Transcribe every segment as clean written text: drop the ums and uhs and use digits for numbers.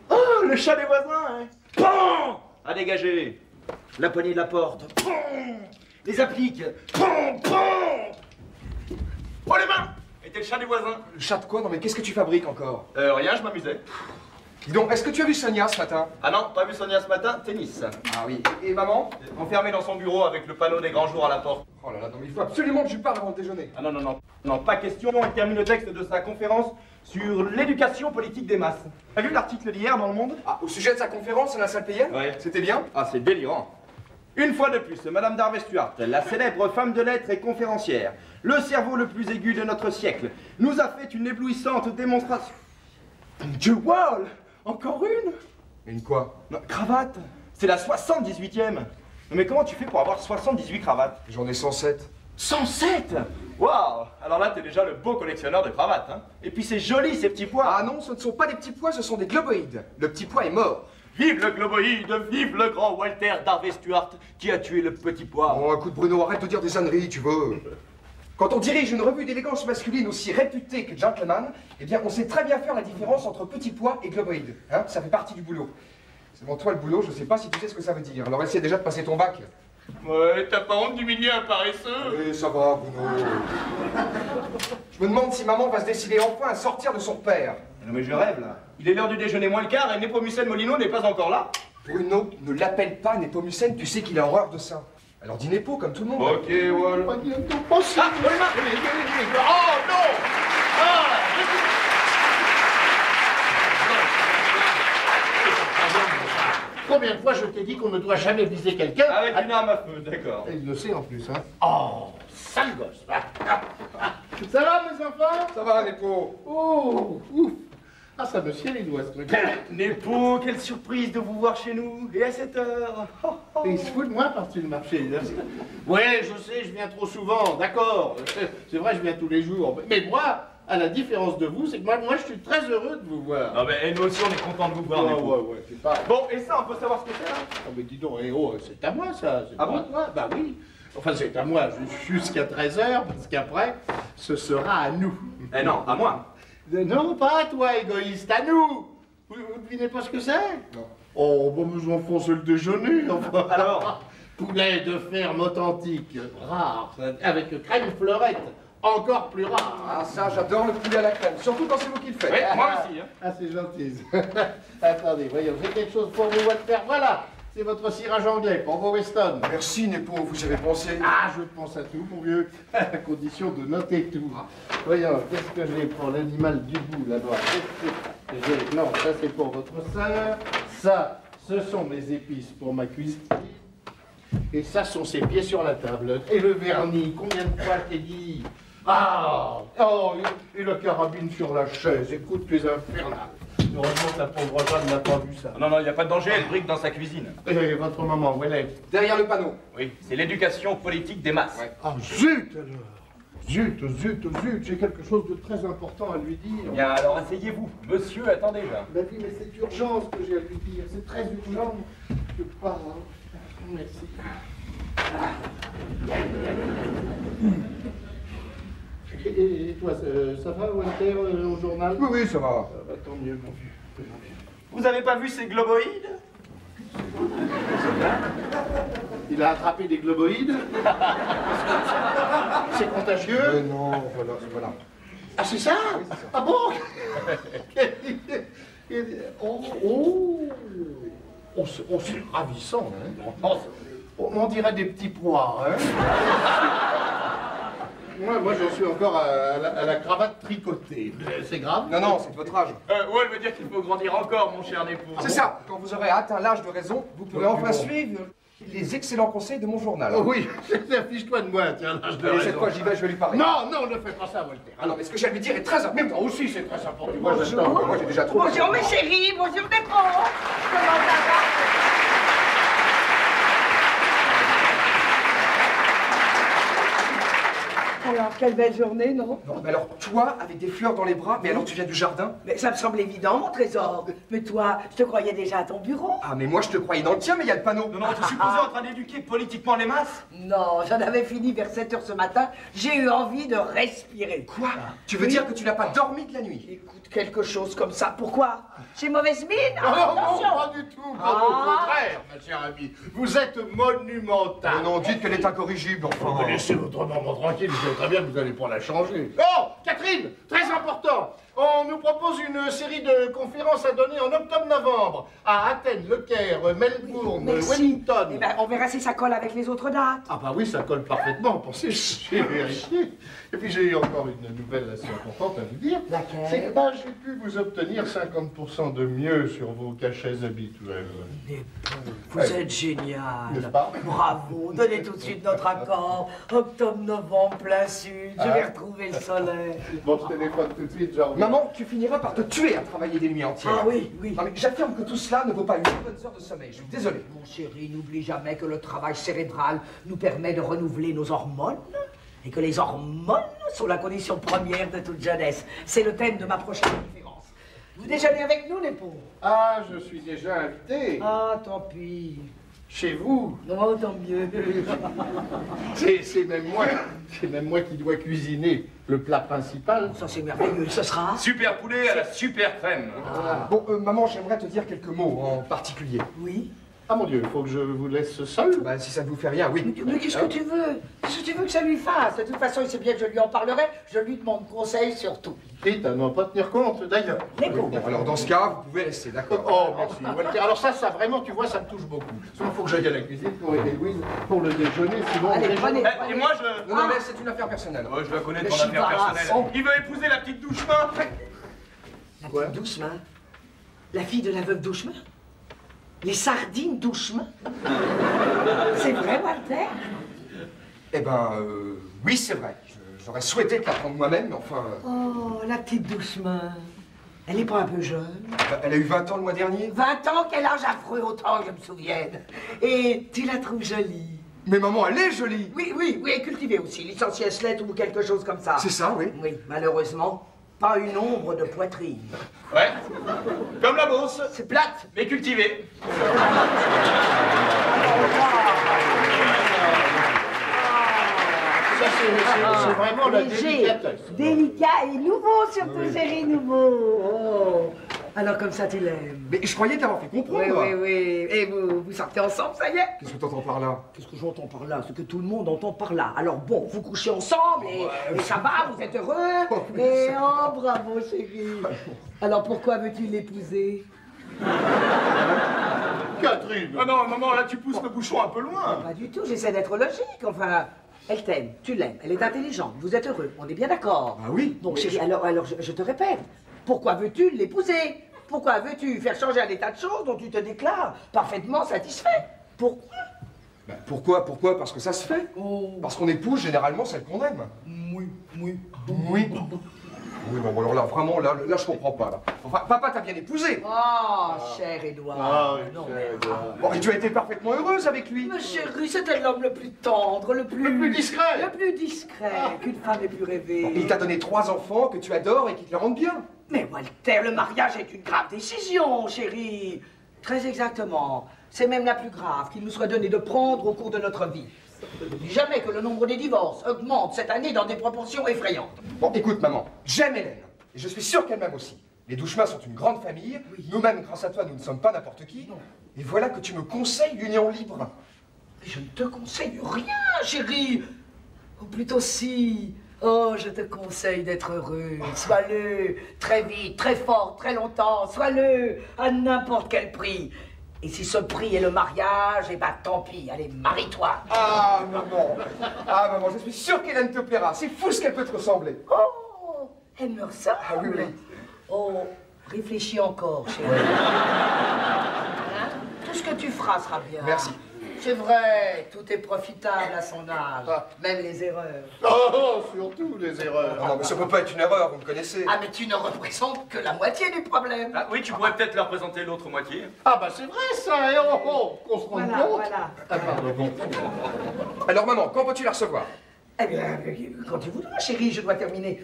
Oh, le chat des voisins, hein. Pan à dégager. La poignée de la porte. Pan les appliques. Pan, pan. Oh, les mains. Et t'es le chat des voisins. Le chat de quoi? Non mais qu'est-ce que tu fabriques encore? Rien, je m'amusais. Dis donc, est-ce que tu as vu Sonia ce matin? Ah non, pas vu Sonia ce matin, tennis. Ah oui. Et maman? Enfermée dans son bureau avec le panneau des grands jours à la porte. Oh là là, non mais il faut absolument que je lui parle avant le déjeuner. Ah non, non, non. Non, pas question. On termine le texte de sa conférence sur l'éducation politique des masses. T'as vu l'article d'hier dans Le Monde? Ah, au sujet de sa conférence à la salle payenne? Ouais. C'était bien? Ah, c'est délirant. Une fois de plus, Madame d'Harvey Stuart, la célèbre femme de lettres et conférencière, le cerveau le plus aigu de notre siècle, nous a fait une éblouissante démonstration. Dieu, Wall! Encore une? Une quoi? Non, cravate. C'est la 78e. Non, mais comment tu fais pour avoir 78 cravates? J'en ai 107. 107? Waouh! Alors là, t'es déjà le beau collectionneur de cravates, hein. Et puis c'est joli, ces petits pois. Ah non, ce ne sont pas des petits pois, ce sont des globoïdes. Le petit pois est mort. Vive le globoïde, vive le grand Walter d'Harvey Stuart qui a tué le petit pois. Oh, écoute Bruno, arrête de dire des âneries, tu veux. Quand on dirige une revue d'élégance masculine aussi réputée que Gentleman, eh bien on sait très bien faire la différence entre petit pois et globoïde. Hein, ça fait partie du boulot. C'est bon, toi le boulot, je sais pas si tu sais ce que ça veut dire. Alors essaie déjà de passer ton bac. Ouais, t'as pas honte d'humilier un paresseux? Oui, ça va, Bruno. Je me demande si maman va se décider enfin à sortir de son père. Non mais je rêve là. Il est l'heure du déjeuner moins le quart et Nepomucène Molino n'est pas encore là. Bruno, ne l'appelle pas Nepomucène, tu sais qu'il a horreur de ça. Alors dis Nepo comme tout le monde. Ok, Wall. Pas bientôt possible. Ah, oh les mains. Oh non. Ah, Combien de fois je t'ai dit qu'on ne doit jamais viser quelqu'un avec une arme à feu, d'accord. Il le sait en plus, hein. Oh, sale gosse. Ça va, mes enfants? Ça va, Nepo? Oh, ouf. Ah, ça me sied les doigts, ce truc. Nepo, quelle surprise de vous voir chez nous, et à cette heure. Et il se fout de moi par-dessus le marché. Oui, je sais, je viens trop souvent, d'accord. C'est vrai, je viens tous les jours. Mais moi, à la différence de vous, c'est que moi, je suis très heureux de vous voir. Non mais nous aussi, on est content de vous voir, Nepo. Ouais, c'est pas... Bon, et ça, on peut savoir ce que c'est, là? Oh, mais dis donc, c'est à moi, ça. Ah bon? Toi? Bah oui. Enfin, c'est à moi jusqu'à 13h, parce qu'après, ce sera à nous. Eh non, à moi. Non, pas à toi, égoïste, à nous. Vous devinez pas ce que c'est? Non. Oh, bon, mes enfants, c'est le déjeuner, enfin. Alors? Poulet de ferme authentique, rare, avec crème fleurette, encore plus rare. Ah ça, j'adore le poulet à la crème, surtout quand c'est vous qui le faites. Oui, moi aussi, hein. Ah, c'est gentil. Attendez, voyons, j'ai quelque chose pour vous, Walter. Voilà, c'est votre cirage anglais pour vos Weston. Merci Nepo, vous avez pensé. Ah, je pense à tout, mon vieux, à condition de noter tout. Voyons, qu'est-ce que j'ai pour l'animal du bout, là-bas? Non, ça c'est pour votre sœur. Ça, ce sont mes épices pour ma cuisine. Et ça sont ses pieds sur la table. Et le vernis, combien de fois je t'ai dit? Ah! Oh, et la carabine sur la chaise, écoute, tu es infernal. Heureusement que la pauvre Jeanne n'a pas vu ça. Non, non, il n'y a pas de danger, elle brique dans sa cuisine. Et votre maman, où elle est? Derrière le panneau. Oui, c'est l'éducation politique des masses. Ouais. Ah, zut alors! Zut, j'ai quelque chose de très important à lui dire. Bien, alors asseyez-vous. Monsieur attend déjà. Ben oui, mais c'est urgent ce que j'ai à lui dire, c'est très urgent. Je pars. Merci. Et toi, ça va, Walter, au journal? Oui, oui, ça va. Bah, tant mieux, mon vieux. Vous avez pas vu ces globoïdes? Il a attrapé des globoïdes? C'est contagieux? Non, voilà. Ah, c'est ça? Oui, c'est ça. Ah bon? Oh, Oh, c'est ravissant, hein. On dirait des petits pois, hein. Moi, je suis encore à la cravate tricotée. C'est grave? Non, non, c'est de votre âge. Ouais, elle veut dire qu'il faut grandir encore, mon cher Népo. C'est ça. Quand vous aurez atteint l'âge de raison, vous pourrez enfin suivre les excellents conseils de mon journal. Oh oui, affiche-toi de moi, tiens, l'âge de Et raison. cette fois, j'y vais, je vais lui parler. Non, non, ne fais pas ça, Voltaire. Ah non, mais ce que j'ai à lui dire est très important. Mais moi aussi, c'est très important. Moi, Bonjour. Moi, j'ai déjà trop. Bonjour mes chéris, bonjour Népo. Comment ça va? Alors, quelle belle journée, non? Non, mais alors, toi, avec des fleurs dans les bras, mais alors tu viens du jardin? Mais ça me semble évident, mon trésor. Mais toi, je te croyais déjà à ton bureau. Ah, mais moi, je te croyais dans le tien, mais il y a le panneau. Non, non, tu supposais en train d'éduquer politiquement les masses? Non, j'en avais fini vers 7 h ce matin. J'ai eu envie de respirer. Quoi? Tu veux dire que tu n'as pas dormi de la nuit? Écoute, quelque chose comme ça. Pourquoi? J'ai mauvaise mine? Non, non, Attention. pas du tout, pas au contraire, ma chère amie. Vous êtes monumental. Non, non, dites qu'elle est incorrigible, enfin. Laissez votre maman tranquille, vous savez très bien que vous n'allez pas la changer. Oh, Catherine, très important. On nous propose une série de conférences à donner en octobre-novembre à Athènes, Le Caire, Melbourne, Merci. Wellington. Eh ben, on verra si ça colle avec les autres dates. Ah bah oui, ça colle parfaitement, pensez, j'ai vérifié. Et puis j'ai eu encore une nouvelle assez importante à vous dire. Laquelle? C'est que bah, j'ai pu vous obtenir 50% de mieux sur vos cachets habituels. Vous êtes génial. N'est-ce pas? Bravo. Donnez tout de suite notre accord. Octobre-novembre, plein sud. Je vais retrouver le soleil. Bon, je téléphone tout de suite, genre. Maman, tu finiras par te tuer à travailler des nuits entières. Ah oui, oui. Non, mais j'affirme que tout cela ne vaut pas une bonne heure de sommeil. Je suis désolé. Mon chéri, n'oublie jamais que le travail cérébral nous permet de renouveler nos hormones et que les hormones sont la condition première de toute jeunesse. C'est le thème de ma prochaine conférence. Vous déjeunez avec nous, les pauvres? Ah, je suis déjà invité. Ah, tant pis. Chez vous. Non, tant mieux. C'est même moi qui dois cuisiner le plat principal. Ça, c'est merveilleux. Ce sera? Super poulet à la super crème. Bon, maman, j'aimerais te dire quelques mots en particulier. Oui. Ah mon Dieu, il faut que je vous laisse seul. Bah, si ça ne vous fait rien, oui. Mais qu'est-ce que tu veux? Qu'est-ce que tu veux que ça lui fasse? De toute façon, il sait bien que je lui en parlerai. Je lui demande conseil sur tout. Quitte à n'en pas tenir compte, d'ailleurs. Les pauvres. Bon, alors dans ce cas, vous pouvez rester, d'accord? Oh, merci, Walter. Alors ça vraiment, tu vois, ça me touche beaucoup. Il faut que j'aille à la cuisine pour aider Louise pour le déjeuner, sinon... Allez, on déjeune. prenez. Et moi, je... Non, non, mais c'est une affaire personnelle. Ouais, je la connais, Mais ton je suis affaire pas personnelle. rassant. Il veut épouser la petite Douchemin. La Quoi? petite Douchemin? La fille de la veuve Douchemin? Les sardines Douchemin? C'est vrai, Walter? Eh ben, oui, c'est vrai. J'aurais souhaité te la prendre moi-même, mais enfin... Oh, la petite Douchemin. Elle n'est pas un peu jeune? Elle a eu 20 ans le mois dernier. 20 ans, quel âge affreux, autant que je me souvienne. Et tu la trouves jolie? Mais maman, elle est jolie. Oui, oui, oui, et cultivée aussi. Licenciée Slette ou quelque chose comme ça. C'est ça, oui. Oui, malheureusement, pas une ombre de poitrine. Ouais. Comme la Beauce, C'est plate. mais cultivée. Ça, c'est vraiment la Léger, délicatesse. délicat et nouveau, surtout, chéri, nouveau. Oh. Alors, comme ça, tu l'aimes. Mais je croyais t'avoir fait comprendre. Oui, oui, oui. Et vous sortez ensemble, ça y est? Qu'est-ce que t'entends par là? Qu'est-ce que j'entends par là? Ce que tout le monde entend par là. Alors bon, vous couchez ensemble et ça va, vous êtes heureux. Oh, oui, Et ça oh, bravo, chérie. Alors pourquoi veux-tu l'épouser? Catherine. Ah non, maman, là, tu pousses le bouchon un peu loin. Pas du tout, j'essaie d'être logique. Enfin, elle t'aime, tu l'aimes, elle est intelligente, vous êtes heureux, on est bien d'accord. Ah oui. Donc mais chérie, alors je te répète, pourquoi veux-tu l'épouser? Pourquoi veux-tu faire changer un état de choses dont tu te déclares parfaitement satisfait? Pourquoi? Ben, pourquoi? Parce que ça se fait. Oh. Parce qu'on épouse généralement celle qu'on aime. Oui, oui. Oui. Oui, bon, alors là, vraiment, là, je comprends pas, là. Enfin, papa t'a bien épousé. Oh, cher Édouard. Ah oui, non, cher mais- Édouard. Bon, et tu as été parfaitement heureuse avec lui. Mais chérie, c'était l'homme le plus tendre, le plus discret. Le plus discret qu'une femme ait pu rêver. Il t'a donné 3 enfants que tu adores et qui te le rendent bien. Mais Walter, le mariage est une grave décision, chérie. Très exactement. C'est même la plus grave qu'il nous soit donné de prendre au cours de notre vie. N'oublie jamais que le nombre des divorces augmente cette année dans des proportions effrayantes. Bon, écoute, maman, j'aime Hélène. Et je suis sûr qu'elle m'aime aussi. Les Douchemin sont une grande famille. Oui. Nous-mêmes, grâce à toi, nous ne sommes pas n'importe qui. Non. Et voilà que tu me conseilles l'union libre. Mais je ne te conseille rien, chérie. Ou plutôt si. Oh, je te conseille d'être heureux. Sois-le très vite, très fort, très longtemps. Sois-le à n'importe quel prix. Et si ce prix est le mariage, eh ben tant pis, allez, marie-toi. Ah, maman. Ah, maman, je suis sûr qu'Hélène te plaira. C'est fou ce qu'elle peut te ressembler. Oh, elle me ressemble. Ah oui, oui. Oh, réfléchis encore, chérie. Hein? Tout ce que tu feras sera bien. Merci. C'est vrai, tout est profitable à son âge, même les erreurs. Oh, surtout les erreurs. Non, mais ça peut pas être une erreur, vous me connaissez. Ah, mais tu ne représentes que la moitié du problème. Ah oui, tu pourrais peut-être leur présenter l'autre moitié. Ah bah c'est vrai ça, et qu'on se rende compte. Voilà. Ah pardon, bon. Alors, maman, quand peux-tu la recevoir? Eh bien, quand tu voudras, chérie, je dois terminer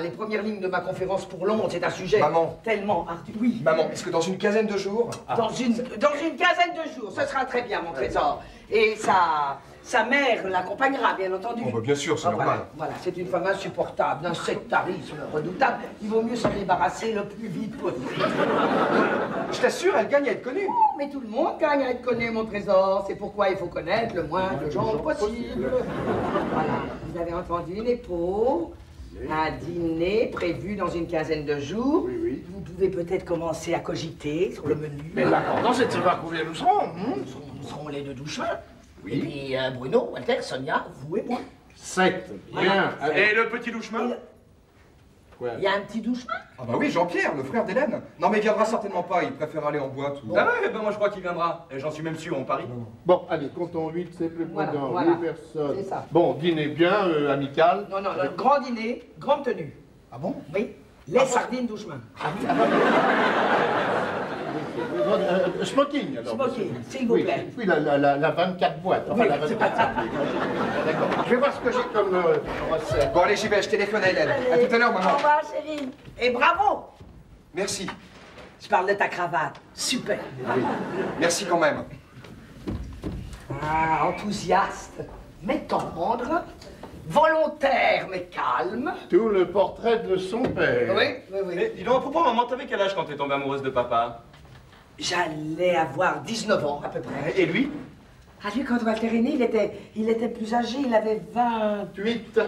les premières lignes de ma conférence pour Londres. C'est un sujet Maman. tellement ardu. Oui. Maman, est-ce que dans une quinzaine de jours... Dans une quinzaine de jours, ce sera très bien, mon trésor. Et sa mère l'accompagnera, bien entendu. Oh, bah, bien sûr, c'est Voilà, normal. voilà, c'est une femme insupportable, d'un sectarisme redoutable. Il vaut mieux s'en débarrasser le plus vite possible. Je t'assure, elle gagne à être connue. Mais tout le monde gagne à être connu, mon trésor. C'est pourquoi il faut connaître le moins de gens possible. Voilà, vous avez entendu, les pauvres. Un dîner prévu dans une quinzaine de jours. Oui, oui. Vous pouvez peut-être commencer à cogiter sur le menu. Mais l'important c'est de savoir combien nous serons. Nous serons les deux douchemins. Oui. Et puis Bruno, Walter, Sonia, vous et moi. 7. Bien. Et le petit douchemin? Quoi? Il y a un petit douchemin. Ah bah oui, Jean-Pierre, le frère d'Hélène. Non, mais il viendra certainement pas, il préfère aller en boîte ou... Ah ouais, ben moi je crois qu'il viendra. Et j'en suis même sûr, on parie. Bon, allez, comptons 8, c'est plus Voilà, prudent. voilà. 8 personnes. C'est ça. Bon, dîner bien, amical. Non, non, non, grand dîner, grande tenue. Ah bon? Oui, les sardines douchemin. Smoking alors. Smoking, s'il vous Oui, plaît. puis la 24 boîtes. Enfin, Oui, la 24 D'accord. Je vais voir ce que j'ai comme recette. Bon, allez, j'y vais, je téléphone à Hélène. À tout à l'heure, Au maman. revoir, chérie. Et bravo. Merci. Je parle de ta cravate. Super. Merci quand même. Ah, enthousiaste, mais tendre, volontaire, mais calme. Tout le portrait de son père. Oui, oui, oui. Mais dis donc, à propos, maman, t'avais quel âge quand t'es tombée amoureuse de papa? J'allais avoir 19 ans, à peu près. Et lui? Ah, lui, quand Walter est né, il était plus âgé, il avait 28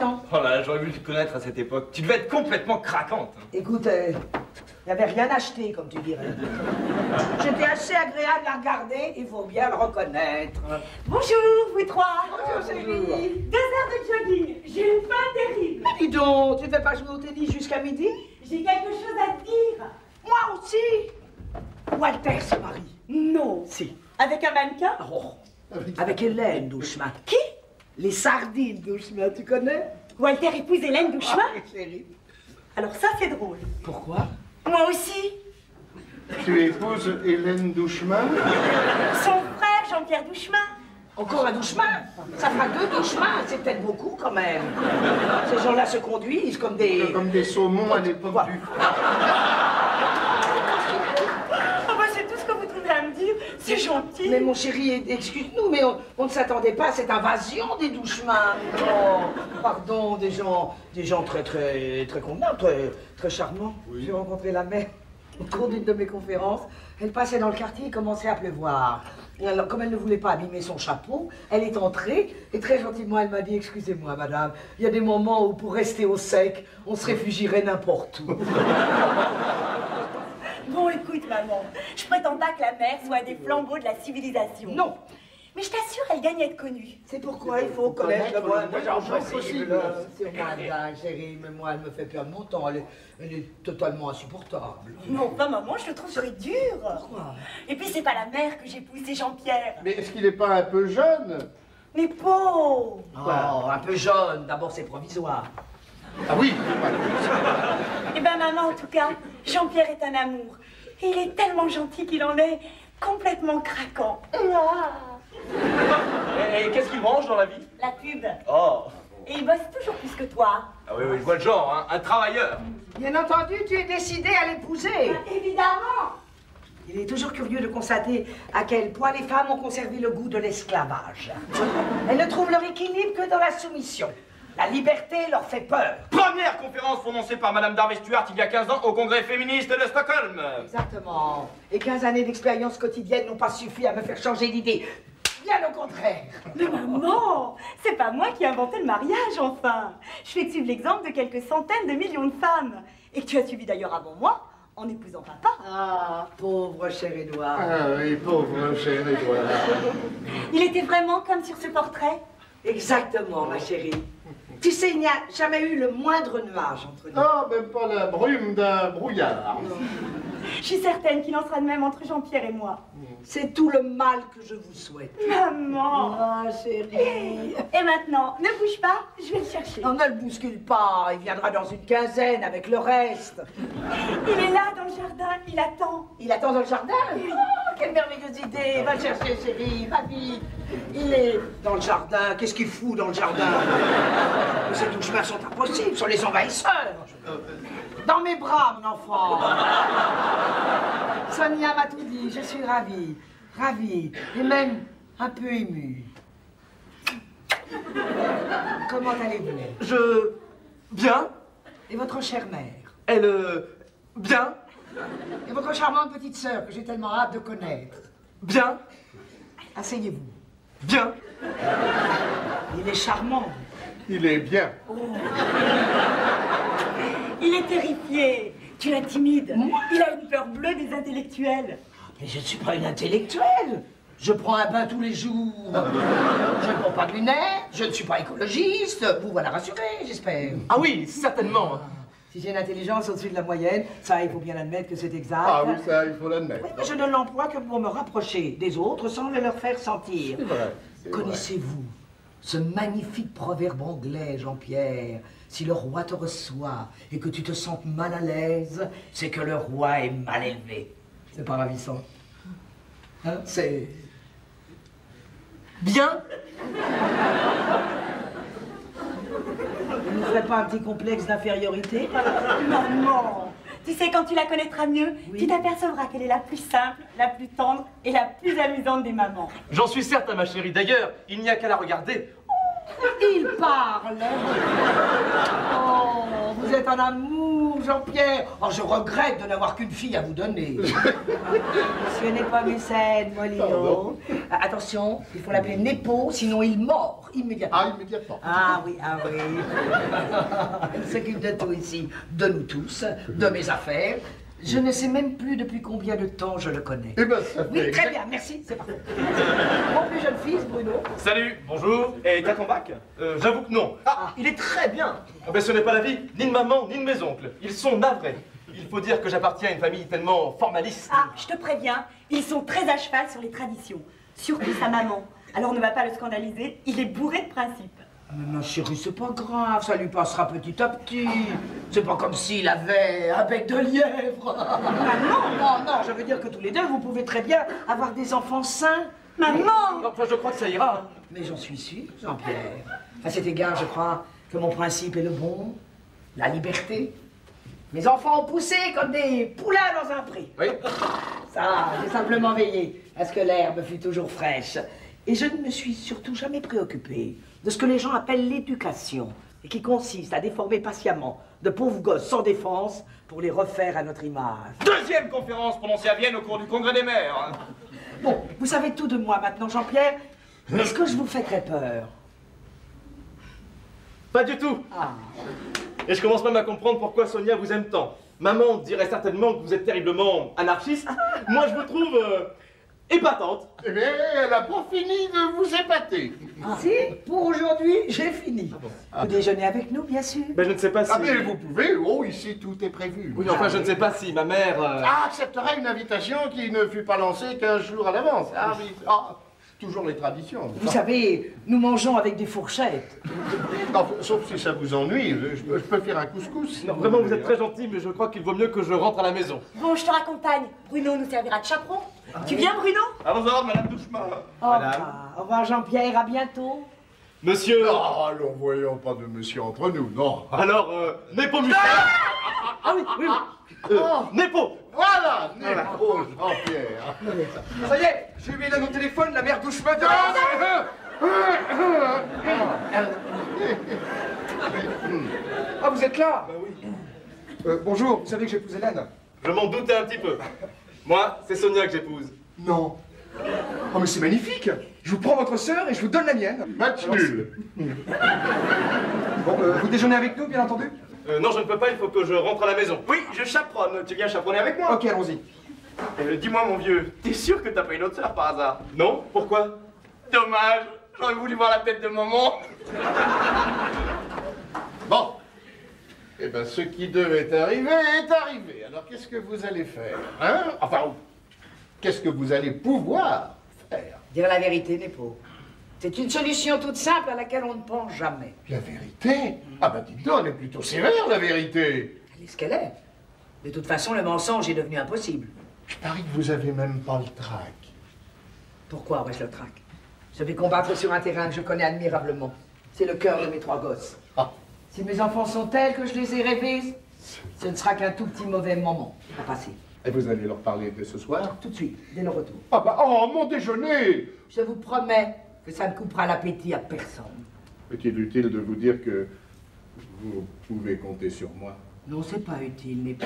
ans. Oh là, j'aurais voulu te connaître à cette époque. Tu devais être complètement craquante. Hein. Écoute, il n'avait rien acheté, comme tu dirais. J'étais assez agréable à regarder, il faut bien le reconnaître. Bonjour, vous trois. Bonjour, chérie. 2 heures de jogging. J'ai une faim terrible. Mais dis donc, tu ne fais pas jouer au tennis jusqu'à midi? J'ai quelque chose à te dire. Moi aussi. Walter se marie. Non. Si. Avec un mannequin? Oh, avec Hélène Douchemin. Qui? Les sardines Douchemin, tu connais? Walter épouse Hélène Douchemin? Ah, chérie. Alors ça, c'est drôle. Pourquoi? Moi aussi. Tu épouses Hélène Douchemin? Son frère, Jean-Pierre Douchemin. Encore un douchemin? Ça fera 2 douchemins, c'est peut-être beaucoup quand même. Ces gens-là se conduisent comme des... Comme des saumons à l'époque Quoi? du... Oh, bah, c'est tout ce que vous trouverez à me dire. C'est gentil. Mais mon chéri, excuse-nous, mais on ne s'attendait pas à cette invasion des douchemins. Oh, pardon, des gens très convenants, très charmants. J'ai rencontré la mère au cours d'une de mes conférences. Elle passait dans le quartier et commençait à pleuvoir. Et alors, comme elle ne voulait pas abîmer son chapeau, elle est entrée et très gentiment, elle m'a dit « Excusez-moi, madame, il y a des moments où pour rester au sec, on se réfugierait n'importe où. » Bon, écoute, maman, je prétends pas que la mère soit un des flambeaux de la civilisation. Non, Mais je t'assure, elle gagne à être connue. c'est pourquoi il faut connaître le moins de gens possible. possible. C'est moi, dingue, chérie, mais moi, elle me fait perdre mon temps. Elle est totalement insupportable. Mais enfin, maman, je le trouve très dur. Pourquoi? Et puis, c'est pas la mère que j'épouse, c'est Jean-Pierre. Mais est-ce qu'il n'est pas un peu jeune? Mais pauvre. Oh, un peu jeune, d'abord c'est provisoire. Ah oui. Eh ben, maman, en tout cas, Jean-Pierre est un amour. Et il est tellement gentil qu'il en est complètement craquant. Et qu'est-ce qu'il mange dans la vie? La pub. Oh. Et il bosse toujours plus que toi. Ah oui, oui, je vois le genre, hein. Un travailleur. Bien entendu, tu es décidé à l'épouser. Évidemment. Il est toujours curieux de constater à quel point les femmes ont conservé le goût de l'esclavage. Elles ne trouvent leur équilibre que dans la soumission. La liberté leur fait peur. Première conférence prononcée par Madame Darvey Stuart il y a 15 ans au congrès féministe de Stockholm. Exactement. Et 15 années d'expérience quotidienne n'ont pas suffi à me faire changer d'idée. Bien au contraire. Mais maman, c'est pas moi qui ai inventé le mariage, enfin. Je fais suivre l'exemple de quelques centaines de millions de femmes. Et que tu as suivi d'ailleurs avant moi, en épousant papa. Ah, pauvre cher Édouard. Ah oui, pauvre cher Édouard. Il était vraiment comme sur ce portrait. Exactement, ma chérie. Tu sais, il n'y a jamais eu le moindre nuage entre nous. Ah, même pas la brume d'un brouillard. Je suis certaine qu'il en sera de même entre Jean-Pierre et moi. C'est tout le mal que je vous souhaite. Maman. Ah, chérie. Et maintenant, ne bouge pas, je vais le chercher. Non, ne le bouscule pas. Il viendra dans une quinzaine avec le reste. Il est là dans le jardin, il attend. Il attend dans le jardin. Oh, quelle merveilleuse idée. Va le chercher, chérie. Va vite. Il est dans le jardin. Qu'est-ce qu'il fout dans le jardin? Ces douches chemins sont impossibles. Ce sont les envahisseurs. Dans mes bras, mon enfant. Sonia m'a tout dit. Je suis ravie. Ravie. Et même un peu émue. Comment allez-vous? Bien. Et votre chère mère? Elle... Bien. Et votre charmante petite sœur que j'ai tellement hâte de connaître? Bien. Asseyez-vous. Bien. Il est charmant. Il est bien. Il est terrifié. Tu l'intimides. Il a une peur bleue des intellectuels. Mais je ne suis pas une intellectuelle. Je prends un bain tous les jours. Je ne porte pas de lunettes. Je ne suis pas écologiste. Vous voilà rassuré, j'espère. Ah oui, certainement. Si j'ai une intelligence au-dessus de la moyenne, ça, il faut bien admettre que c'est exact. Ah oui, ça, il faut l'admettre. Oui, mais je ne l'emploie que pour me rapprocher des autres sans le leur faire sentir. C'est vrai. c'est vrai. Connaissez-vous ce magnifique proverbe anglais, Jean-Pierre? Si le roi te reçoit et que tu te sens mal à l'aise, c'est que le roi est mal élevé. C'est pas ravissant. Hein? C'est... Bien. Vous ne ferez pas un petit complexe d'infériorité? Maman. Tu sais, quand tu la connaîtras mieux, Oui. tu t'apercevras qu'elle est la plus simple, la plus tendre et la plus amusante des mamans. J'en suis certain, ma chérie. D'ailleurs, il n'y a qu'à la regarder. Il parle. Oh, vous êtes un amour, Jean-Pierre. Oh, je regrette de n'avoir qu'une fille à vous donner. Ce n'est pas mécène, Molino. Attention, il faut l'appeler Nepo, sinon il mord immédiatement. Ah, immédiatement. Ah oui, ah oui. Il s'occupe de tout ici, de nous tous, de mes affaires. Je ne sais même plus depuis combien de temps je le connais. Eh ben, ça fait Oui, très bien, merci, c'est parfait. Mon plus jeune fils, Bruno. Salut, bonjour. Et t'as ton bac? J'avoue que non. Ah, il est très bien. Ah ben, ce n'est pas l'avis ni de maman, ni de mes oncles. Ils sont navrés. Il faut dire que j'appartiens à une famille tellement formaliste. Ah, je te préviens, ils sont très à cheval sur les traditions. Surtout sa maman. Alors ne va pas le scandaliser, il est bourré de principes. Mais ma chérie, c'est pas grave, ça lui passera petit à petit. C'est pas comme s'il avait un bec de lièvre. Ah non, non, je veux dire que tous les deux, vous pouvez très bien avoir des enfants sains. Maman! Enfin, je crois que ça ira. Hein. Mais j'en suis sûr, Jean-Pierre. À cet égard, je crois que mon principe est le bon, la liberté. Mes enfants ont poussé comme des poulains dans un pré. Oui. Ça, j'ai simplement veillé à ce que l'herbe fût toujours fraîche. Et je ne me suis surtout jamais préoccupé de ce que les gens appellent l'éducation, et qui consiste à déformer patiemment de pauvres gosses sans défense pour les refaire à notre image. Deuxième conférence prononcée à Vienne au cours du congrès des maires. Bon, vous savez tout de moi maintenant, Jean-Pierre. Est-ce que je vous fais très peur? Pas du tout. Ah. Et je commence même à comprendre pourquoi Sonia vous aime tant. Maman dirait certainement que vous êtes terriblement anarchiste. Moi, je vous trouve épatante. Eh bien, elle n'a pas fini de vous épater. Si, pour aujourd'hui, j'ai fini. Vous déjeunez avec nous, bien sûr. Ben, je ne sais pas si... Ah, mais vous pouvez, oh, ici, tout est prévu. Oui, enfin, je ne sais pas si ma mère... Accepterait une invitation qui ne fut pas lancée qu'un jour à l'avance. Ah oui, ah, toujours les traditions. Vous savez, nous mangeons avec des fourchettes. Non, sauf si ça vous ennuie, je peux faire un couscous. Non, vraiment, vous êtes très gentil, mais je crois qu'il vaut mieux que je rentre à la maison. Bon, je te raccompagne. Bruno nous servira de chaperon. Tu viens, Bruno? À vos ordres, Madame Douchema. Au revoir, Jean-Pierre, à bientôt. Monsieur... Ah, alors voyons pas de monsieur entre nous, non. Alors, Nepo Muscat. Ah oui, oui, oui. Nepo. Voilà, Nepo, Jean-Pierre. Ça y est, j'ai eu là au téléphone, la mère Douchema de... Ah, vous êtes là? Bah oui. Bonjour, vous savez que j'épouse Hélène? Je m'en doutais un petit peu. Moi, c'est Sonia que j'épouse. Non. Oh, mais c'est magnifique. Je vous prends votre sœur et je vous donne la mienne. Match nul. Bon, vous déjeunez avec nous, bien entendu? Non, je ne peux pas, il faut que je rentre à la maison. Oui, je chaperonne. Tu viens chaperonner avec moi? Ok, allons-y. Dis-moi, mon vieux, t'es sûr que t'as pas une autre sœur par hasard? Non? Pourquoi? Dommage, j'aurais voulu voir la tête de maman. Bon. Eh ben, ce qui devait arriver est arrivé. Alors, qu'est-ce que vous allez faire, hein? Enfin, qu'est-ce que vous allez pouvoir faire? Dire la vérité, Nepo. C'est une solution toute simple à laquelle on ne pense jamais. La vérité? Ah ben, dites donc, elle est plutôt sévère, la vérité. Elle est ce qu'elle est. De toute façon, le mensonge est devenu impossible. Je parie que vous avez même pas le trac. Pourquoi aurais-je le trac? Je vais combattre sur un terrain que je connais admirablement. C'est le cœur de mes 3 gosses. Ah. Si mes enfants sont tels que je les ai rêvés, ce ne sera qu'un tout petit mauvais moment à passer. Et vous allez leur parler de ce soir? Tout de suite, dès le retour. Ah bah, oh, mon déjeuner! Je vous promets que ça ne coupera l'appétit à personne. Est-il utile de vous dire que vous pouvez compter sur moi? Non, c'est pas utile, Nepo.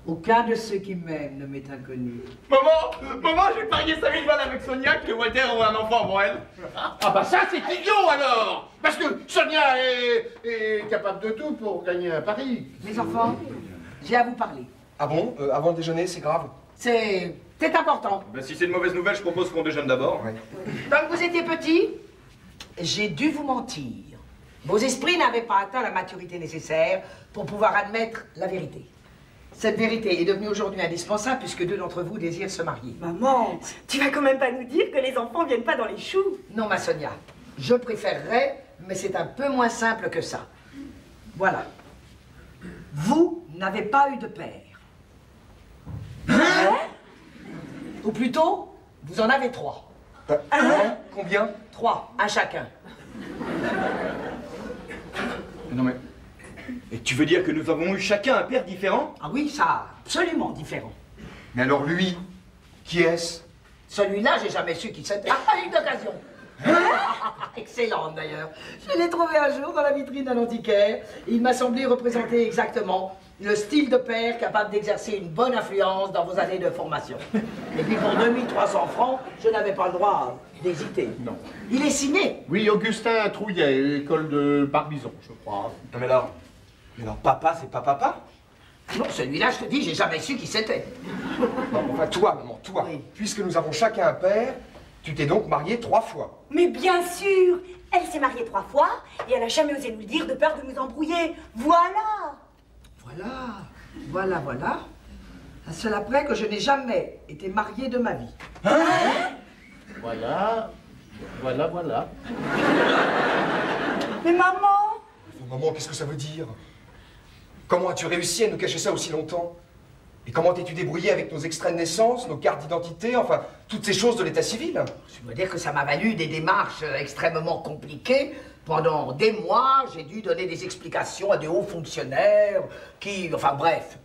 Aucun de ceux qui m'aiment ne m'est inconnu. Maman, j'ai parié 5000 balles avec Sonia que Walter aurait un enfant avant elle. Ah bah ça, c'est idiot alors! Parce que Sonia est capable de tout pour gagner un pari. Mes enfants, j'ai à vous parler. Ah bon? Avant le déjeuner, c'est grave? C'est important. Ben, si c'est une mauvaise nouvelle, je propose qu'on déjeune d'abord. Ouais. Quand vous étiez petit, j'ai dû vous mentir. Vos esprits n'avaient pas atteint la maturité nécessaire pour pouvoir admettre la vérité. Cette vérité est devenue aujourd'hui indispensable puisque 2 d'entre vous désirent se marier. Maman, tu vas quand même pas nous dire que les enfants viennent pas dans les choux. Non, ma Sonia, je préférerais, mais c'est un peu moins simple que ça. Voilà. Vous n'avez pas eu de père. Hein? Ou plutôt, vous en avez 3. Combien? 3, un chacun. Non mais... Et tu veux dire que nous avons eu chacun un père différent? Ah oui, ça, absolument différent. Mais alors lui, qui est-ce? Celui-là, j'ai jamais su qui c'était. Ah, une occasion. Excellente d'ailleurs. Je l'ai trouvé un jour dans la vitrine d'un antiquaire. Il m'a semblé représenter exactement le style de père capable d'exercer une bonne influence dans vos années de formation. Et puis pour 2300 francs, je n'avais pas le droit d'hésiter. Non. Il est signé. Oui, Augustin Trouillet, école de Barbizon, je crois. Non mais alors papa, c'est pas papa? Non, celui-là, je te dis, j'ai jamais su qui c'était. Non, enfin, toi, maman, toi. Oui. Puisque nous avons chacun un père, tu t'es donc marié 3 fois. Mais bien sûr, elle s'est mariée 3 fois et elle a jamais osé nous le dire de peur de nous embrouiller. Voilà. Voilà. À cela près que je n'ai jamais été mariée de ma vie. Voilà. Mais maman, Enfin, maman, qu'est-ce que ça veut dire? Comment as-tu réussi à nous cacher ça aussi longtemps? Et comment t'es-tu débrouillé avec nos extraits de naissance, nos cartes d'identité, enfin, toutes ces choses de l'état civil? Je veux dire que ça m'a valu des démarches extrêmement compliquées. Pendant des mois, j'ai dû donner des explications à des hauts fonctionnaires qui... Enfin bref,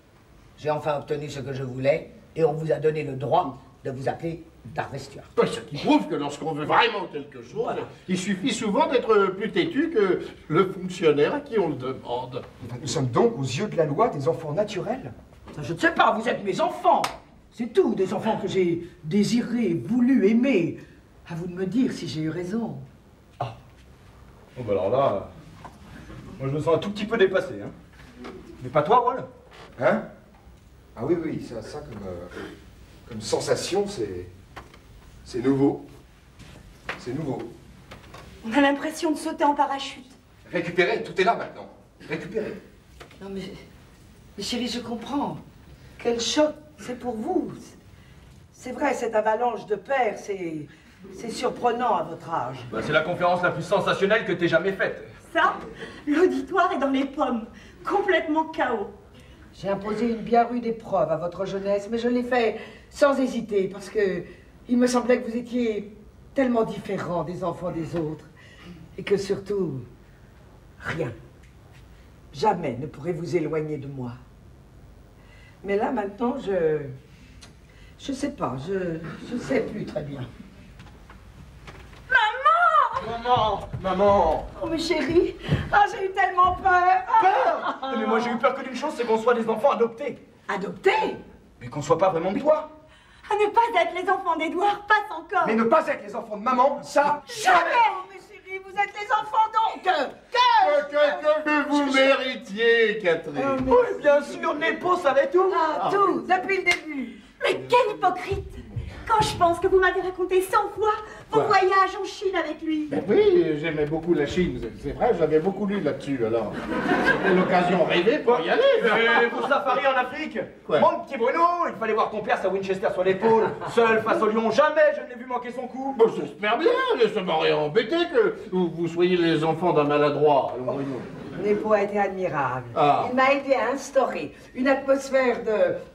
j'ai enfin obtenu ce que je voulais et on vous a donné le droit de vous appeler Darvestuart. Ce qui prouve que lorsqu'on veut vraiment quelque chose, il suffit souvent d'être plus têtu que le fonctionnaire à qui on le demande. Nous sommes donc, aux yeux de la loi, des enfants naturels. Ça, je ne sais pas, vous êtes mes enfants. C'est tout, des enfants que j'ai désirés, voulu, aimés. À vous de me dire si j'ai eu raison. Bon bah alors là... Moi je me sens un tout petit peu dépassé, hein. Mais pas toi, Roll? Hein? Ah oui, ça comme sensation, c'est nouveau. C'est nouveau. on a l'impression de sauter en parachute. Récupérer, tout est là maintenant. Récupérer. Non mais chérie, je comprends. Quel choc, c'est pour vous. C'est vrai, cette avalanche de pères, c'est surprenant à votre âge. Bah, c'est la conférence la plus sensationnelle que t'aies jamais faite. Ça, l'auditoire est dans les pommes, complètement chaos. J'ai imposé une bien rude épreuve à votre jeunesse, mais je l'ai fait sans hésiter, parce que il me semblait que vous étiez tellement différents des enfants des autres, et que surtout, rien, jamais ne pourrait vous éloigner de moi. Mais là, maintenant, je sais pas, je sais plus très bien. Maman! Oh, mais chérie, j'ai eu tellement peur. Peur! Mais moi j'ai eu peur que d'une chose, c'est qu'on soit des enfants adoptés. Adopté? Mais qu'on soit pas vraiment de toi. À ne pas être les enfants d'Édouard, passe encore. Mais ne pas être les enfants de maman, ça, Jamais. Oh, mais chérie, vous êtes les enfants donc. Que Que vous méritiez, Catherine. Oui, bien sûr, Nepo savait tout. Ah, tout, depuis le début. Mais quel hypocrite! Quand je pense que vous m'avez raconté 100 fois vos voyages en Chine avec lui. Ben oui, j'aimais beaucoup la Chine, c'est vrai, j'avais beaucoup lu là-dessus, alors. C'était l'occasion rêvée pour y aller. Vos safaris en Afrique. Ouais. Mon petit Bruno, il fallait voir ton père, sa Winchester sur l'épaule. Seul face au lion, jamais je ne l'ai vu manquer son coup. Bon, j'espère bien, mais ça m'aurait embêté que vous soyez les enfants d'un maladroit. Allons, Bruno. Nepo a été admirable. Ah. Il m'a aidé à instaurer une atmosphère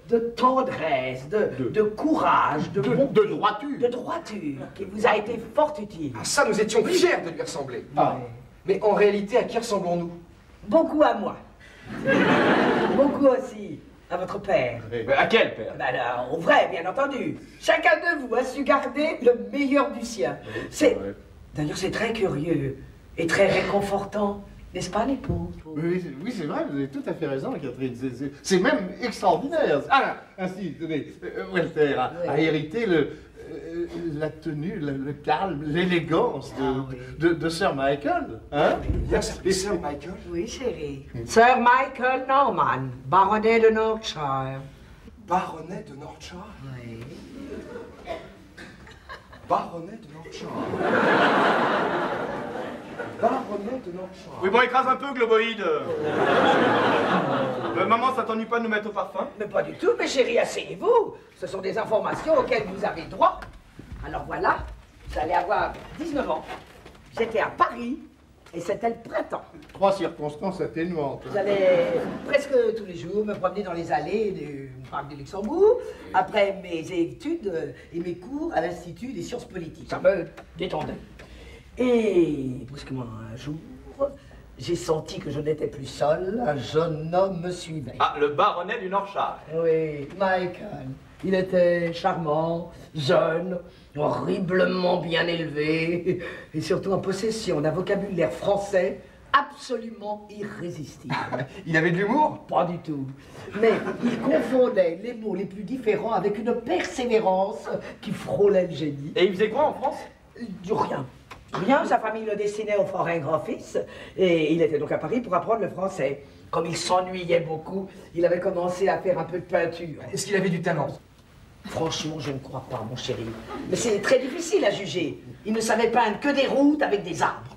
de tendresse, de courage, de bonté, de droiture. de droiture, qui vous a été fort utile. Ah, ça, nous étions fiers de lui ressembler. Ah. Mais en réalité, à qui ressemblons-nous? Beaucoup à moi. Beaucoup aussi à votre père. Mais à quel père? Ben là, au vrai, bien entendu. Chacun de vous a su garder le meilleur du sien. C'est... D'ailleurs, c'est très curieux et très réconfortant. N'est-ce pas, Nepo? Oui, c'est vrai, vous avez tout à fait raison, Catherine. C'est même extraordinaire. Ah, ainsi, tenez, Walter a hérité la tenue, le calme, l'élégance de Sir Michael. Hein? Bien, c'est Sir Michael. Oui, chérie. Sir Michael Norman, baronnet de Northshire. Baronnet de Northshire. Oui. Baronnet de Northshire. Baronnet de Northshire. Oui, bon, écrase un peu, Globoïde. Maman, ça t'ennuie pas de nous mettre au parfum? Mais pas du tout, mes chéris, asseyez-vous. Ce sont des informations auxquelles vous avez droit. Alors voilà, vous allez avoir 19 ans. J'étais à Paris et c'était le printemps. 3 circonstances atténuantes. J'allais presque tous les jours me promener dans les allées du parc de Luxembourg, après mes études et mes cours à l'Institut des sciences politiques. Ça me détendait. Et brusquement un jour, j'ai senti que je n'étais plus seul, un jeune homme me suivait. Ah, le baronnet du Northshire. Oui, Michael. Il était charmant, jeune, horriblement bien élevé, et surtout en possession d'un vocabulaire français absolument irrésistible. Il avait de l'humour? Pas du tout. Mais il confondait les mots les plus différents avec une persévérance qui frôlait le génie. Et il faisait quoi en France? Du rien. Rien, sa famille le destinait au Foreign Office, et il était donc à Paris pour apprendre le français. Comme il s'ennuyait beaucoup, il avait commencé à faire un peu de peinture. Est-ce qu'il avait du talent? Franchement, je ne crois pas, mon chéri. Mais c'est très difficile à juger. Il ne savait peindre que des routes avec des arbres.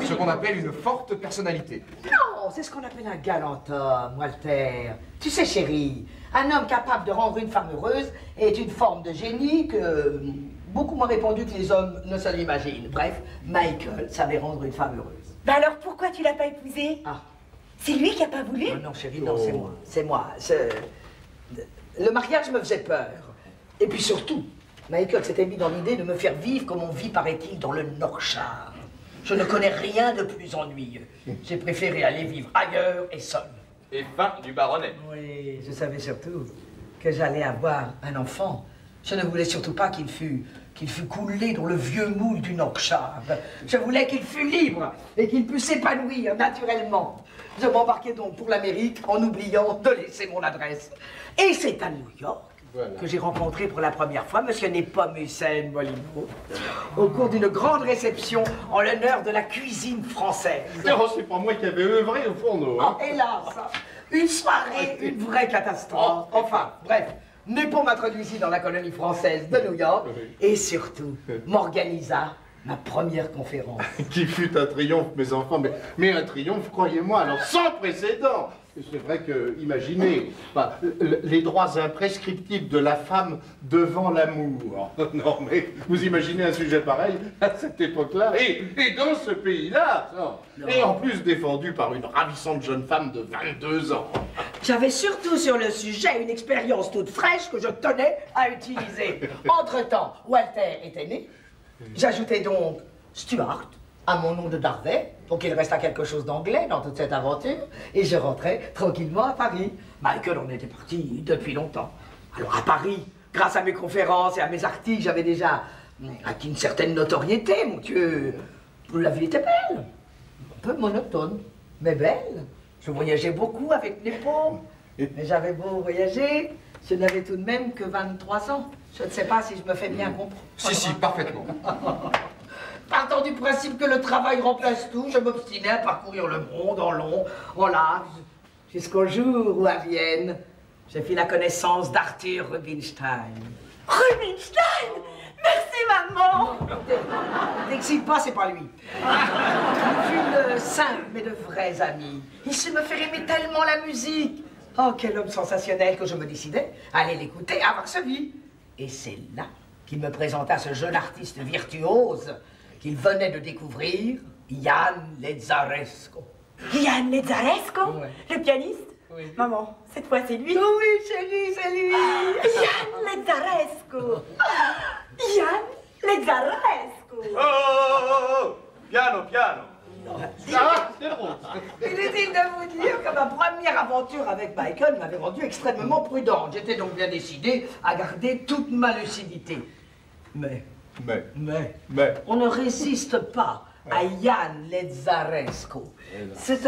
Ce qu'on appelle une forte personnalité. Non, c'est ce qu'on appelle un galant homme, Walter. Tu sais, chéri, un homme capable de rendre une femme heureuse est une forme de génie que beaucoup moins répandue que les hommes ne se l'imaginent. Bref, Michael savait rendre une femme heureuse. Ben alors pourquoi tu l'as pas épousé? Ah. C'est lui qui a pas voulu? Non, chérie, non, c'est moi. C'est moi. Le mariage me faisait peur. Et puis surtout, Michael s'était mis dans l'idée de me faire vivre comme on vit, paraît-il, dans le Northshire. Je ne connais rien de plus ennuyeux. J'ai préféré aller vivre ailleurs et seul. Et fin du baronnet. Oui, je savais surtout que j'allais avoir un enfant. Je ne voulais surtout pas qu'il fût coulé dans le vieux moule du Northshire. Je voulais qu'il fût libre et qu'il pût s'épanouir naturellement. Je m'embarquai donc pour l'Amérique en oubliant de laisser mon adresse. Et c'est à New York que j'ai rencontré pour la première fois M. Nepomucène Molyneux au cours d'une grande réception en l'honneur de la cuisine française. Oh, c'est pas moi qui avais œuvré au fourneau. Hein. Oh, hélas, une soirée, une vraie catastrophe. Enfin, bref, Nepo m'introduisit dans la colonie française de New York et surtout m'organisa ma première conférence. Qui fut un triomphe, mes enfants, mais un triomphe, croyez-moi, alors sans précédent. C'est vrai que, imaginez, les droits imprescriptibles de la femme devant l'amour. Non, mais vous imaginez un sujet pareil à cette époque-là, et dans ce pays-là, et en plus défendu par une ravissante jeune femme de 22 ans. J'avais surtout sur le sujet une expérience toute fraîche que je tenais à utiliser. Entre-temps, Walter était né. J'ajoutais donc Stuart à mon nom de Darvet, pour qu'il restât quelque chose d'anglais dans toute cette aventure, et je rentrais tranquillement à Paris. Michael en était parti depuis longtemps. Alors à Paris, grâce à mes conférences et à mes articles, j'avais déjà acquis une certaine notoriété, mon Dieu. La vie était belle, un peu monotone, mais belle. Je voyageais beaucoup avec Nepo, mais j'avais beau voyager, je n'avais tout de même que 23 ans. Je ne sais pas si je me fais bien comprendre. Si, parfaitement. Partant du principe que le travail remplace tout, je m'obstinais à parcourir le monde en long, en large, jusqu'au jour où, à Vienne, j'ai fait la connaissance d'Arthur Rubinstein. Rubinstein! Merci, maman! T'excite pas, c'est pas lui. Nous fûmes de simples mais de vrais amis. Il sait me faire aimer tellement la musique. Oh, quel homme sensationnel que je me décidais à aller l'écouter à Varsovie. Et c'est là qu'il me présenta ce jeune artiste virtuose qu'il venait de découvrir, Jan Lezaresko. Jan Lezaresko? Ouais. Le pianiste? Oui. Maman, cette fois c'est lui. Oui, chérie, c'est lui. Jan Lezaresko! Jan Lezaresko! Oh, oh, oh, oh. Piano, piano. Ah, c'est drôle. Inutile de vous dire que ma première aventure avec Michael m'avait rendu extrêmement prudente. J'étais donc bien décidé à garder toute ma lucidité. Mais, on ne résiste pas à Jan Lezaresko. C'est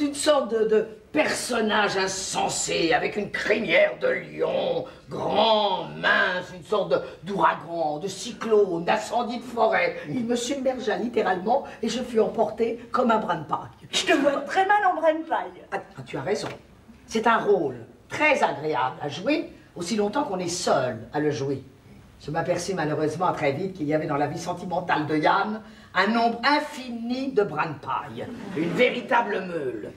une sorte de personnage insensé, avec une crinière de lion, grand, mince, une sorte d'ouragan, de cyclone, d'incendie de forêt. Il me submergea littéralement et je fus emporté comme un brin de paille. Je te vois très mal en brin de paille. Ah, tu as raison. C'est un rôle très agréable à jouer, aussi longtemps qu'on est seul à le jouer. Je m'aperçus malheureusement très vite qu'il y avait dans la vie sentimentale de Yann un nombre infini de brins de paille. Une véritable meule.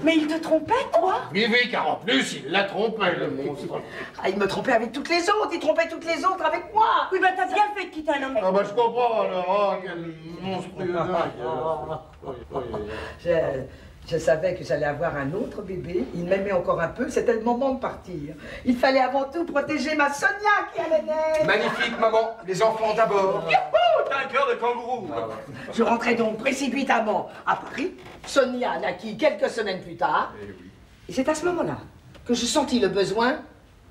Mais il te trompait, toi? Oui, oui, car en plus, il l'a trompé, le monstre. Ah, il me trompait avec toutes les autres, il trompait toutes les autres avec moi. Oui, bah t'as bien fait de quitter un homme. Ah bah je comprends alors, oh, quel monstrueux Je savais que j'allais avoir un autre bébé, il m'aimait encore un peu, c'était le moment de partir. Il fallait avant tout protéger ma Sonia qui allait naître. Magnifique, maman. Les enfants d'abord. Youhou, t'as un cœur de kangourou. Je rentrais donc précipitamment à Paris. Sonia naquit quelques semaines plus tard. Et c'est à ce moment-là que je sentis le besoin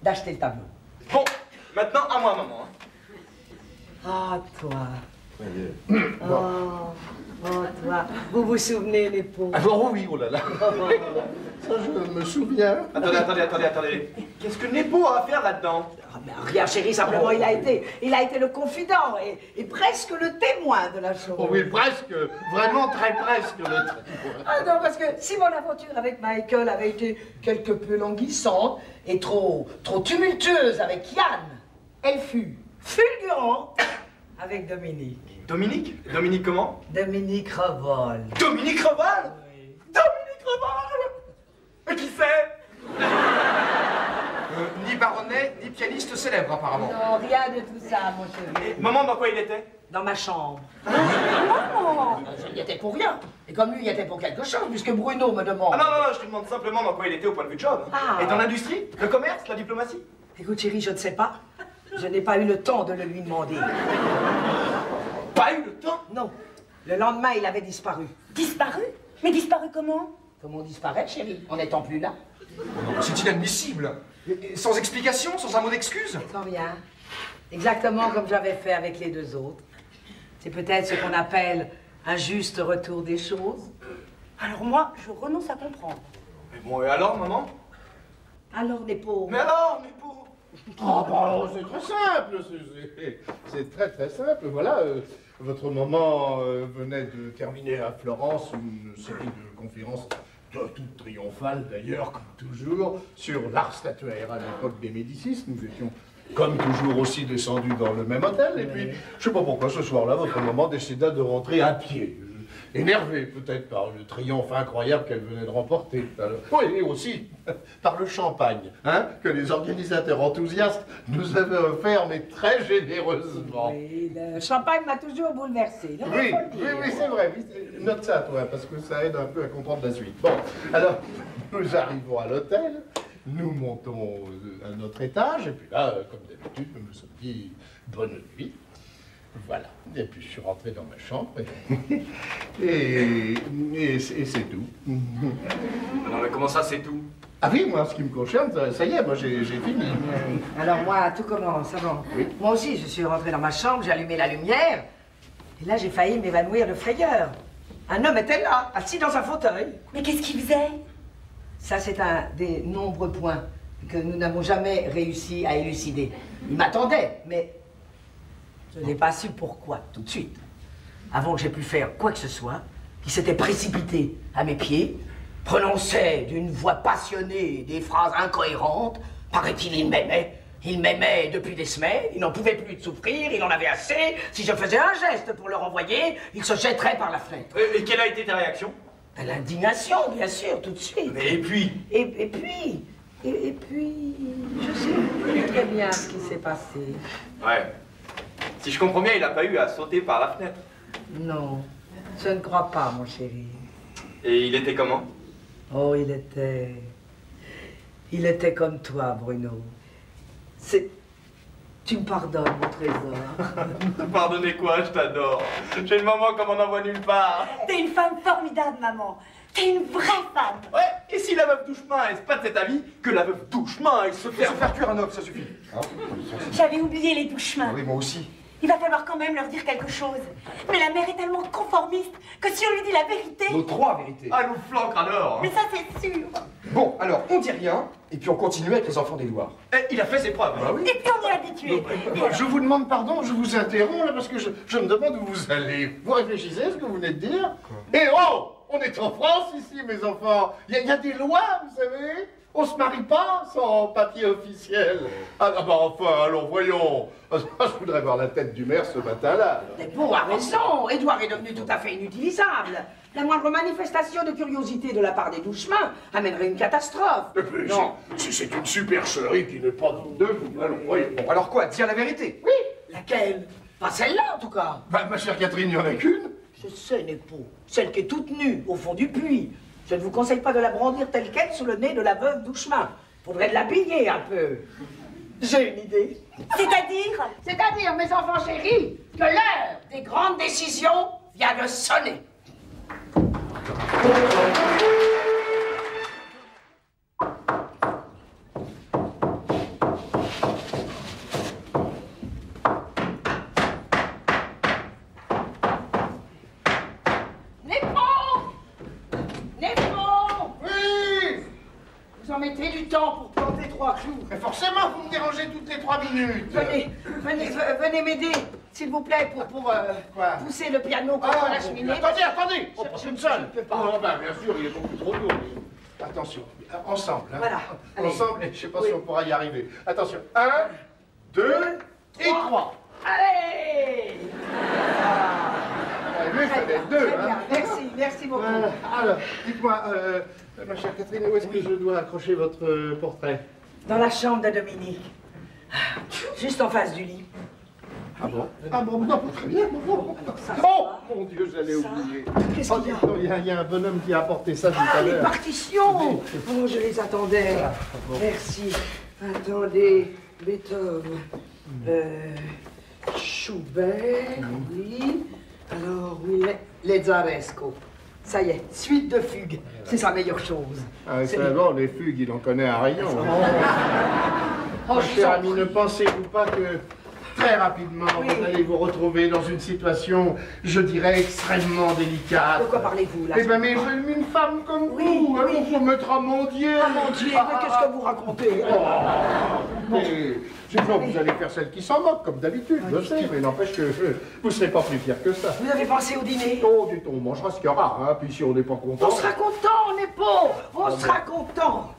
d'acheter le tableau. Bon, maintenant à moi, maman. Ah, toi. Oh, toi. Vous vous souvenez, les pauvres? Alors oui, oh là là. Ça, je me souviens. Attendez. Qu'est-ce que Nepo a à faire là-dedans? Ah, mais rien, chérie, simplement, il a été le confident et presque le témoin de la chose. Oh oui, presque, vraiment très presque le témoin. Ah non, parce que si mon aventure avec Michael avait été quelque peu languissante et trop tumultueuse avec Yann, elle fut fulgurante avec Dominique. Dominique comment? Dominique Revol. Dominique Reval? Oui. Dominique Reval? Mais qui c'est? Ni baronnet, ni pianiste célèbre, apparemment. Non, rien de tout ça, mon chéri. Maman, dans quoi il était? Dans ma chambre. Maman! Je n'y étais pour rien. Et comme lui, il y était pour quelque chose, puisque Bruno me demande. Ah non, je te demande simplement dans quoi il était au point de vue de job. Ah. Et dans l'industrie, le commerce, la diplomatie? Écoute, chérie, je ne sais pas. Je n'ai pas eu le temps de le lui demander. Pas eu le temps? Non. Le lendemain, il avait disparu. Disparu? Mais disparu comment? Comme on disparaît, chérie, en n'étant plus là. C'est inadmissible. Et sans explication, sans un mot d'excuse. Sans rien. Exactement comme j'avais fait avec les deux autres. C'est peut-être ce qu'on appelle un juste retour des choses. Alors moi, je renonce à comprendre. Mais bon, et alors, maman? Alors, Nepo. Mais alors, Nepo? Oh, bah, c'est très simple, c'est très très simple. Voilà, votre maman venait de terminer à Florence une série de conférences toutes triomphales d'ailleurs, comme toujours, sur l'art statuaire à l'époque des Médicis. Nous étions comme toujours aussi descendus dans le même hôtel. Et puis, je sais pas pourquoi, ce soir-là, votre maman décida de rentrer à pied. Énervée peut-être par le triomphe incroyable qu'elle venait de remporter. Alors, oui, et aussi par le champagne, hein, que les organisateurs enthousiastes nous avaient offert, mais très généreusement. Oui, le champagne m'a toujours bouleversé. Oui, c'est vrai. Note ça, toi, parce que ça aide un peu à comprendre la suite. Bon, alors, nous arrivons à l'hôtel, nous montons à notre étage, et puis là, comme d'habitude, nous nous sommes dit bonne nuit. Voilà. Et puis je suis rentré dans ma chambre et c'est tout. Non, mais comment ça, c'est tout? Ah oui, moi, en ce qui me concerne, ça y est, moi j'ai fini. Alors moi, tout commence avant. Oui. Moi aussi, je suis rentrée dans ma chambre, j'ai allumé la lumière, et là j'ai failli m'évanouir de frayeur. Un homme était là, assis dans un fauteuil. Mais qu'est-ce qu'il faisait? Ça, c'est un des nombreux points que nous n'avons jamais réussi à élucider. Il m'attendait, mais Je n'ai pas su pourquoi, tout de suite. Avant que j'aie pu faire quoi que ce soit, il s'était précipité à mes pieds, prononçait d'une voix passionnée des phrases incohérentes. Paraît-il, il m'aimait. Il m'aimait depuis des semaines, il n'en pouvait plus de souffrir, il en avait assez. Si je faisais un geste pour le renvoyer, il se jetterait par la fenêtre. Et quelle a été ta réaction? L'indignation, bien sûr, tout de suite. Mais et puis? Et puis, je sais plus très bien ce qui s'est passé. Ouais. Si je comprends bien, il n'a pas eu à sauter par la fenêtre. Non, je ne crois pas, mon chéri. Et il était comment? Oh, il était comme toi, Bruno. Tu me pardonnes, mon trésor. Pardonnez quoi, je t'adore. J'ai une maman comme on n'en voit nulle part. T'es une femme formidable, maman. T'es une vraie femme. Ouais, et si la veuve Douchemin est pas de cet avis, que la veuve Douchemin, elle se fait... Se faire cuire un homme, ça suffit. Hein? J'avais oublié les douchemins. Oui, moi aussi. Il va falloir quand même leur dire quelque chose. Mais la mère est tellement conformiste que si on lui dit la vérité... Nos trois vérités. Ah, nous flanque alors. Mais ça, c'est sûr. Bon, alors, on dit rien, et puis on continue avec les enfants d'Édouard. Eh, il a fait ses preuves. Ah oui. Et puis on y est habitué. Je vous demande pardon, je vous interromps là parce que je me demande où vous allez. Vous réfléchissez à ce que vous venez de dire? Et oh! On est en France ici, mes enfants. Il y a des lois, vous savez. On se marie pas sans papier officiel. Ah bah enfin, alors voyons. Je voudrais voir la tête du maire ce matin-là. Mais Beau a raison, Édouard est devenu tout à fait inutilisable. La moindre manifestation de curiosité de la part des douchemins amènerait une catastrophe. Non. C'est une supercherie qui n'est pas digne de vous. Allons, voyons. Bon, alors quoi? Dire la vérité? Oui, laquelle? Pas celle-là, en tout cas. Bah, ma chère Catherine, il n'y en a qu'une. Je sais, Népo, celle qui est toute nue, au fond du puits. Je ne vous conseille pas de la brandir telle qu'elle sous le nez de la veuve Douchemin. Faudrait l'habiller un peu. J'ai une idée. C'est-à-dire? C'est-à-dire, mes enfants chéris, que l'heure des grandes décisions vient de sonner. Vous en mettez du temps pour planter 3 clous. Mais forcément, vous me dérangez toutes les 3 minutes. Venez m'aider, s'il vous plaît, pour pousser le piano contre la cheminée. Attendez, on Je une ne seule. peux pas. Oh, ben, bien sûr, il est beaucoup trop lourd. Attention, ensemble. Hein. Voilà, allez. Ensemble, et je ne sais pas si on pourra y arriver. Attention, 1, 2 et 3. Allez! Lui, il fallait 2, Très hein. bien, merci beaucoup. Alors, dites-moi, ma chère Catherine, où est-ce que je dois accrocher votre portrait? Dans la chambre de Dominique. Juste en face du lit. Ah bon? Ah bon, non, très bien. Bon. ça, Oh, mon Dieu, j'allais ça. oublier. Qu'est-ce qu'il y a? Oh, il y a un bonhomme qui a apporté ça tout Ah, à les l'heure. partitions! Oh, je les attendais. Merci. Attendez, Beethoven. Schubert, oui. Alors, oui, Lezaresco. Ça y est, suite de fugues. C'est sa meilleure chose. Ah, C'est- c'est bon, les fugues, il en connaît un rayon. Oh, Ma je vous chère en amie, ne pensez-vous pas que très rapidement, Oui. vous allez vous retrouver dans une situation, je dirais, extrêmement délicate. De quoi parlez-vous, là? Eh bien, mais une femme comme Oui, vous, oui. alors faut mettre à mendier. Ah, mon Dieu, mais qu'est-ce que vous racontez? Mais sinon, vous allez faire celle qui s'en moque, comme d'habitude, je sais, mais n'empêche que vous ne serez pas plus fier que ça. Vous avez pensé au dîner? Oh, du tout, on mangera ce qu'il y aura, hein, puis si on n'est pas content... On sera content, on est pauvre. On sera content.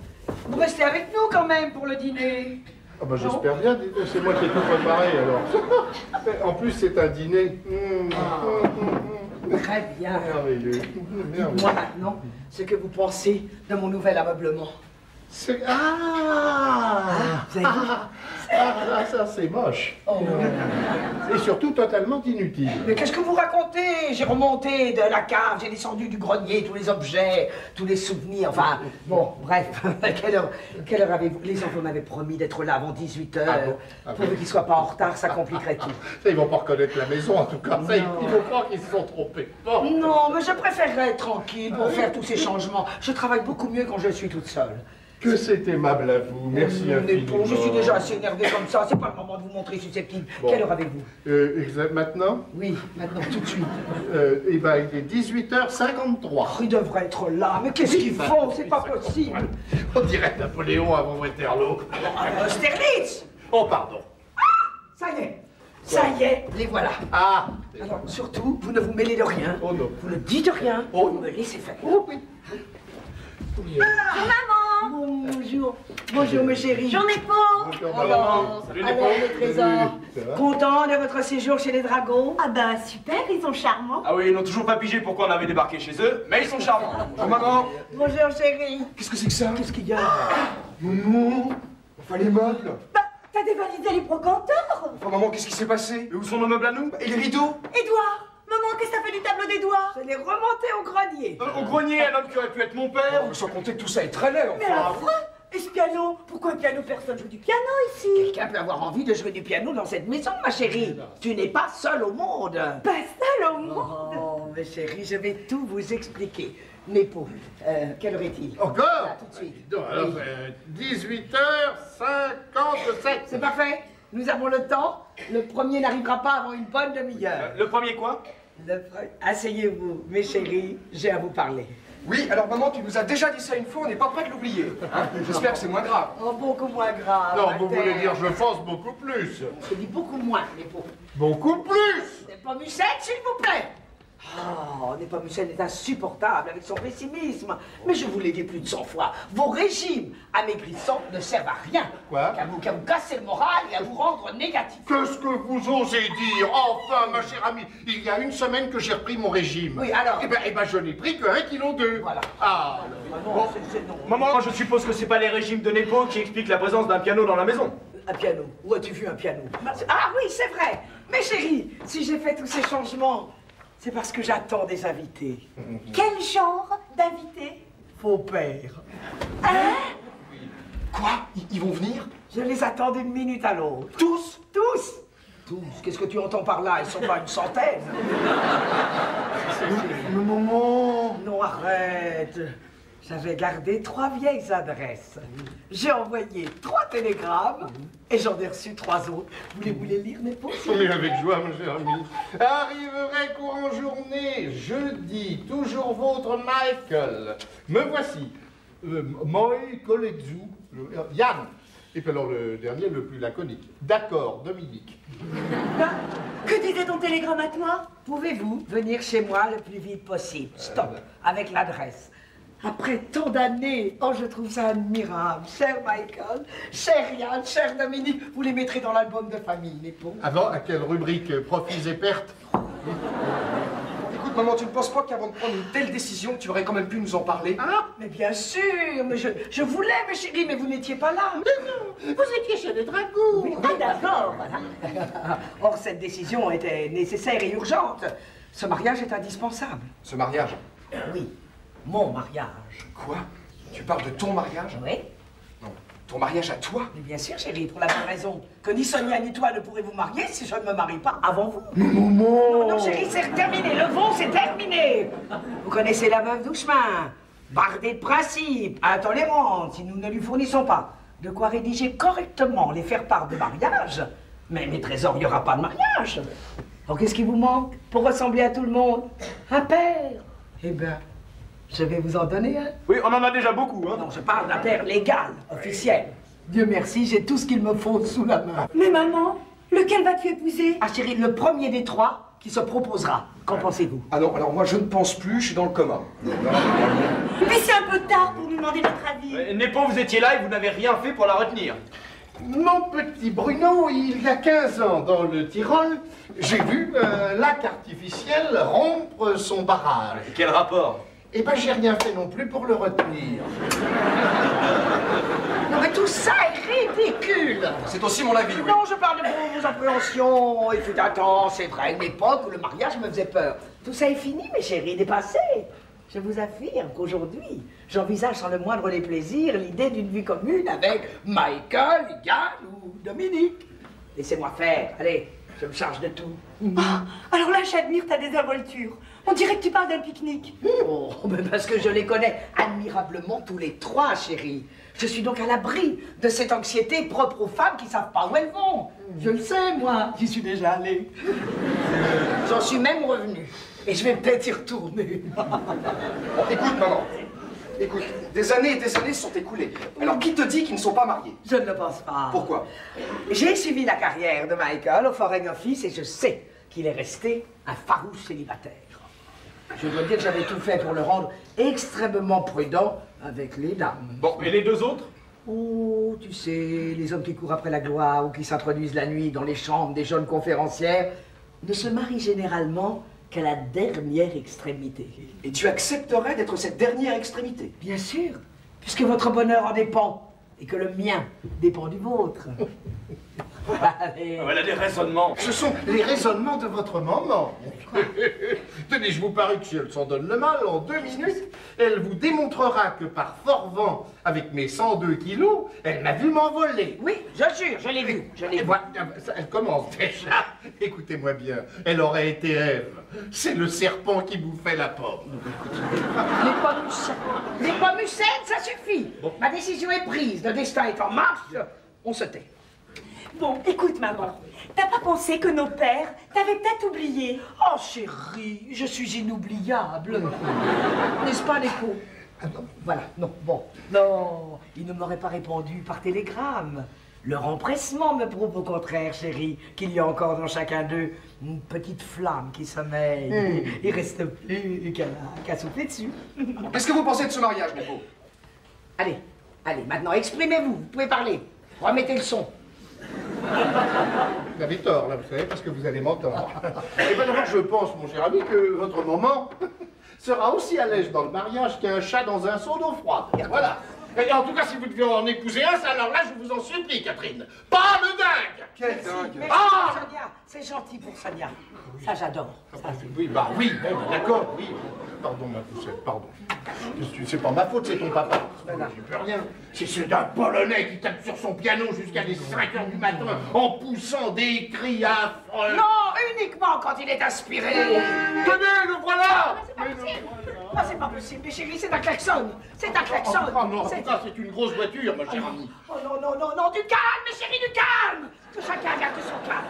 Vous restez avec nous quand même pour le dîner. Ah bah j'espère bien, c'est moi qui ai tout préparé alors. En plus, c'est un dîner. Très bien. Merveilleux. Merveilleux. Dites-moi maintenant ce que vous pensez de mon nouvel ameublement. C'est... Ah, Vous avez vu? ça c'est moche. Oh. Et surtout totalement inutile. Mais qu'est-ce que vous racontez? J'ai remonté de la cave, j'ai descendu du grenier, tous les objets, tous les souvenirs, enfin... Bon, bref, quelle heure avez-vous? Les enfants m'avaient promis d'être là avant 18 h. Ah bon? Ah Pour bon. qu'ils ne soient pas en retard, ça compliquerait tout. Ça, ils vont pas reconnaître la maison en tout cas. Ça, Non. ils vont croire qu'ils se sont trompés. Bon. Non, mais je préférerais être tranquille pour faire tous ces changements. Je travaille beaucoup mieux quand je suis toute seule. Que c'est aimable à vous. Merci infiniment. Je suis déjà assez énervée comme ça, c'est pas le moment de vous montrer susceptible. Bon. Quelle heure avez-vous? Maintenant Oui, maintenant, tout de suite. Eh ben, il est 18h53. Il devrait être là, mais qu'est-ce qu'ils font? C'est pas possible. On dirait Napoléon avant Waterloo. Austerlitz! Oh, pardon. Ça y est, Ça y est, les voilà. Ah. Alors, surtout, vous ne vous mêlez de rien. Oh non. Vous ne dites rien. Oh. Vous me laissez faire. Oh oui. Maman! Bonjour. Bonjour, mes chéris. J'en ai pas! Bonjour, Alors, Salut, alors, Nepo. les trésors. Ça va? Content de votre séjour chez les dragons? Ah bah super, ils sont charmants. Ah oui, ils n'ont toujours pas pigé pourquoi on avait débarqué chez eux, mais ils sont charmants. Oh maman, Bonjour, chérie. qu'est-ce que c'est que ça? Qu'est-ce qu'il y a? Maman, enfin les meubles. Bah, t'as dévalisé les brocanteurs! Enfin maman, qu'est-ce qui s'est passé? Et où sont nos meubles à nous? Et les rideaux? Édouard! Maman, qu'est-ce que ça fait du tableau d'Édouard? Je l'ai remonté au grenier. Au grenier, un homme qui aurait pu être mon père. Sans compter que tout ça est très laid, Mais enfin. affreux! Et ce piano? Pourquoi un piano? Personne joue du piano ici! Quelqu'un peut avoir envie de jouer du piano dans cette maison, ma chérie. Tu n'es pas seule au monde. Pas seul au monde! Oh, mes chéris, je vais tout vous expliquer. Nepo, quelle heure est-il? Encore? Là, tout de suite. Donc, alors, Oui. 18h57. C'est parfait. Nous avons le temps. Le premier n'arrivera pas avant une bonne demi-heure. Le premier quoi? Asseyez-vous, mes chéris, j'ai à vous parler. Oui, alors maman, tu nous as déjà dit ça une fois, on n'est pas prêt de l'oublier. Hein? J'espère que c'est moins grave. Oh, beaucoup moins grave. Non, vous Walter. voulez dire, je pense beaucoup plus. Je dis beaucoup moins, Nepo. Beaucoup plus. N'est pas Musette, s'il vous plaît. Oh, n'est pas Musette est insupportable avec son pessimisme. Mais je vous l'ai dit plus de 100 fois, vos régimes amaigrissants ne servent à rien. Quoi? Qu'à vous casser le moral et à vous rendre négatif. Qu'est-ce que vous osez dire? Enfin, ma chère amie, il y a une semaine que j'ai repris mon régime. Oui, alors? Eh ben, je n'ai pris que 1,2 kg. Voilà. Ah. Bon, c'est non. Maman, je suppose que c'est pas les régimes de Nepo qui expliquent la présence d'un piano dans la maison. Un piano. Où as-tu vu un piano? Ah oui, c'est vrai. Mais chérie, si j'ai fait tous ces changements, c'est parce que j'attends des invités. Quel genre d'invité? Faux père. Quoi? Ils vont venir? Je les attends d'une minute à l'autre. Tous? Tous? Tous? Qu'est-ce que tu entends par là? Ils sont pas une centaine. Mais maman... Non, arrête. J'avais gardé 3 vieilles adresses. J'ai envoyé 3 télégrammes et j'en ai reçu 3 autres. Voulez-vous les lire, mes pauvres? Mais avec joie, mon cher ami. Arriverait courant journée, jeudi, toujours votre Michael. Me voici. Moi, Coletzu, Yann. Et puis alors le dernier, le plus laconique. D'accord, Dominique. Que disait ton télégramme à toi? Pouvez-vous venir chez moi le plus vite possible? Stop, avec l'adresse. Après tant d'années, oh, je trouve ça admirable. Cher Michael, cher Yann, cher Dominique, vous les mettrez dans l'album de famille, n'est-ce pas? Avant, à quelle rubrique? Profits et pertes? Écoute maman, tu ne penses pas qu'avant de prendre une telle décision, tu aurais quand même pu nous en parler? Ah, mais bien sûr, mais je voulais, mes chéris, mais vous n'étiez pas là. Vous étiez chez les dragons. Oui, d'accord, voilà. Or, cette décision était nécessaire et urgente. Ce mariage est indispensable. Ce mariage? Oui, mon mariage. Quoi? Tu parles de ton mariage? Oui, Non, ton mariage à toi? mais bien sûr, chérie, pour la bonne raison que ni Sonia ni toi ne pourrez vous marier si je ne me marie pas avant vous. Maman! Non, non, chérie, c'est terminé. Le vent, c'est terminé. Vous connaissez la veuve Douchemin, bardée de principes, intolérante si nous ne lui fournissons pas de quoi rédiger correctement les faire-part de mariage. Mais mes trésors, il n'y aura pas de mariage. Alors qu'est-ce qui vous manque pour ressembler à tout le monde? Un père. Eh bien, je vais vous en donner un. Oui, on en a déjà beaucoup, hein. Non, je parle d'un père légal, officiel. Dieu merci, j'ai tout ce qu'il me faut sous la main. Mais maman, lequel vas-tu épouser? Ah chérie, le premier des 3 qui se proposera. Qu'en pensez-vous? Ah non, alors moi je ne pense plus, je suis dans le coma. Et puis c'est un peu tard pour nous demander notre avis. Nepo, vous étiez là et vous n'avez rien fait pour la retenir. Mon petit Bruno, il y a 15 ans, dans le Tyrol, j'ai vu un lac artificiel rompre son barrage. Quel rapport? Eh ben, j'ai rien fait non plus pour le retenir. Non mais tout ça est ridicule. C'est aussi mon avis, oui. Non, je parle de vos appréhensions. Il fut un temps, c'est vrai, une époque où le mariage me faisait peur. Tout ça est fini, mes chéris, dépassé. Je vous affirme qu'aujourd'hui, j'envisage sans le moindre des plaisirs l'idée d'une vie commune avec Michael, Yann ou Dominique. Laissez-moi faire, allez, je me charge de tout. Alors là, j'admire ta désinvolture. On dirait que tu parles d'un pique-nique. Oh, mais parce que je les connais admirablement tous les 3, chérie. Je suis donc à l'abri de cette anxiété propre aux femmes qui savent pas où elles vont. Je le sais, moi, j'y suis déjà allée. J'en suis même revenue. Et je vais peut-être y retourner. Bon, écoute maman, Écoute, des années et des années se sont écoulées. Alors qui te dit qu'ils ne sont pas mariés? Je ne le pense pas. Pourquoi? J'ai suivi la carrière de Michael au Foreign Office et je sais qu'il est resté un farouche célibataire. Je dois dire que j'avais tout fait pour le rendre extrêmement prudent avec les dames. Bon, et les deux autres? Oh, tu sais, les hommes qui courent après la gloire ou qui s'introduisent la nuit dans les chambres des jeunes conférencières ne se marient généralement qu'à la dernière extrémité. Et tu accepterais d'être cette dernière extrémité? Bien sûr, puisque votre bonheur en dépend et que le mien dépend du vôtre. Allez. Elle a des raisonnements. Ce sont les raisonnements de votre maman. Tenez, je vous parie que si elle s'en donne le mal, en 2 minutes, elle vous démontrera que par fort vent, avec mes 102 kilos, elle m'a vu m'envoler. Oui, je jure, je l'ai vu, je l'ai vu. Elle commence déjà. Écoutez-moi bien, elle aurait été Ève. C'est le serpent qui bouffait la pomme. Les pommes saines, ça suffit. Ma décision est prise, le destin est en marche, on se tait. Bon, écoute, maman, t'as pas pensé que nos pères t'avaient peut-être oublié? Oh, chérie, je suis inoubliable. N'est-ce pas, Neko? Voilà, non, bon. Non, ils ne m'auraient pas répondu par télégramme. Leur empressement me prouve au contraire, chérie, qu'il y a encore dans chacun d'eux une petite flamme qui sommeille. Il reste plus qu'à souffler dessus. Qu'est-ce que vous pensez de ce mariage, Neko? Allez, allez, maintenant exprimez-vous, vous pouvez parler. Remettez le son. Vous avez tort, là, vous savez, parce que vous allez m'entendre. Et bien d'abord, je pense, mon cher ami, que votre maman sera aussi à l'aise dans le mariage qu'un chat dans un seau d'eau froide. Voilà. Et en tout cas, si vous deviez en épouser un, alors là, je vous en supplie, Catherine. Pas le dingue! Quel dingue! Merci, Ah Sonia, c'est gentil pour Sonia. Ça, j'adore. Ça, Oui, bah oui, d'accord, oui. Pardon, ma poussette, pardon. C'est pas ma faute, c'est ton papa. J'y peux rien. C'est d'un Polonais qui tape sur son piano jusqu'à les 5 h du matin en poussant des cris affreux. Non, uniquement quand il est inspiré. Tenez, le voilà! Ah, c'est pas possible, mais chérie, c'est un klaxon. C'est un klaxon. Oh non, putain, c'est une grosse voiture, ma chère amie. Oh non, non, non, non, du calme, mes chéris, du calme. Que chacun garde son calme.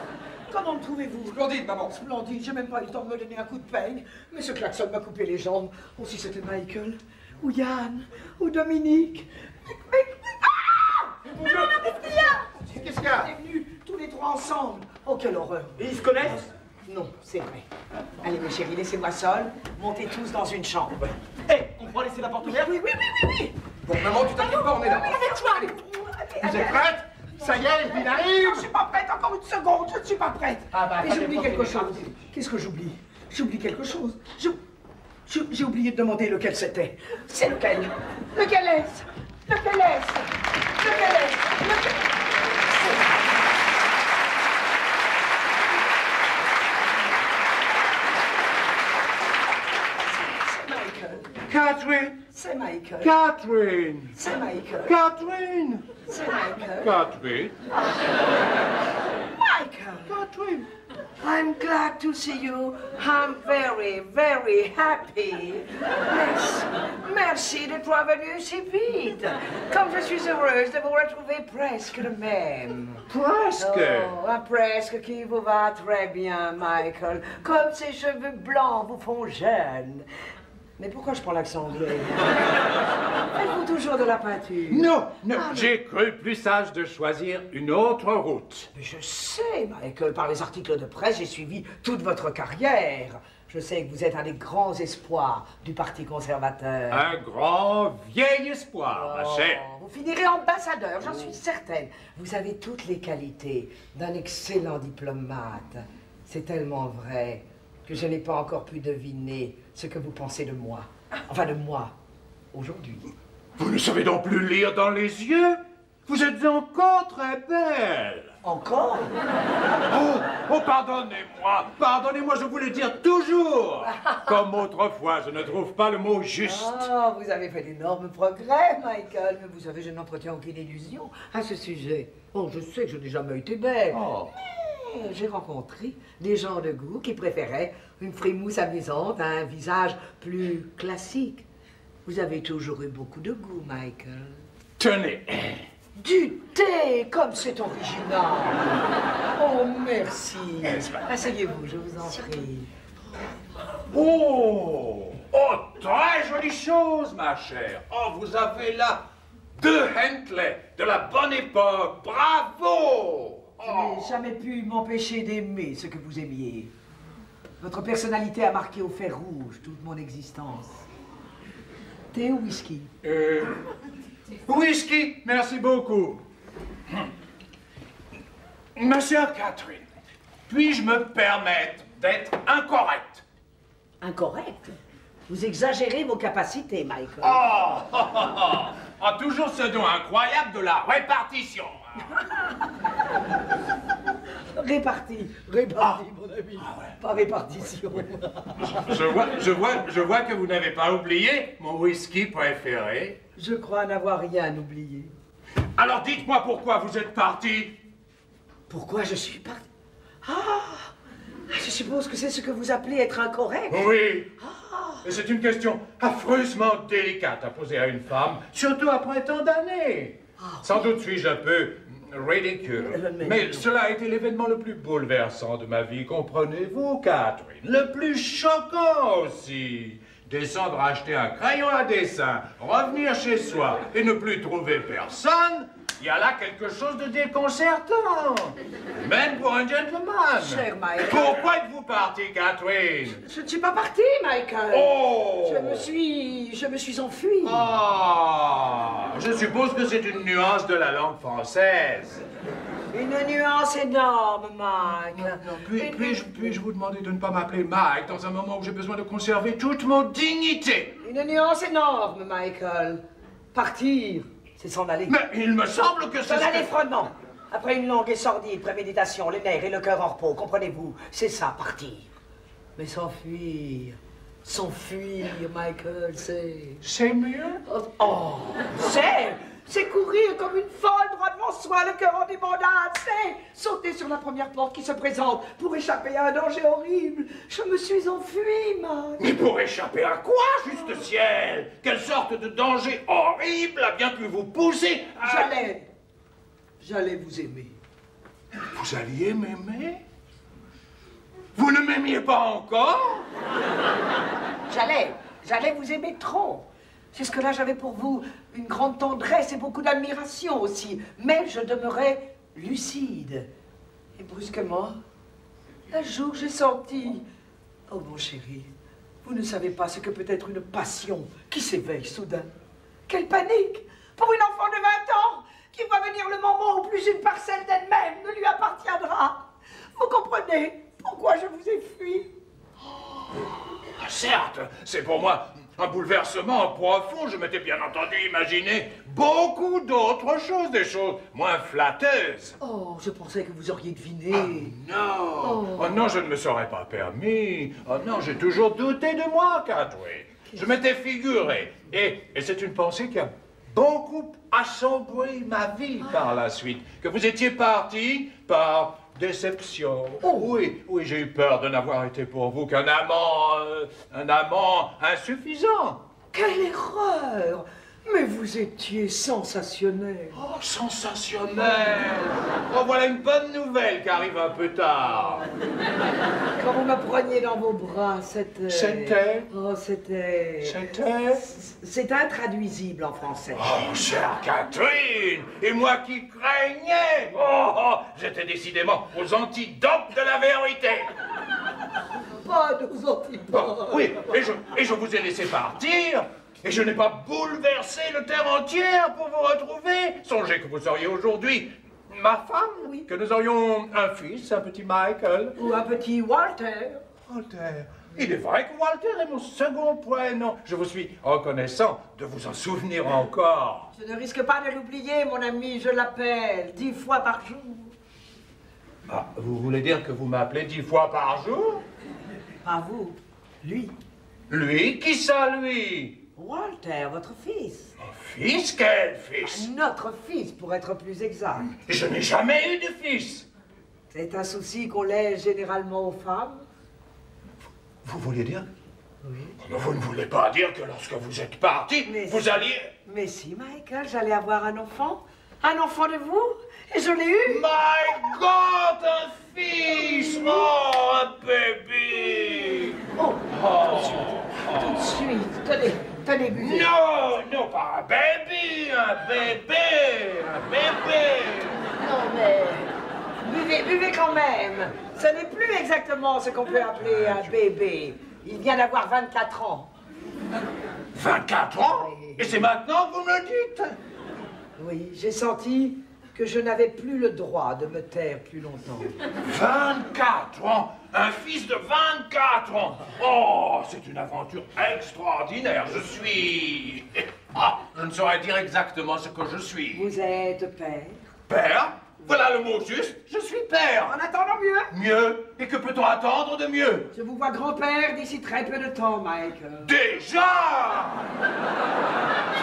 Comment me trouvez-vous? Splendide, maman. Splendide, j'ai même pas eu le temps de me donner un coup de peigne. Mais ce klaxon m'a coupé les jambes. Oh, si c'était Michael, ou Yann, ou Dominique. Maman, qu'est-ce qu'il y a? Qu'est-ce qu'il y a? On est venus tous les trois ensemble. Oh, quelle horreur. Et ils se connaissent? Non, c'est vrai. Allez, mes chéris, laissez-moi seul. Montez tous dans une chambre. Hé, on pourra laisser la porte ouverte? Oui, oui, oui, oui, oui. Bon, maman, tu t'inquiètes pas, on est là. Avec toi. Vous êtes prête? Ça y est, il arrive! Je suis pas prête, encore une seconde, je ne suis pas prête. Ah bah, mais j'oublie quelque chose. Qu'est-ce que j'oublie? J'oublie quelque chose. J'ai oublié de demander lequel c'était. C'est lequel? Lequel est-ce? Lequel est-ce? Lequel est-ce? Lequel... Catherine! C'est Michael. Catherine! C'est Michael. Catherine! C'est Michael. Catherine! Michael. Catherine! I'm glad to see you. I'm very, very happy. Merci, merci d'être venu si vite. Comme je suis heureuse de vous retrouver presque le même. Presque! Oh, un presque qui vous va très bien, Michael. Comme ces cheveux blancs vous font jeune. Mais pourquoi je prends l'accent anglais? Faites-vous toujours de la peinture? Non, non, j'ai cru plus sage de choisir une autre route. Mais je sais, Michael, par les articles de presse, j'ai suivi toute votre carrière. Je sais que vous êtes un des grands espoirs du Parti conservateur. Un grand vieil espoir, ma chère. Vous finirez ambassadeur, j'en suis certaine. Vous avez toutes les qualités d'un excellent diplomate. C'est tellement vrai que je n'ai pas encore pu deviner ce que vous pensez de moi. Enfin, de moi, aujourd'hui. Vous ne savez donc plus lire dans les yeux? Vous êtes encore très belle. Encore? Oh, pardonnez-moi, pardonnez-moi, je voulais dire toujours. Comme autrefois, je ne trouve pas le mot juste. Oh, vous avez fait d'énormes progrès, Michael. Mais vous savez, je n'entretiens aucune illusion à ce sujet. Oh, je sais que je n'ai jamais été belle. Oh. Mais j'ai rencontré des gens de goût qui préféraient une frimousse amusante à un visage plus classique. Vous avez toujours eu beaucoup de goût, Michael. Tenez. Du thé, comme c'est original. Oh, merci. Asseyez-vous, je vous en prie. Oh, oh, Très jolie chose, ma chère. Oh, vous avez là 2 Hentley de la bonne époque. Bravo! Je n'ai jamais pu m'empêcher d'aimer ce que vous aimiez. Votre personnalité a marqué au fer rouge toute mon existence. Thé ou whisky? Whisky, merci beaucoup. Ma chère Catherine, puis-je me permettre d'être incorrect? Incorrect? Vous exagérez vos capacités, Michael. Toujours ce don incroyable de la répartition. Réparti, mon ami. Pas répartition. Je vois que vous n'avez pas oublié mon whisky préféré. Je crois n'avoir rien oublié. Alors dites-moi pourquoi vous êtes parti. Pourquoi je suis parti? Je suppose que c'est ce que vous appelez être incorrect. Oui. Et c'est une question affreusement délicate à poser à une femme, surtout après tant d'années. Sans doute suis-je un peu ridicule, mais cela a été l'événement le plus bouleversant de ma vie, comprenez-vous, Catherine? Le plus choquant aussi. Descendre acheter un crayon à dessin, revenir chez soi et ne plus trouver personne, il y a là quelque chose de déconcertant. Même pour un gentleman. Cher Michael. Pourquoi êtes-vous parti, Catherine? Je ne suis pas parti, Michael. Oh! Je me suis enfui. Je suppose que c'est une nuance de la langue française. Une nuance énorme, Mike. Puis-je vous demander de ne pas m'appeler Mike dans un moment où j'ai besoin de conserver toute mon dignité? Une nuance énorme, Michael. Partir, c'est s'en aller. Mais il me semble que c'est... S'en aller froidement. Après une longue et sordide préméditation, les nerfs et le cœur en repos, comprenez-vous? C'est ça, partir. Mais s'enfuir. S'enfuir, Michael, c'est... C'est mieux? C'est courir comme une folle droit devant soi, le cœur en débandade, c'est sauter sur la première porte qui se présente pour échapper à un danger horrible. Je me suis enfuie, Mike. Mais pour échapper à quoi, juste ciel? Quelle sorte de danger horrible a bien pu vous pousser à... J'allais vous aimer. Vous alliez m'aimer? Vous ne m'aimiez pas encore? J'allais vous aimer trop. Jusque-là, j'avais pour vous une grande tendresse et beaucoup d'admiration aussi. Mais je demeurais lucide. Et brusquement, un jour, j'ai senti... Oh, mon chéri, vous ne savez pas ce que peut être une passion qui s'éveille soudain. Quelle panique pour une enfant de 20 ans qui voit venir le moment où plus une parcelle d'elle-même ne lui appartiendra. Vous comprenez pourquoi je vous ai fui? Certes, c'est pour moi un bouleversement profond. Je m'étais bien entendu imaginé beaucoup d'autres choses, des choses moins flatteuses. Oh, je pensais que vous auriez deviné. Oh non, je ne me serais pas permis. Oh non, j'ai toujours douté de moi, Catherine. Je m'étais figuré. Et c'est une pensée qui a beaucoup assombri ma vie par la suite. Que vous étiez parti par déception. Oui, j'ai eu peur de n'avoir été pour vous qu'un amant insuffisant. Quelle erreur! Mais vous étiez sensationnel. Oh, sensationnel! Oh, voilà une bonne nouvelle qui arrive un peu tard. Quand vous me preniez dans vos bras, c'était... C'était? Oh, c'était... C'était? C'est intraduisible en français. Oh, chère Catherine! Et moi qui craignais! Oh, j'étais décidément aux antidotes de la vérité! Pas aux antipodes. Oui, et je vous ai laissé partir. Et je n'ai pas bouleversé le terre entière pour vous retrouver. Songez que vous seriez aujourd'hui ma femme, oui. Que nous aurions un fils, un petit Michael. Ou un petit Walter. Walter. Il est vrai que Walter est mon second prénom. Je vous suis reconnaissant de vous en souvenir encore. Je ne risque pas de l'oublier, mon ami. Je l'appelle 10 fois par jour. Ah, vous voulez dire que vous m'appelez 10 fois par jour? Pas vous, lui. Lui? Qui ça, lui? Walter, votre fils. Mon fils? Quel fils? Notre fils, pour être plus exact. Je n'ai jamais eu de fils. C'est un souci qu'on laisse généralement aux femmes. Vous voulez dire? Oui. Mais vous ne voulez pas dire que lorsque vous êtes parti, vous alliez... Mais si, Michael, j'allais avoir un enfant. Un enfant de vous. Et je l'ai eu. My God, un fils! Oh, un bébé! Oh, tout de suite, Tenez, tenez, buvez. Non, non, pas un bébé, un bébé, un bébé. Non, mais... Buvez, buvez quand même. Ce n'est plus exactement ce qu'on peut appeler un bébé. Il vient d'avoir 24 ans. 24 ans? Et c'est maintenant que vous me le dites? Oui, j'ai senti que je n'avais plus le droit de me taire plus longtemps. 24 ans? Un fils de 24 ans? Oh, c'est une aventure extraordinaire. Je suis... Ah, je ne saurais dire exactement ce que je suis. Vous êtes père? Père? Voilà le mot juste. Je suis père. En attendant mieux. Mieux? Et que peut-on attendre de mieux? Je vous vois grand-père d'ici très peu de temps, Mike. Déjà?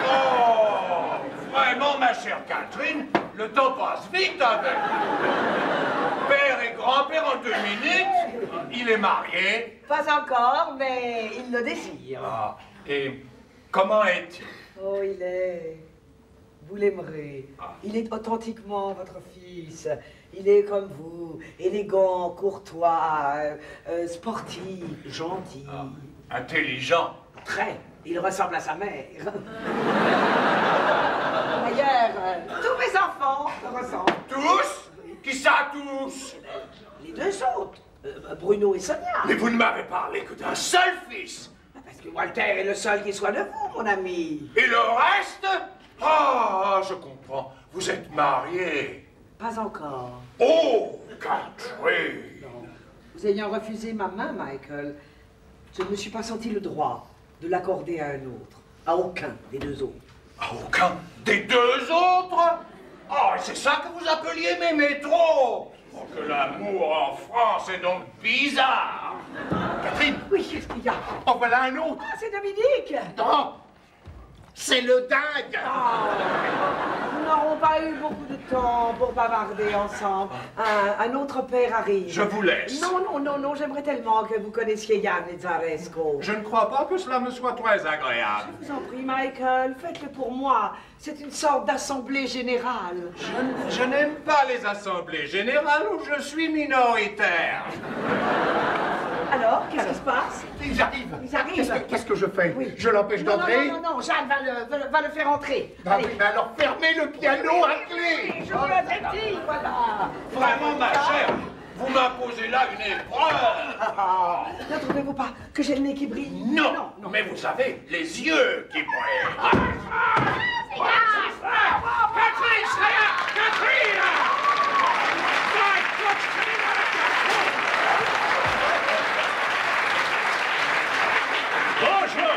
Oh, vraiment, ma chère Catherine, le temps passe vite avec. Père et grand-père en 2 minutes. Il est marié. Pas encore, mais il le désire. Ah, et comment est-il? Oh, il est... Vous l'aimerez. Ah. Il est authentiquement votre fils. Il est comme vous, élégant, courtois, sportif, gentil. Ah, intelligent. Très. Il ressemble à sa mère. D'ailleurs, tous mes enfants me ressemblent. Tous? Qui ça, tous? Les deux autres, Bruno et Sonia. Mais vous ne m'avez parlé que d'un seul fils. Parce que Walter est le seul qui soit de vous, mon ami. Et le reste? Ah, je comprends. Vous êtes marié. Pas encore. Oh, Catherine. Vous ayant refusé ma main, Michael, je ne me suis pas senti le droit de l'accorder à un autre. À aucun des deux autres. À aucun des deux autres? Oh, c'est ça que vous appeliez m'aimer trop. Oh, que l'amour en France est donc bizarre. Catherine. Oui, qu'est-ce qu'il y a? En voilà un autre. Ah, c'est Dominique. Non, c'est le dingue. Nous n'aurons pas eu beaucoup de temps pour bavarder ensemble. Un autre père arrive. Je vous laisse. Non, j'aimerais tellement que vous connaissiez Yann Lizaresco. Je ne crois pas que cela me soit très agréable. Je vous en prie, Michael, faites-le pour moi. C'est une sorte d'assemblée générale. Je n'aime pas les assemblées générales où je suis minoritaire. Alors, qu'est-ce qui se passe? Ils arrivent. Ils arrivent. Qu'est-ce que je fais? Oui. Je l'empêche Non, d'entrer? non, Jeanne va le faire entrer. Ah Allez. oui, mais alors fermez le piano à clé. Je vous l'avais dit, voilà. Vraiment, ma chère, vous m'imposez là une épreuve. Ne trouvez-vous pas que j'ai le nez qui brille? Non, mais vous savez, les yeux qui brillent. Catherine, c'est là! Catherine! Bonjour!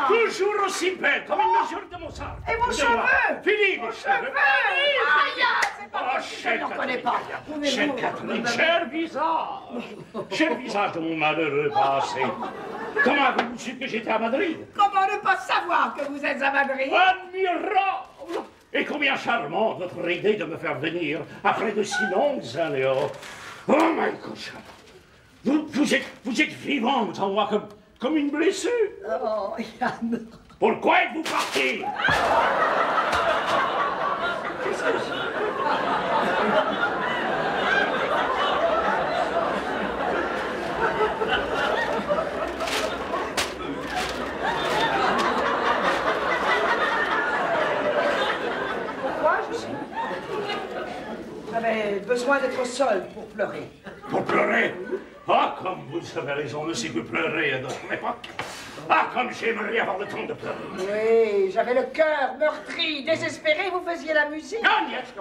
Toujours aussi belle, comme une mesure de Mozart. Et vos cheveux? Fini, Vos les cheveux! cheveux. Aïe, c'est pas Oh, possible, je chère ne reconnais pas. Catherine, chère Catherine, cher visage de mon malheureux passé. Comment avez-vous su que j'étais à Madrid? Comment ne pas savoir que vous êtes à Madrid? Admirable! Et combien charmante votre idée de me faire venir après de si longues années. Oh my God! Vous êtes vivante en moi comme une blessure. Oh, Yann. Pourquoi êtes-vous parti? Qu'est-ce que Pourquoi je suis? J'avais besoin d'être seule pour pleurer. Pour pleurer? Ah, comme vous avez raison, ne sait que pleurer à notre époque. Ah, comme j'aimerais avoir le temps de pleurer. Oui, j'avais le cœur meurtri, désespéré, vous faisiez la musique. Agnès, ne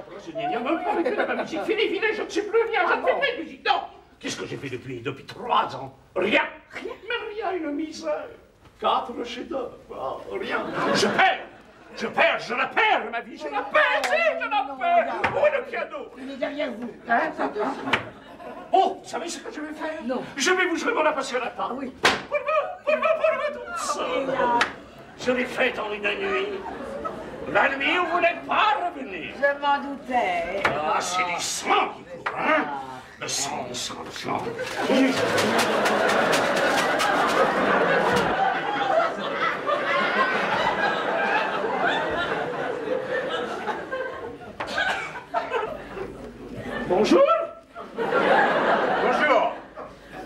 me parlez plus de ma musique. Fini, je ne sais plus rien, je ne fais plus de musique. Non! Qu'est-ce que j'ai fait depuis 3 ans? Rien. Rien, mais rien, une misère. 4 chefs-d'œuvre, oh, rien. Je la perds, ma vie, je la perds, je la perds. Oh, le piano. Il est derrière vous, hein, ça te... Oh, vous savez ce que je vais faire? Non. Je vais vous jouer mon appassionata. Oui. Pour moi toute seule. Je l'ai faite en une nuit. La nuit où vous n'êtes pas revenu. Je m'en doutais. Ah, c'est du sang qui court, hein? Le sang. Bonjour. Bonjour.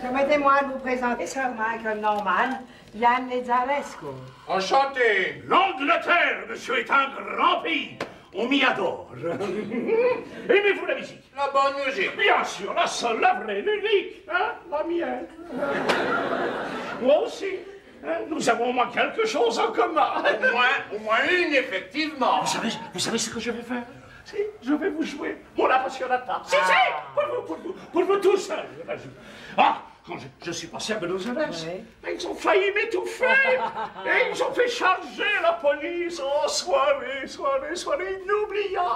Permettez Permettez-moi de vous présenter Sir Michael Norman, Yann Lezaresco. Enchanté. L'Angleterre, monsieur, est un grand pays. On m'y adore. Aimez-vous la musique? La bonne musique. Bien sûr, la seule, la vraie, l'unique, hein, la mienne. Moi aussi. Hein, nous avons au moins quelque chose en commun. Au moins une, effectivement. Vous savez ce que je vais faire? Si, je vais vous jouer mon appassionata. Si, pour vous tout seul. Ah, quand je suis passé à Buenos Aires, ils ont failli m'étouffer. Et ils ont fait charger la police. Oh, soirée inoubliable.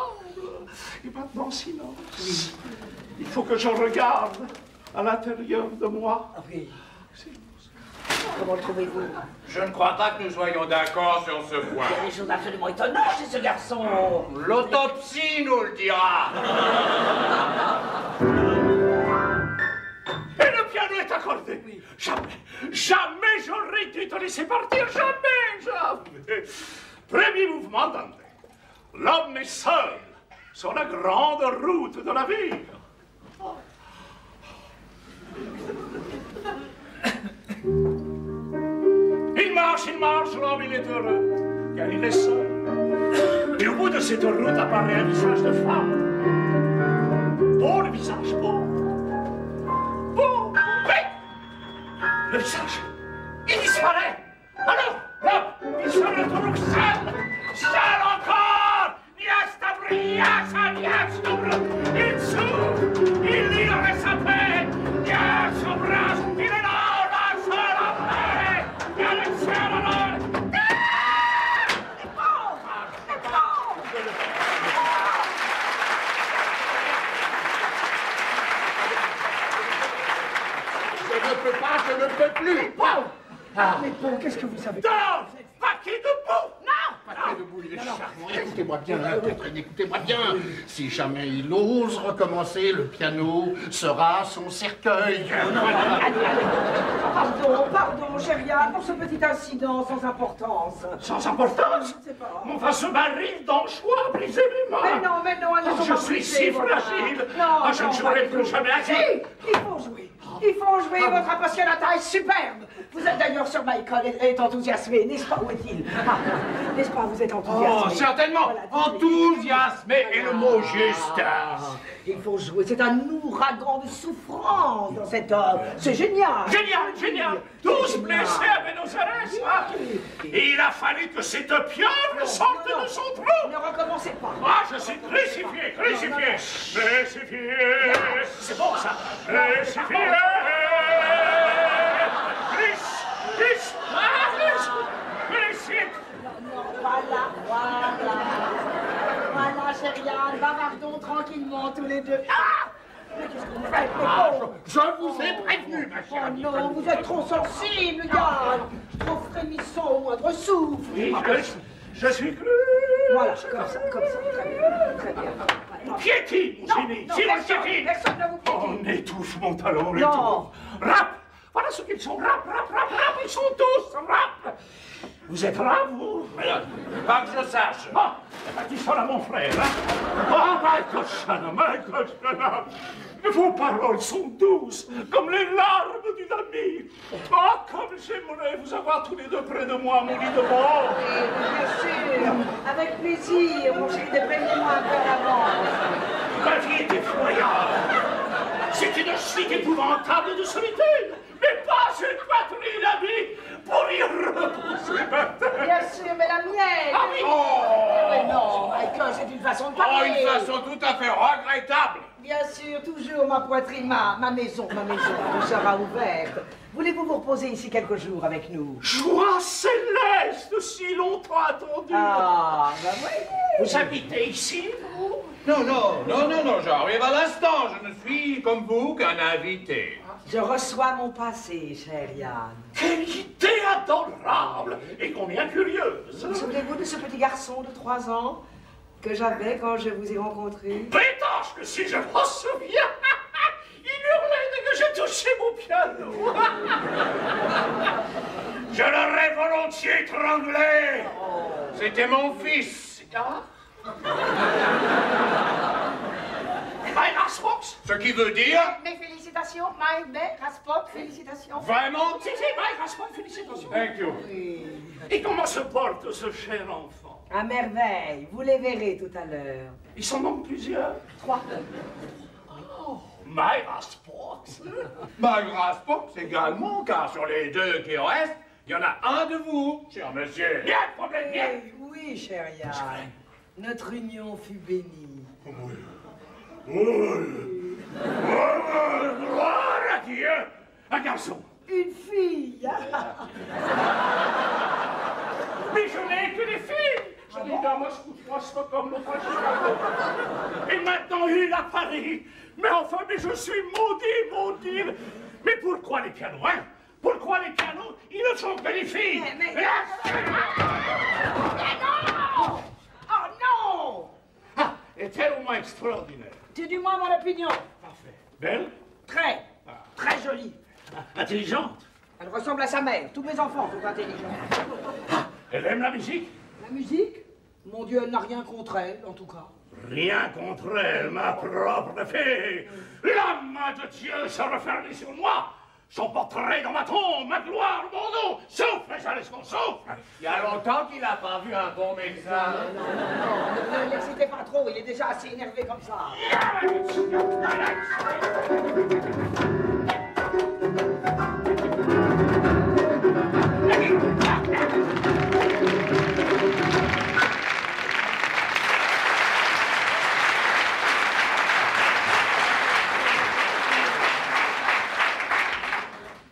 Et maintenant, silence. Il faut que je regarde à l'intérieur de moi. Oui. Comment le trouvez-vous? Je ne crois pas que nous soyons d'accord sur ce point. Il y a des choses absolument étonnantes chez ce garçon. L'autopsie nous le dira. Et le piano est accordé. Oui. Jamais j'aurais dû te laisser partir. Jamais. Premier mouvement d'André. L'homme est seul sur la grande route de la vie. Il marche, l'homme il est heureux, car il est seul. Et au bout de cette route apparaît un visage de femme. Beau le visage, beau. Oui. Le visage, il disparaît. Alors, l'homme, il se retrouve seul encore. Il s'ouvre, il livre sa paix. Il s'embrasse, il est là, seul en paix. Il est seul alors. Je ne peux plus. Mais bon, qu'est-ce que vous savez? Non, paquet de boue. Non. Paquet de boue, il est charmant. Écoutez-moi bien, Catherine, écoutez-moi bien. Si jamais il ose recommencer, le piano sera son cercueil. Pardon, Gériane, pour ce petit incident sans importance. Sans importance? Je ne sais pas. Mon va se m'arrive d'anchois, briser mes mains. Mais non, elles ne sont Je pas suis brisées, si voilà. fragile. Non, Je ne jouerai plus jamais ainsi. Si, il faut jouer. Il faut jouer, votre appassionata est superbe. Vous êtes d'ailleurs sur Michael est enthousiasmé, n'est-ce pas? Où est-il? N'est-ce pas, vous êtes enthousiasmé? Oh, certainement. Voilà, Enthousiasmé est le mot juste. Il faut jouer, c'est un ouragan de souffrance dans cette œuvre. C'est génial. Génial. Tous blessés à Buenos Aires. Et il a fallu que cette pieuvre sorte de son trou. Ne recommencez pas. Ah, je suis crucifié. C'est bon ça. Crucifié. Voilà, Gériane, bavardons tranquillement tous les deux. Ah! Mais qu'est-ce que vous faites? Je vous ai prévenu, ma chère. Oh non, vous êtes trop sensible, Yann. Trop frémissant au moindre souffle. Oui, je suis cru. Voilà, comme ça, très bien. Piétine, mon génie, silence piétine. Personne ne vous piétine. On étouffe mon talon, on Non. l'étouffe. Rap, voilà ce qu'ils sont, rap, ils sont tous rap. Vous êtes là, vous? Pas que je sache. Ah, tu seras mon frère, hein? Ah, Michael Shannon. Vos paroles sont douces, comme les larmes d'une amie. Ah, comme j'aimerais vous avoir tous les deux près de moi, mon lit de mort. Bien sûr, avec plaisir, mon chéri, dépeignez-moi un peu avant. Ma vie est effroyable. C'est une suite épouvantable de solitude, mais pas une patrie d'amis pour y reposer ma tête. Bien sûr, mais la mienne. Ah oui. Mais non, Michael, c'est une façon de parler. Une façon tout à fait regrettable. Bien sûr, toujours ma poitrine, ma maison vous sera ouverte. Voulez-vous vous reposer ici quelques jours avec nous? Joie céleste, si longtemps attendue. Ah, ben voyez. Vous habitez ici, vous? Non, j'arrive à l'instant. Je ne suis comme vous qu'un invité. Je reçois mon passé, chère Yann. Quelle idée adorable et combien curieuse. Vous souvenez-vous de ce petit garçon de 3 ans que j'avais quand je vous ai rencontré? Pétanche que si je m'en souviens. Il hurlait dès que j'ai touché mon piano. Je l'aurais volontiers étranglé. C'était mon fils. Weihnachtsbox. Ce qui veut dire... Mes félicitations. félicitations. Mike Raspop, félicitations. Vraiment? Si, Mike Raspop, félicitations. Thank you. Oui. Et comment se porte ce cher enfant? À merveille, vous les verrez tout à l'heure. Ils sont donc plusieurs? 3. Oh, Mike Raspop. Mike Raspop également, car sur les 2 qui restent, il y en a un de vous, cher monsieur. Bien, problème, bien. Oui, cher Yann. Notre union fut bénie. Gloire à Dieu. Un garçon. Une fille. Mais je n'ai que des filles. J'en ai dans Moscou, Stockholm, Chicago. Et maintenant une à Paris. Mais enfin, mais je suis maudit. Mais pourquoi les pianos, hein? Pourquoi les pianos, ils ne sont que des filles? Mais non! Oh non! Ah, est tellement extraordinaire. C'est du moins mon opinion. Parfait. Belle? Très jolie. Intelligente? Elle ressemble à sa mère. Tous mes enfants sont intelligents. Elle aime la musique? La musique? Mon Dieu, elle n'a rien contre elle, en tout cas. Rien contre elle, ma propre fille. La main de Dieu se referme sur moi. Son portrait dans ma tombe, ma gloire, mon dos. Souffle, Jalesco, souffle. Il y a longtemps qu'il n'a pas vu un bon médecin. Non, ne l'excitez pas trop, il est déjà assez énervé comme ça.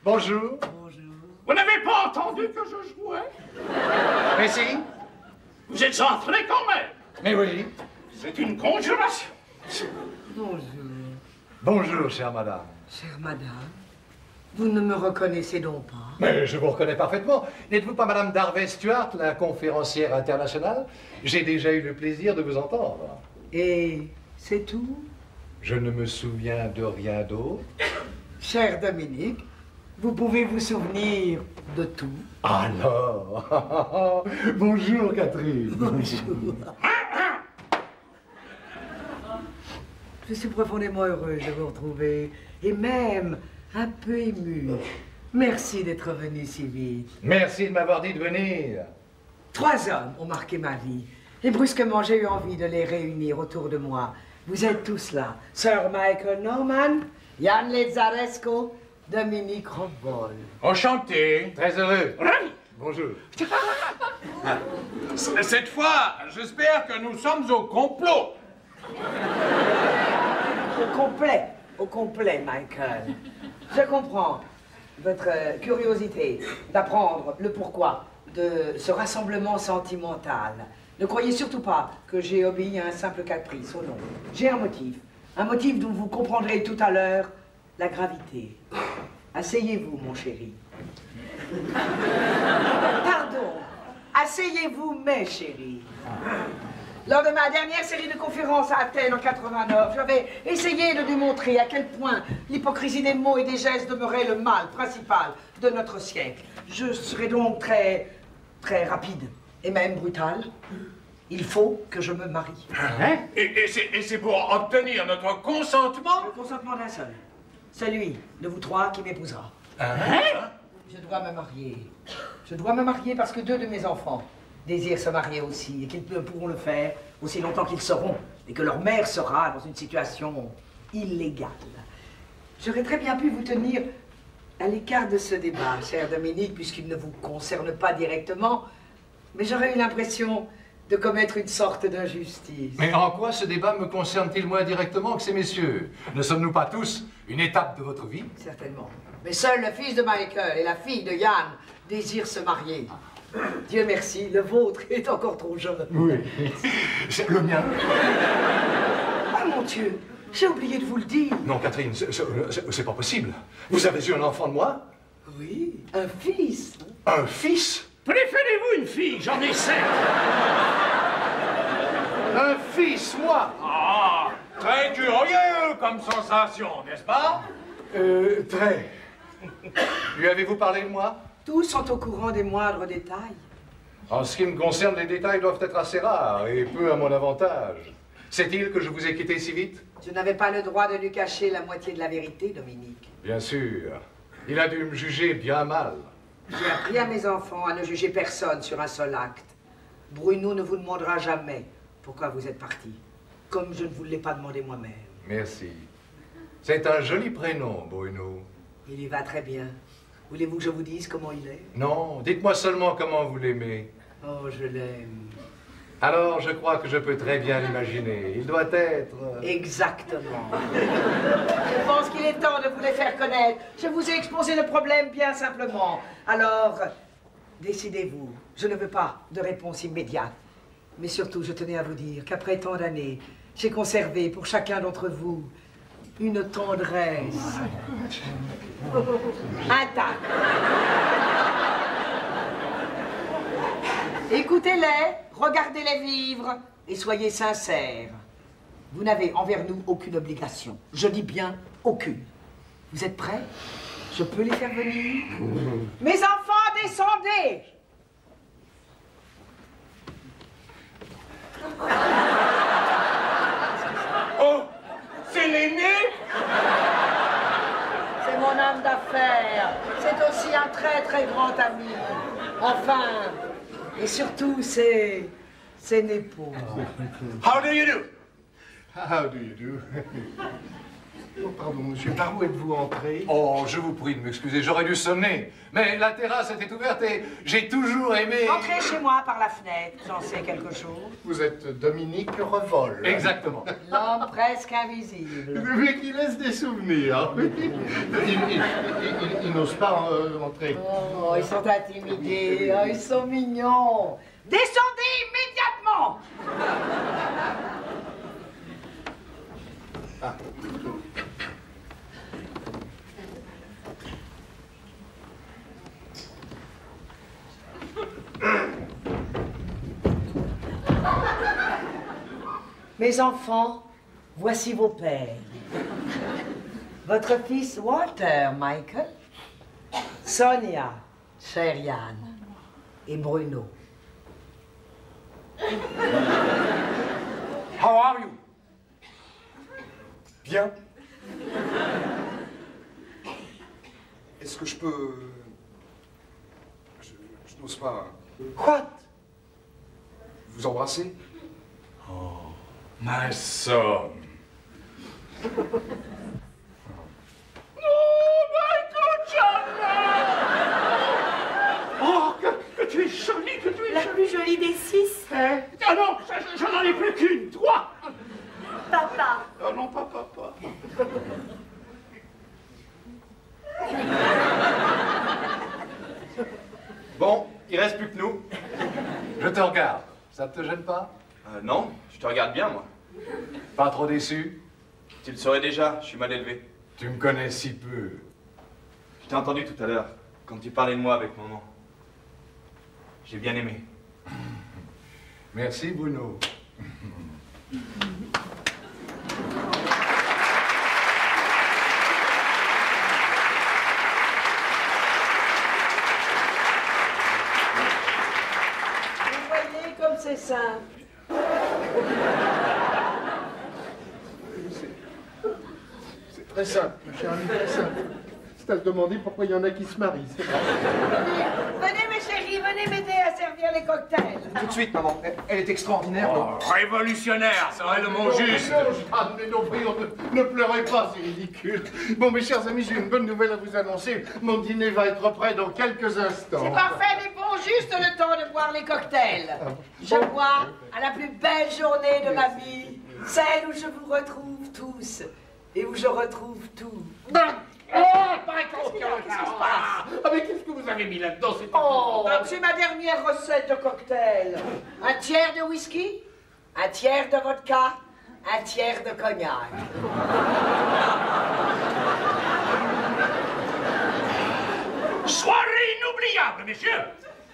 Bonjour. Vous n'avez pas entendu que je jouais? Mais si. Vous êtes entré quand même. Mais oui. C'est une conjuration. Bonjour. Bonjour, chère madame. Chère madame, vous ne me reconnaissez donc pas? Mais je vous reconnais parfaitement. N'êtes-vous pas madame Darvey Stuart, la conférencière internationale? J'ai déjà eu le plaisir de vous entendre. Et c'est tout? Je ne me souviens de rien d'autre. Cher Dominique, vous pouvez vous souvenir de tout. Alors, bonjour Catherine. Bonjour. Je suis profondément heureuse de vous retrouver et même un peu émue. Merci d'être venu si vite. Merci de m'avoir dit de venir. 3 hommes ont marqué ma vie et brusquement j'ai eu envie de les réunir autour de moi. Vous êtes tous là. Sir Michael Norman, Yann Lezaresco, Dominique Rockball. Enchanté. Très heureux. Ravi. Bonjour. Cette fois, j'espère que nous sommes au complot. Au complet, Michael. Je comprends votre curiosité d'apprendre le pourquoi de ce rassemblement sentimental. Ne croyez surtout pas que j'ai obéi à un simple caprice, oh non. J'ai un motif dont vous comprendrez tout à l'heure la gravité. Asseyez-vous, mon chéri. Pardon, asseyez-vous, mes chéris. Lors de ma dernière série de conférences à Athènes en 89, j'avais essayé de démontrer à quel point l'hypocrisie des mots et des gestes demeurait le mal principal de notre siècle. Je serai donc très rapide et même brutal. Il faut que je me marie. Hein? Et c'est pour obtenir notre consentement? Le consentement d'un seul. Celui de vous 3 qui m'épousera. Je dois me marier. Je dois me marier parce que 2 de mes enfants désirent se marier aussi et qu'ils ne pourront le faire aussi longtemps qu'ils seront et que leur mère sera dans une situation illégale. J'aurais très bien pu vous tenir à l'écart de ce débat, cher Dominique, puisqu'il ne vous concerne pas directement, mais j'aurais eu l'impression de commettre une sorte d'injustice. Mais en quoi ce débat me concerne-t-il moins directement que ces messieurs? Ne sommes-nous pas tous une étape de votre vie? Certainement. Mais seul le fils de Michael et la fille de Yann désirent se marier. Dieu merci, le vôtre est encore trop jeune. Oui. C'est le mien. Ah mon Dieu, j'ai oublié de vous le dire. Non, Catherine, c'est pas possible. Vous avez eu un enfant de moi? Oui, un fils. Un fils? Préférez-vous une fille? J'en ai 7. Un fils, moi? Ah, très curieux comme sensation, n'est-ce pas? Très. Lui avez-vous parlé de moi? Tous sont au courant des moindres détails. En ce qui me concerne, les détails doivent être assez rares et peu à mon avantage. Sait-il que je vous ai quitté si vite? Je n'avais pas le droit de lui cacher la moitié de la vérité, Dominique. Bien sûr. Il a dû me juger bien mal. J'ai appris à mes enfants à ne juger personne sur un seul acte. Bruno ne vous demandera jamais pourquoi vous êtes parti, comme je ne vous l'ai pas demandé moi-même. Merci. C'est un joli prénom, Bruno. Il y va très bien. Voulez-vous que je vous dise comment il est? Non, dites-moi seulement comment vous l'aimez. Oh, je l'aime. Alors, je crois que je peux très bien l'imaginer. Il doit être... Exactement. Je pense qu'il est temps de vous les faire connaître. Je vous ai exposé le problème bien simplement. Alors, décidez-vous. Je ne veux pas de réponse immédiate. Mais surtout, je tenais à vous dire qu'après tant d'années, j'ai conservé pour chacun d'entre vous une tendresse intacte. Écoutez-les, regardez-les vivre et soyez sincères. Vous n'avez envers nous aucune obligation. Je dis bien aucune. Vous êtes prêts? Je peux les faire venir? Mes enfants, descendez! Oh, c'est l'aîné? C'est mon homme d'affaires. C'est aussi un très très grand ami. Enfin, et surtout, c'est Népo. How do you do? How do you do? Oh, pardon, monsieur, par où êtes-vous entré? Oh, je vous prie de m'excuser, j'aurais dû sonner. Mais la terrasse était ouverte et j'ai toujours aimé... Entrez chez moi par la fenêtre, j'en sais quelque chose. Vous êtes Dominique Revol. Exactement. L'homme presque invisible. Mais qui laisse des souvenirs. Il n'ose pas entrer. Oh, ils sont intimidés, oh, ils sont mignons. Descendez immédiatement! Ah. Mes enfants, voici vos pères. Votre fils Walter, Michael, Sonia, chère Yann, et Bruno. How are you? Bien. Est-ce que je peux... Je n'ose pas... What? Vous embrasser? My son. Oh, que tu es jolie, que tu es La jolie. plus jolie des 6. Hein? Ah non, je n'en ai plus qu'une, 3. Papa. Oh non, pas papa. Bon, il reste plus que nous. Je te regarde. Ça ne te gêne pas? Non, je te regarde bien, moi. Pas trop déçu? Tu le saurais déjà, je suis mal élevé. Tu me connais si peu. Je t'ai entendu tout à l'heure, quand tu parlais de moi avec maman. J'ai bien aimé. Merci, Bruno. Vous voyez comme c'est simple. C'est très simple, ma chère amie, très simple. C'est à se demander pourquoi il y en a qui se marient. C'est vrai. Venez mes chéris, venez m'aider à servir les cocktails. Tout de suite, maman. Elle est extraordinaire. non? Révolutionnaire, serait le mot juste. Non, Jeanne, mais non, voyons, ne pleurez pas, c'est ridicule. Bon, mes chers amis, j'ai une bonne nouvelle à vous annoncer. Mon dîner va être prêt dans quelques instants. C'est parfait, mais bon, juste le temps de boire les cocktails. Je bois à la plus belle journée de ma vie, celle où je vous retrouve tous et où je retrouve tout. Qu'est-ce qui se passe? Ah, mais qu'est-ce que vous avez mis là-dedans? C'est Oh, épouvantable. c'est ma dernière recette de cocktail. Un tiers de whisky, un tiers de vodka, un tiers de cognac. Soirée inoubliable, messieurs.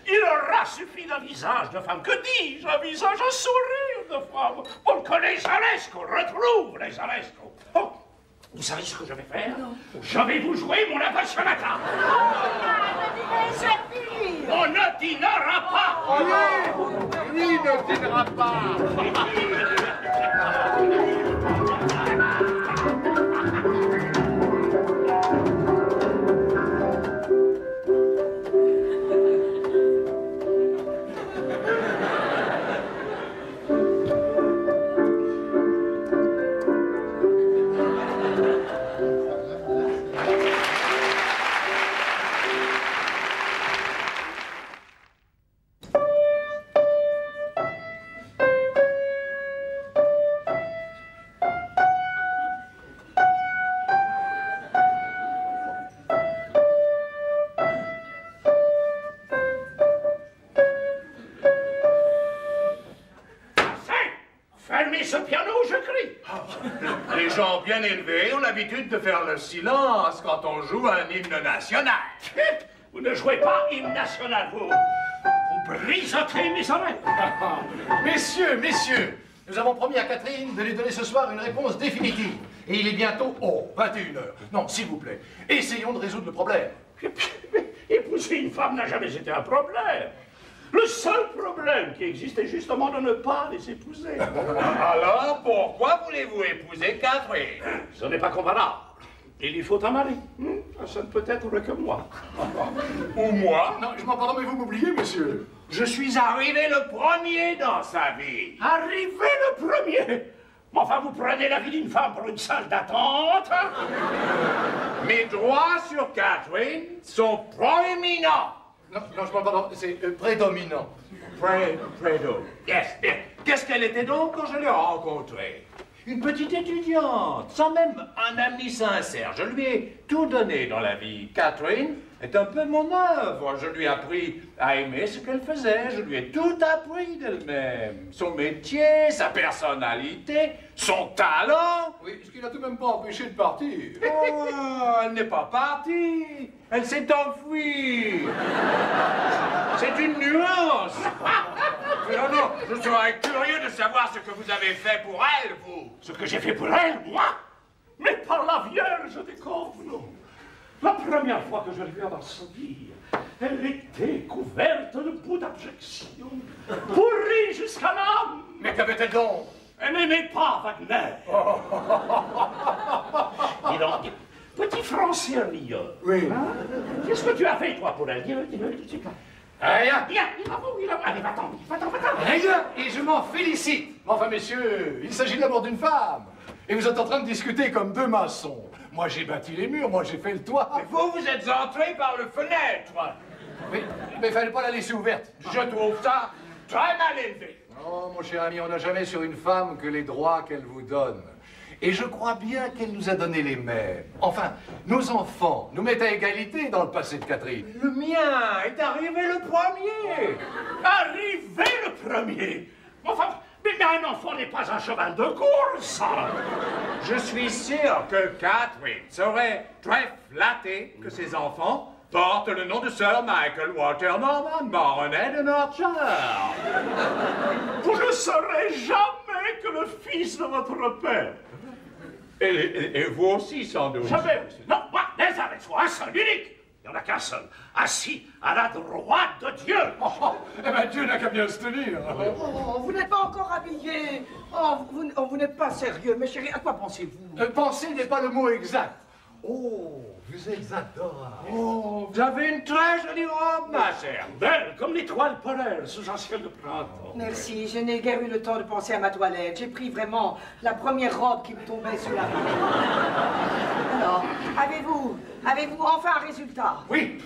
Il aura suffi d'un visage de femme, que dis-je, un visage, un sourire de femme, pour que les Alesco retrouvent les Alesco. Oh, Vous savez ce que je vais faire? Je vais vous jouer mon appassionata. On ne dînera pas. Lui ne dînera pas. Fermez ce piano, je crie. Les gens bien élevés ont l'habitude de faire le silence quand on joue un hymne national. Vous ne jouez pas hymne national, vous. Vous brisotez mes oreilles. Messieurs, messieurs, nous avons promis à Catherine de lui donner ce soir une réponse définitive. Et il est bientôt, 21h. Non, s'il vous plaît, essayons de résoudre le problème. Épouser une femme n'a jamais été un problème. Le seul problème qui existe est justement de ne pas les épouser. Alors, pourquoi voulez-vous épouser Catherine? Ce n'est pas comparable. Il lui faut un mari. Ça ne peut être que moi. Ou moi? Non, je m'en pardonne, mais vous m'oubliez, monsieur. Je suis arrivé le premier dans sa vie. Arrivé le premier. Mais enfin, vous prenez la vie d'une femme pour une salle d'attente. Mes droits sur Catherine sont proéminents. Non, je m'en pardonne, c'est prédominant. Fredo. Yes. Qu'est-ce qu'elle était donc quand je l'ai rencontrée? Une petite étudiante, sans même un ami sincère. Je lui ai tout donné dans la vie. Catherine est un peu mon œuvre. Je lui ai appris à aimer ce qu'elle faisait. Je lui ai tout appris d'elle-même. Son métier, sa personnalité, son talent. Oui, ce qui n'a tout de même pas empêché de partir. Oh, elle n'est pas partie. Elle s'est enfuie. C'est une nuance. Non, je serais curieux de savoir ce que vous avez fait pour elle, vous. Ce que j'ai fait pour elle, moi? Mais par la Vierge des Corbeaux. La première fois que je l'ai vue dans sa vie, elle était couverte de bouts d'abjection, pourrie jusqu'à l'âme. Mais qu'avait-elle donc? Elle n'aimait pas Wagner. Dis donc, petit Français ennuyeux. Oui. Hein? Qu'est-ce que tu as fait, toi, pour elle? Dis-le, Rien. Bien, il va vous, allez, va-t'en. Rien, et je m'en félicite. Enfin, messieurs, il s'agit d'abord d'une femme. Et vous êtes en train de discuter comme deux maçons. Moi, j'ai bâti les murs, moi, j'ai fait le toit. Mais vous êtes entré par le fenêtre. Mais il fallait pas la laisser ouverte. Je trouve ça très mal élevé. Non, mon cher ami, on n'a jamais sur une femme que les droits qu'elle vous donne. Et je crois bien qu'elle nous a donné les mêmes. Enfin, nos enfants nous mettent à égalité dans le passé de Catherine. Le mien est arrivé le premier. Arrivé le premier. Enfin, mais un enfant n'est pas un cheval de course. Je suis sûr que Catherine serait très flattée que ses enfants portent le nom de Sir Michael Walter Norman, baronnet de Northshire. Vous ne serez jamais que le fils de votre père. Et vous aussi, sans doute. Jamais, monsieur. Non, moi, désolé, un seul, unique. Il n'y en a qu'un seul, assis à la droite de Dieu. Eh ben, Dieu n'a qu'à bien se tenir. Oh, vous n'êtes pas encore habillé. Oh, vous n'êtes pas sérieux. Mais chérie, à quoi pensez-vous? Penser n'est pas le mot exact. Oh, vous êtes adorable. Oh, vous avez une très jolie robe, ma chère. Belle comme l'étoile polaire sous un ciel de printemps. Merci, je n'ai guère eu le temps de penser à ma toilette. J'ai pris vraiment la première robe qui me tombait sous la main. Alors, avez-vous enfin un résultat? Oui,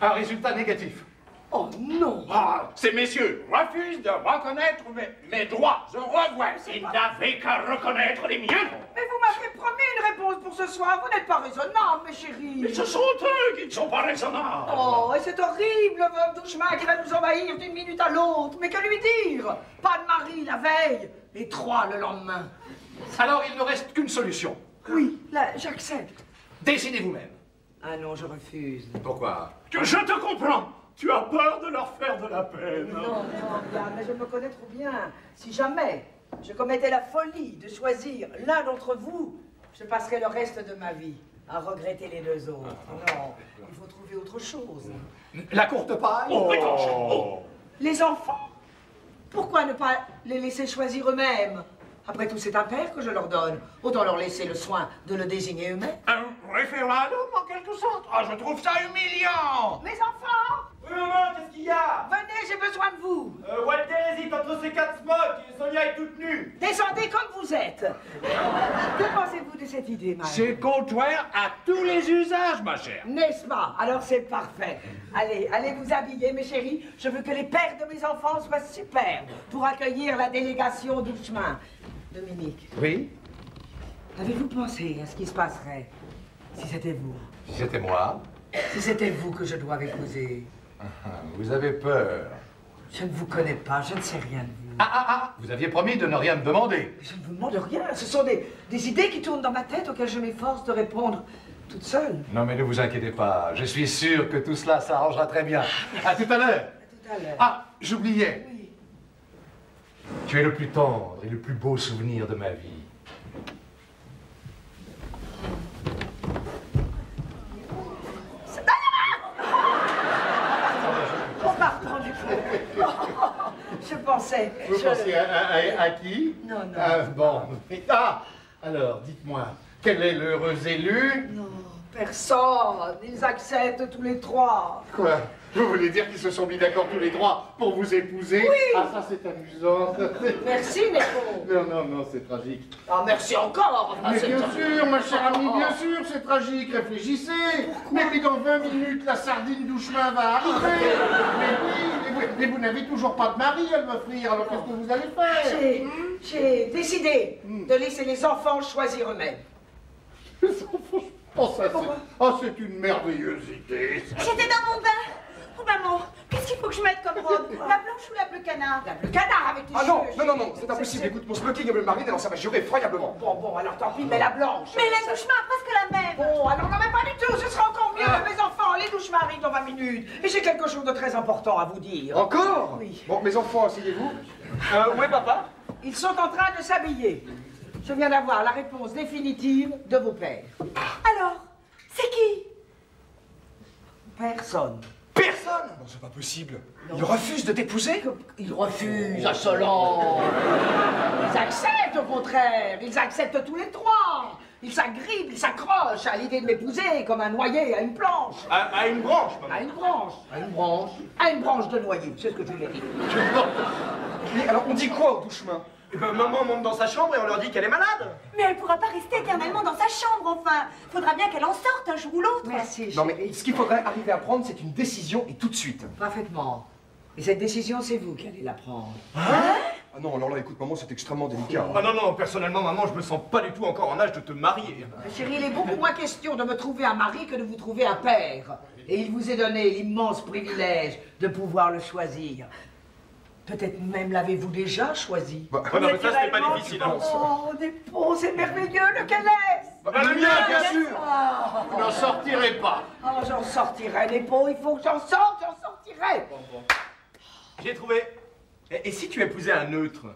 un résultat négatif. Oh non! Ah, ces messieurs refusent de reconnaître mes droits. Je revois. Ils n'avaient qu'à reconnaître les miens. Mais vous m'avez promis une réponse pour ce soir. Vous n'êtes pas raisonnable, mes chéris. Mais ce sont eux qui ne sont pas raisonnables. Oh, et c'est horrible, veuve Douchemin, qui va nous envahir d'une minute à l'autre. Mais que lui dire? Pas de mari la veille, et 3 le lendemain. Alors, il ne reste qu'une solution. Oui, là, j'accepte. Décidez vous-même. Ah non, je refuse. Pourquoi? Je te comprends. Tu as peur de leur faire de la peine. Non, bien, mais je me connais trop bien. Si jamais je commettais la folie de choisir l'un d'entre vous, je passerai le reste de ma vie à regretter les deux autres. Non, il faut trouver autre chose. La courte paille. Oh. Les enfants, pourquoi ne pas les laisser choisir eux-mêmes? Après tout, c'est un père que je leur donne. Autant leur laisser le soin de le désigner eux-mêmes. Un référendum, en quelque sorte. Ah, je trouve ça humiliant. Mes enfants, Oui, maman, qu'est-ce qu'il y a? venez, j'ai besoin de vous. Walter hésite entre ces 4 smocks et Sonia est toute nue. Descendez comme vous êtes. Que pensez-vous de cette idée, Mike? C'est contraire à tous les usages, ma chère. N'est-ce pas? Alors c'est parfait. Allez, allez vous habiller, mes chéris. Je veux que les pères de mes enfants soient superbes pour accueillir la délégation du chemin. Dominique, Oui, avez-vous pensé à ce qui se passerait si c'était vous? si c'était moi. Si c'était vous que je dois épouser? Vous avez peur. Je ne vous connais pas, je ne sais rien de vous. Vous aviez promis de ne rien me demander. Je ne vous demande rien. Ce sont des idées qui tournent dans ma tête auxquelles je m'efforce de répondre toute seule. Non, mais ne vous inquiétez pas. Je suis sûr que tout cela s'arrangera très bien. À tout à l'heure. À tout à l'heure. Ah, j'oubliais. Oui. Tu es le plus tendre et le plus beau souvenir de ma vie. Oh, pardon, du coup. Je pensais. Vous pensez à qui? Non, non. Ah, bon. Ah, alors, dites-moi, quel est l'heureux élu? Non, personne. Ils acceptent tous les trois. Quoi? Vous voulez dire qu'ils se sont mis d'accord tous les trois pour vous épouser? Oui. Ah, ça c'est amusant. Merci, Neko. Non, non, non, c'est tragique. Ah, merci encore. Enfin, Mais c'est- bien sûr, ma chère amie, bien sûr, c'est tragique, réfléchissez. Mais dans 20 minutes, la sardine du chemin va arriver. Mais vous n'avez toujours pas de mari à m'offrir, alors qu'est-ce que vous allez faire? J'ai décidé de laisser les enfants choisir eux-mêmes. Les enfants, oh, ça c'est... Oh, c'est une merveilleuse idée, ça. J'étais dans mon bain. Oh maman, qu'est-ce qu'il faut que je mette comme robe? La blanche ou la bleu canard? La bleu canard avec tes Ah cheveux. non, non, non, non, c'est impossible. Écoute, mon smoking est bleu marine, alors ça va jurer effroyablement. Bon, alors tant pis, mais la blanche. Mais les douchements a presque la même. Bon, alors non, mais pas du tout, ce sera encore mieux, mes enfants. Les douches m'arrivent dans 20 minutes. Et j'ai quelque chose de très important à vous dire. Encore? Oui. Bon, mes enfants, asseyez-vous. Oui, papa? Ils sont en train de s'habiller. Je viens d'avoir la réponse définitive de vos pères. Alors, c'est qui? Personne. Personne! Non, c'est pas possible. Ils refusent de t'épouser? Ils refusent, insolents. Ils acceptent, au contraire. Ils acceptent tous les trois. Ils s'agrippent, ils s'accrochent à l'idée de m'épouser comme un noyer à une planche. À une branche, maman. À une branche. À une branche. À une branche de noyer, c'est ce que je lui ai dit. Mais alors, on dit quoi au douchemin? Eh ben, maman monte dans sa chambre et on leur dit qu'elle est malade. Mais elle pourra pas rester éternellement dans sa chambre, enfin. Faudra bien qu'elle en sorte un jour ou l'autre. Merci, Non, chérie. mais ce qu'il faudrait arriver à prendre, c'est une décision et tout de suite. Parfaitement. Et cette décision, c'est vous qui allez la prendre. Ah non, alors là, écoute, maman, c'est extrêmement délicat. Ah non, non, personnellement, maman, je me sens pas du tout encore en âge de te marier. Chérie, il est beaucoup moins question de me trouver un mari que de vous trouver un père. Et il vous est donné l'immense privilège de pouvoir le choisir. Peut-être même l'avez-vous déjà choisi. Ouais, non, mais ça, c'était pas difficile. Hein. Oh, des pots, c'est merveilleux, lequel est-ce? Le mien, bien sûr. Ah, Vous n'en sortirez pas. oh, j'en sortirai, les pots, il faut que j'en sorte, j'en sortirai. J'ai trouvé. Et si tu épousais un neutre?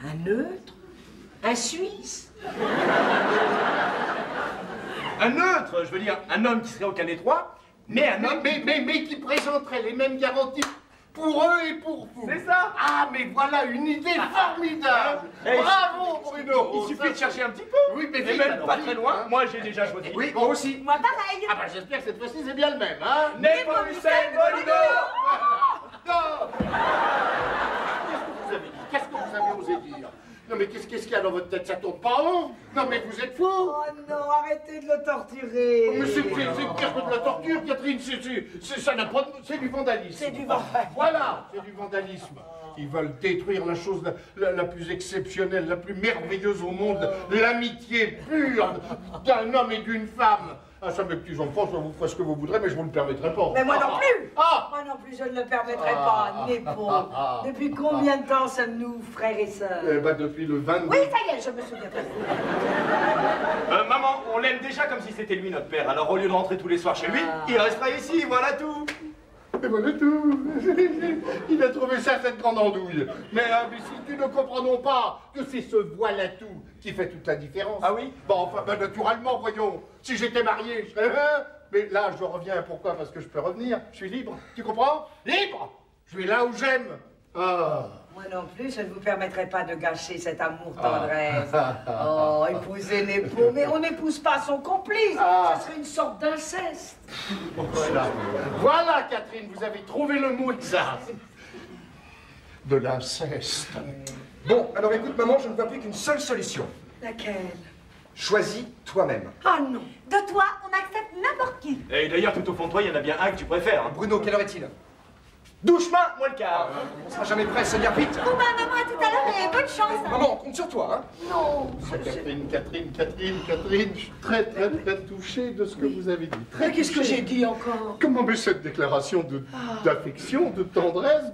Un neutre? Un Suisse? Un neutre, je veux dire, un homme qui serait aucun des trois, mais un homme... Mais qui présenterait les mêmes garanties pour eux et pour vous. C'est ça. Ah, mais voilà une idée formidable. Eh, Bravo, Bruno. Il suffit de chercher un petit peu. Oui, mais Et vite, même alors, pas vite, très loin. hein. Moi, j'ai déjà choisi. Oui, moi aussi. Moi, pareil. Ah bah j'espère que cette fois-ci c'est bien le même, hein. Nepomucen Molino. Non. Qu'est-ce que vous avez osé dire? Non mais qu'est-ce qu'il y a dans votre tête? Ça tourne pas rond? Non mais vous êtes fou. Oh non, arrêtez de le torturer. Mais c'est pire que de la torture, Catherine, ça n'a pas c'est du vandalisme. C'est du vandalisme. Voilà, c'est du vandalisme. Ils veulent détruire la chose la plus exceptionnelle, la plus merveilleuse au monde, l'amitié pure d'un homme et d'une femme. Ah, ça, mes petits enfants, je vous ferai ce que vous voudrez, mais je vous le permettrai pas. Mais moi non plus. Ah. Moi non plus, je ne le permettrai pas, Nepo. Depuis combien de temps sommes-nous frères et sœurs? Eh ben, depuis le 22... Oui, ça y est, je me souviens pas. Maman, on l'aime déjà comme si c'était lui notre père. Alors au lieu de rentrer tous les soirs chez lui, il restera ici, voilà tout. Et voilà tout. Il a trouvé ça, cette grande andouille. Mais imbécile, nous ne comprenons pas que c'est ce voilà-tout qui fait toute la différence. Ah oui? Bon, enfin, ben, naturellement, voyons. Si j'étais marié, je serais... Mais là, je reviens. Pourquoi? Parce que je peux revenir. Je suis libre. Tu comprends? Libre. Je vais là où j'aime. Ah. Moi non plus, je ne vous permettrai pas de gâcher cet amour tendresse. Oh, épouser l'époux. Mais on n'épouse pas son complice. Ça serait une sorte d'inceste. Voilà. Voilà, Catherine, vous avez trouvé le mot exact. De l'inceste. Bon, alors écoute, maman, je ne vois plus qu'une seule solution. Laquelle? Choisis toi-même. Ah non. De toi, on accepte n'importe qui. Et d'ailleurs, tout au fond de toi, il y en a bien un que tu préfères. Hein. Bruno, quelle heure est-il? Douche-main, moi le quart. On sera jamais prêt, Sonia, vite. Bon bah maman, à tout à l'heure et bonne chance. Maman, on compte sur toi, hein. Non. Catherine, je suis très touché de ce que vous avez dit. Mais qu'est-ce que j'ai dit encore? Comment mais cette déclaration d'affection, de tendresse,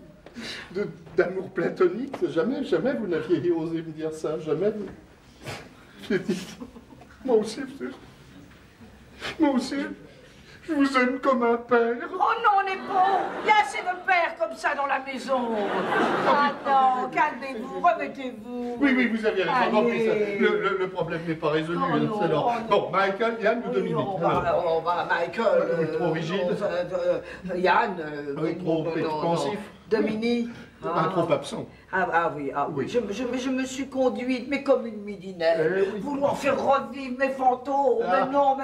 d'amour platonique, jamais vous n'aviez osé me dire ça, jamais. J'ai dit, moi aussi, je vous aime comme un père. Oh non, on est bon. Il y a assez de pères comme ça dans la maison. Ah non, calmez-vous, remettez-vous. Oui, vous aviez raison. Non, mais Allez. le problème n'est pas résolu. Oh non, c'est alors. oh non. Bon, Michael, Yann ou Dominique? On va, Michael. Trop rigide. Yann. Trop expansif. Dominique. Trop absent. Ah oui. Je me suis conduite, mais comme une midinette. Vouloir faire revivre mes fantômes. Mais non,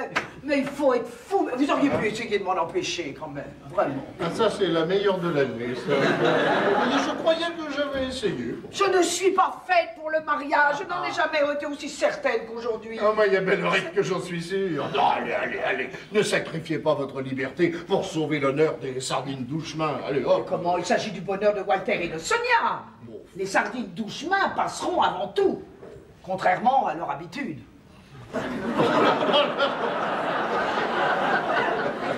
mais il faut être fou. Vous auriez pu essayer de m'en empêcher quand même. Vraiment. Ah, ça, c'est la meilleure de l'année, ça. Je croyais que j'avais essayé. Je ne suis pas faite pour le mariage. Je n'en ai jamais été aussi certaine qu'aujourd'hui. Ah, mais il y a belle oreille que j'en suis sûr. Non, allez. Ne sacrifiez pas votre liberté pour sauver l'honneur des sardines douche-main. Allez, hop. Comment? Il s'agit du bonheur de Walter et de Sonia. Les sardines douche-main passeront avant tout, contrairement à leur habitude.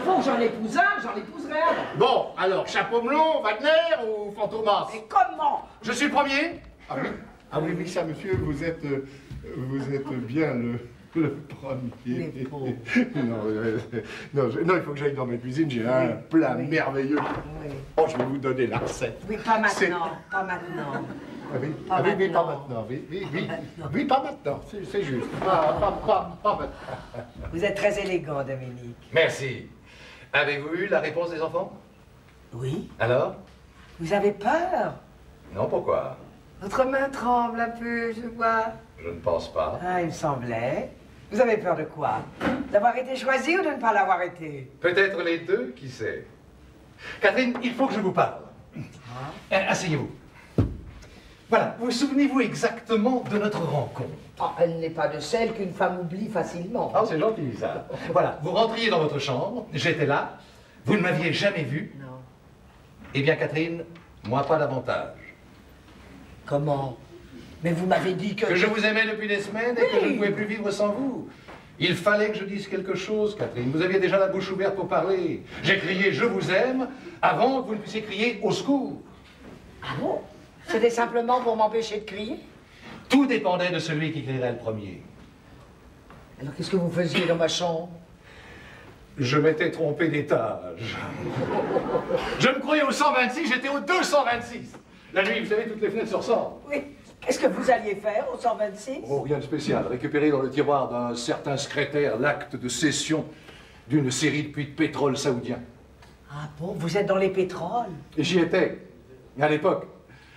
Faut que j'en épouse un, j'en épouserai un. Bon, alors, chapeau melon, Wagner ou Fantomas? Mais comment? Je suis premier? Ah oui, ça, monsieur, vous êtes bien le premier. Les pauvres. Non, il faut que j'aille dans ma cuisine, j'ai un plat merveilleux. Oui. Oh, je vais vous donner la recette. Oui, pas maintenant, pas maintenant. Pas maintenant. Oui, pas maintenant, c'est juste. Pas maintenant. Vous êtes très élégant, Dominique. Merci. Avez-vous eu la réponse des enfants? Oui. Alors? Vous avez peur? Non, pourquoi? Votre main tremble un peu, je vois. Je ne pense pas. Ah, il me semblait. Vous avez peur de quoi? D'avoir été choisi ou de ne pas l'avoir été? Peut-être les deux, qui sait. Catherine, il faut que je vous parle. Asseyez-vous. Voilà, vous souvenez-vous exactement de notre rencontre? Ah, elle n'est pas de celle qu'une femme oublie facilement. Ah, c'est gentil, ça. Voilà, vous rentriez dans votre chambre, j'étais là, vous ne m'aviez jamais vu. Non. Eh bien, Catherine, moi pas davantage. Comment? Mais vous m'avez dit que... Que je vous aimais depuis des semaines et que je ne pouvais plus vivre sans vous. Il fallait que je dise quelque chose, Catherine. Vous aviez déjà la bouche ouverte pour parler. J'ai crié « je vous aime » avant que vous ne puissiez crier « au secours ». Ah bon? C'était simplement pour m'empêcher de crier? Tout dépendait de celui qui crierait le premier. Alors qu'est-ce que vous faisiez dans ma chambre? Je m'étais trompé d'étage. Je me croyais au 126, j'étais au 226. La nuit, vous savez, toutes les fenêtres se ressemblent. Oui. Qu'est-ce que vous alliez faire au 126? Oh, rien de spécial. Récupérer dans le tiroir d'un certain secrétaire l'acte de cession d'une série de puits de pétrole saoudien. Ah bon? Vous êtes dans les pétroles? Et j'y étais, à l'époque.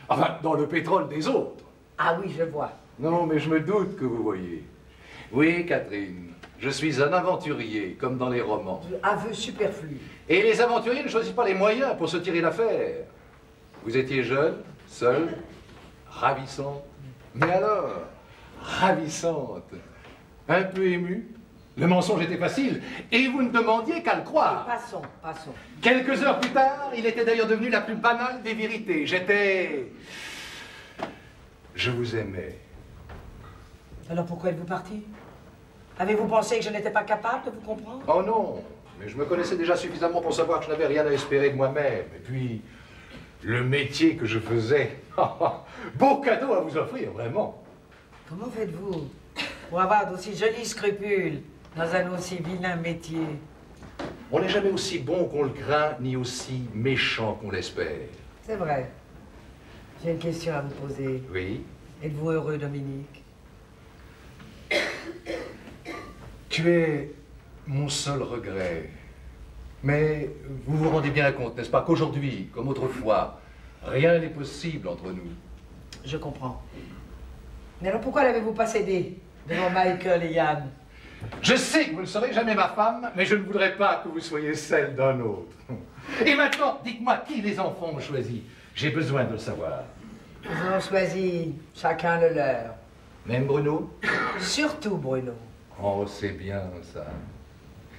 Enfin, dans le pétrole des autres. Ah oui, je vois. Non, mais je me doute que vous voyez. Oui, Catherine, je suis un aventurier, comme dans les romans. Aveu superflu. Et les aventuriers ne choisissent pas les moyens pour se tirer d'affaire. Vous étiez jeune, seule, ravissante. Mais alors, ravissante, un peu émue. Le mensonge était facile, et vous ne demandiez qu'à le croire. Passons. Quelques heures plus tard, il était d'ailleurs devenu la plus banale des vérités. Je vous aimais. Alors pourquoi êtes-vous parti? Avez-vous pensé que je n'étais pas capable de vous comprendre? Oh non, mais je me connaissais déjà suffisamment pour savoir que je n'avais rien à espérer de moi-même. Et puis, le métier que je faisais, beau cadeau à vous offrir, vraiment. Comment faites-vous pour avoir d'aussi jolis scrupules dans un aussi vilain métier? On n'est jamais aussi bon qu'on le craint, ni aussi méchant qu'on l'espère. C'est vrai. J'ai une question à vous poser. Oui. Êtes-vous heureux, Dominique? Tu es mon seul regret. Mais vous vous rendez bien compte, n'est-ce pas, qu'aujourd'hui, comme autrefois, rien n'est possible entre nous. Je comprends. Mais alors pourquoi l'avez-vous pas cédé devant Michael et Yann? Je sais que vous ne serez jamais ma femme, mais je ne voudrais pas que vous soyez celle d'un autre. Et maintenant, dites-moi qui les enfants ont choisi. J'ai besoin de le savoir. Ils ont choisi chacun le leur. Même Bruno? Surtout Bruno. Oh, c'est bien ça.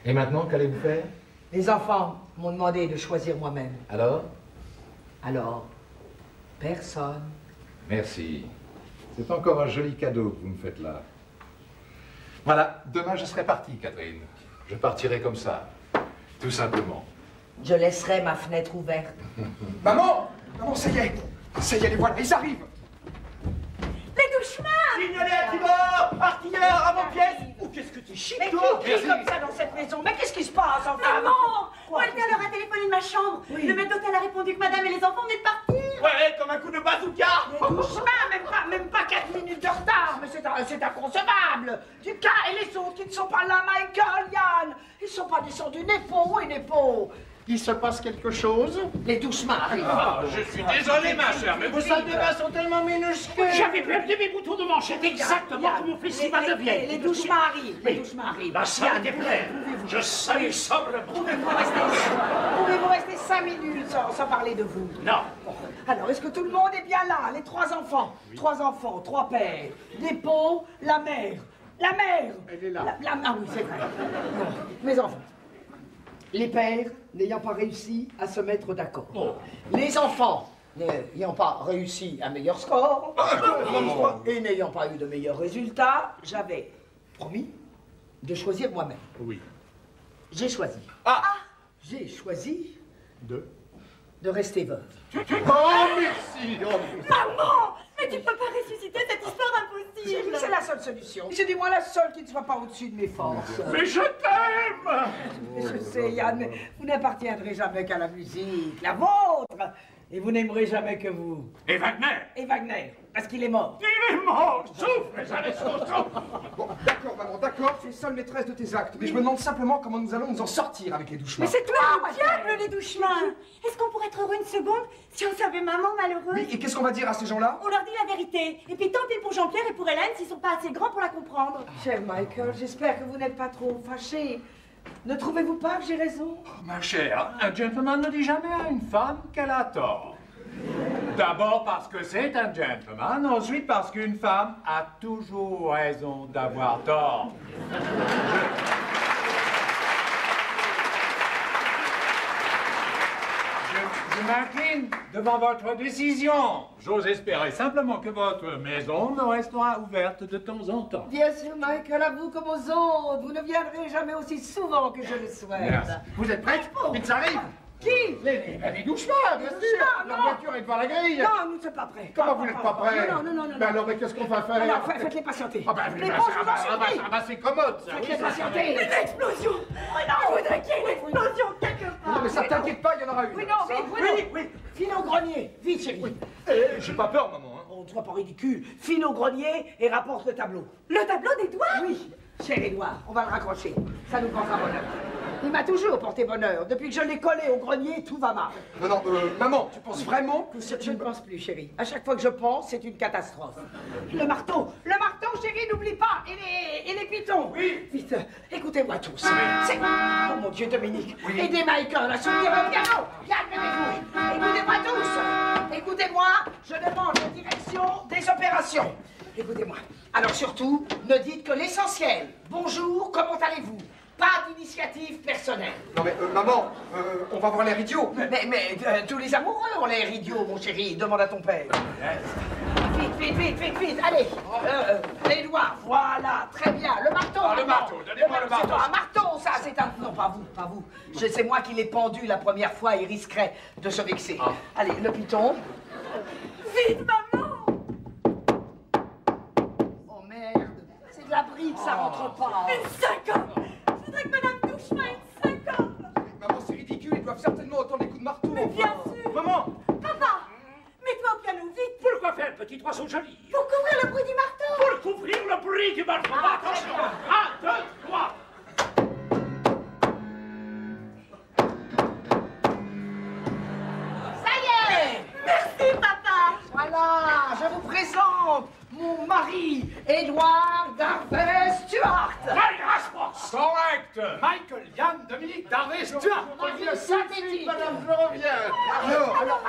Et maintenant, qu'allez-vous faire? Les enfants m'ont demandé de choisir moi-même. Alors? Alors, personne. Merci. C'est encore un joli cadeau que vous me faites là. Voilà, demain je serai parti, Catherine. Je partirai comme ça, tout simplement. Je laisserai ma fenêtre ouverte. Maman! Maman, ça y est, les voilà, ils arrivent! Les douchemins! Signalez à tribord! Artilleurs, avant-pièce! Oh, qu'est-ce que t'es chic, Mais toi! qui crie comme ça dans cette maison? Mais qu'est-ce qui se passe, enfin? Maman! Quoi? Walter leur a téléphoné de ma chambre. Oui. Le maître d'hôtel a répondu que madame et les enfants venaient de partir. Ouais, comme un coup de bazooka! Les douchemins, même pas 4 minutes de retard, mais c'est inconcevable. Du cas et les autres qui ne sont pas là, Michael, Yann, ils sont pas descendus n'épaule ou n'épaule. Il se passe quelque chose? Les douchemins arrivent. Je suis désolé, ma chère, mais vos salles de bain sont tellement minuscules. J'avais perdu mes boutons de manchette exactement comme mon festival de vieille. Les douchemins arrivent, les douchemins arrivent. La salle était pleine. Je salue sobrement. Pouvez-vous rester 5 minutes sans parler de vous? Non. Alors, est-ce que tout le monde est bien là? Les 3 enfants. 3 enfants, 3 pères. L'épaule, la mère. La mère! Elle est là. Ah oui, c'est vrai. Bon, mes enfants. Les pères n'ayant pas réussi à se mettre d'accord. Les enfants n'ayant pas réussi un meilleur score. Et n'ayant pas eu de meilleurs résultats, j'avais promis de choisir moi-même. Oui. J'ai choisi. J'ai choisi de rester veuve. Oh, merci! Oh, Maman! Mais tu peux pas ressusciter cette histoire impossible. C'est la seule solution. C'est du moins la seule qui ne soit pas au-dessus de mes forces. Mais je t'aime! Je sais, Yann, mais vous n'appartiendrez jamais qu'à la musique, la vôtre. Et vous n'aimerez jamais que vous. Et Wagner? Et Wagner, parce qu'il est mort. Il est mort! Souffle, mes années Bon, d'accord, maman, d'accord, tu es seule maîtresse de tes actes, mais je me demande simplement comment nous allons nous en sortir avec les douchemins. Mais c'est toi, Diable, les douchemins! Est-ce qu'on pourrait être heureux une seconde si on savait maman malheureuse? Oui, et qu'est-ce qu'on va dire à ces gens-là? On leur dit la vérité. Et puis tant pis pour Jean-Pierre et pour Hélène s'ils sont pas assez grands pour la comprendre. Cher Michael, j'espère que vous n'êtes pas trop fâché. Ne trouvez-vous pas que j'ai raison? Ma chère, un gentleman ne dit jamais à une femme qu'elle a tort. D'abord parce que c'est un gentleman, ensuite parce qu'une femme a toujours raison d'avoir tort. Je m'incline devant votre décision. J'ose espérer simplement que votre maison me restera ouverte de temps en temps. Bien sûr, Michael, à vous comme aux autres. Vous ne viendrez jamais aussi souvent que je le souhaite. Merci. Vous êtes prêtes? Ils arrivent! Qui? Les douchemins, bien sûr! douchemins, La non. voiture est devant la grille! Non, nous ne sommes pas prêts. Comment vous n'êtes pas prêts? Non. Ben alors, mais qu'est-ce qu'on va faire? Alors, faites-les patienter. Ah ben, Les bons, je vous en supplie. c'est commode, ça! Faites-les patienter. Une explosion! Oh non, je voudrais qu'il y ait une explosion quelque part! Non, mais ça t'inquiète pas, il y en aura une! Oui, non, vite, oui. File au grenier. Vite, chérie. J'ai pas peur, maman. Hein. On ne soit pas ridicule. File au grenier et rapporte le tableau. Le tableau des doigts? Oui, cher Édouard, on va le raccrocher. Ça nous portera bonheur. Il m'a toujours porté bonheur. Depuis que je l'ai collé au grenier, tout va mal. Non, maman, tu penses vraiment que c'est Je ne pense plus, chérie. À chaque fois que je pense, c'est une catastrophe. Le marteau, chérie, n'oublie pas. Et les pitons. Oui. Vite, écoutez-moi tous. C'est... Oh mon Dieu, Dominique. Aidez Michael à soutenir le piano. Calmez-vous. Écoutez-moi tous. Écoutez-moi, je demande la direction des opérations. Écoutez-moi. Alors surtout, ne dites que l'essentiel. Bonjour, comment allez-vous? Pas d'initiative personnelle. Non mais, maman, on va voir l'air idiot. Mais tous les amoureux ont l'air idiots, mon chéri. Demande à ton père. Vite. Allez. Édouard, voilà. Très bien. Le marteau. Ah, le marteau. Donnez-moi le marteau. C'est un marteau, ça. C'est un... Non, pas vous. C'est moi qui l'ai pendu la première fois. Il risquerait de se vexer. Allez, le piton. Vite, maman! Oh, merde. C'est de la brique, ça rentre pas. Une 50! Je voudrais que madame Douchemin ait une 50! mari, Édouard Darvez Stuart. Correct. Michael Yann Dominique Darvez Stuart. Synthétique. Madame, je reviens. Alors,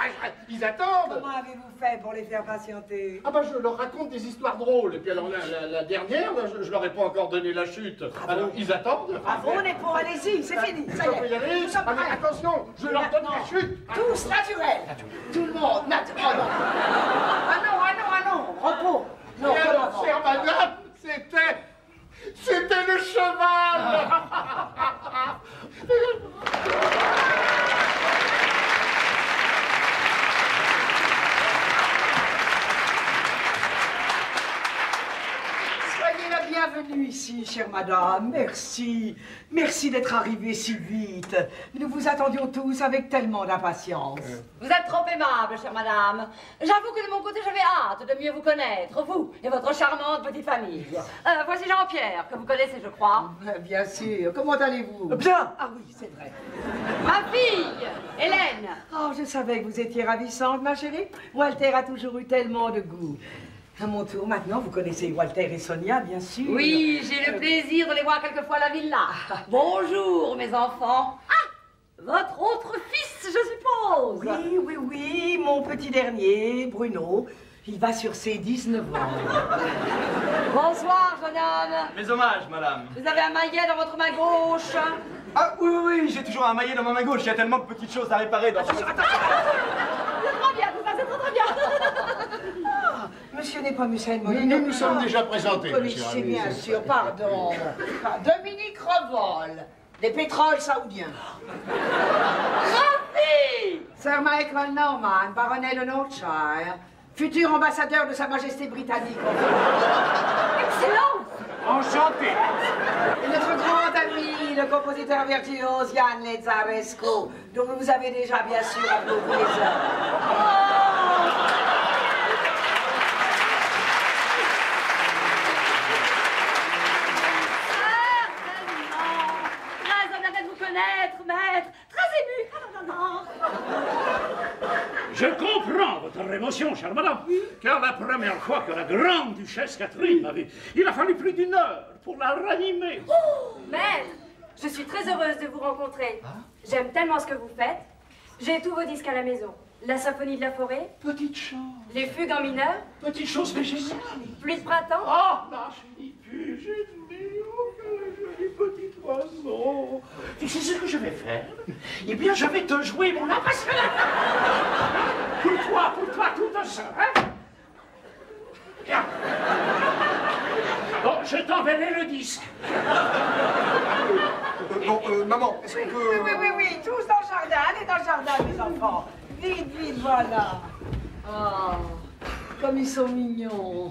ils attendent. Comment avez-vous fait pour les faire patienter? Ah bah je leur raconte des histoires drôles. Et puis alors la dernière, là, je leur ai pas encore donné la chute. Alors ils attendent. Bravo, on est pour, allez-y, c'est fini, ça y On peut y est. aller. Nous sommes Allez, prêts. attention, je leur donne la chute. Tous naturels. Tout le monde naturel. Oh, non. Ah non, ah non, ah non. Repos. Non, Et comme alors, avant. chère madame, c'était le cheval. Soyez la bienvenue ici, chère madame. Merci. Merci d'être arrivée si vite. Nous vous attendions tous avec tellement d'impatience. Vous êtes trop aimable, chère madame. J'avoue que de mon côté, j'avais hâte de mieux vous connaître, vous et votre charmante petite famille. Voici Jean-Pierre, que vous connaissez, je crois. Bien sûr. Comment allez-vous? Bien. Ah oui, c'est vrai. Ma fille, Hélène. Oh, je savais que vous étiez ravissante, ma chérie. Walter a toujours eu tellement de goût. À mon tour, maintenant, vous connaissez Walter et Sonia, bien sûr. Oui, j'ai le plaisir de les voir quelquefois à la villa. Bonjour, mes enfants. Ah, votre autre fils, je suppose. Oui, oui, oui, mon petit dernier, Bruno. Il va sur ses 19 ans. Bonsoir, jeune homme. Mes hommages, madame. Vous avez un maillet dans votre main gauche. Ah oui, oui, oui, j'ai toujours un maillet dans ma main gauche. Il y a tellement de petites choses à réparer dans ce... C'est très bien, tout ça, c'est très bien. Monsieur Nepomucène Nous Molineux. nous sommes déjà présentés, monsieur Connaissez Aramis. bien sûr, pardon. Dominique Revol, des pétroles saoudiens. Ravi. Sir Michael Norman, baronnet de Northshire, futur ambassadeur de Sa Majesté britannique. Excellent. Enchanté. Et notre grand ami, le compositeur virtuose Yann Lezaresco, dont vous avez déjà bien sûr applaudi les œuvres. Maître, très ému. Ah, non, non, non. Je comprends votre émotion, chère madame, car la première fois que la grande duchesse Catherine m'a vu, il a fallu plus d'1 heure pour la ranimer. Oh, maître, je suis très heureuse de vous rencontrer. J'aime tellement ce que vous faites. J'ai tous vos disques à la maison. La symphonie de la forêt, Petite chose, les fugues en mineur, petite chose mais géniale. pluie de printemps. Ah, là, je n'y plus, j'ai mis, oh, quel joli petit oiseau. Tu sais ce que je vais faire? Eh bien, je vais te jouer mon impressionnaire. Pour toi, tout seul, hein? Viens. Bon, je t'enverrai le disque. Bon, maman, est-ce qu'on peut... Oui, oui, oui, oui, tous dans le jardin, allez dans le jardin, mes enfants. Vite, vite, voilà. Oh, comme ils sont mignons.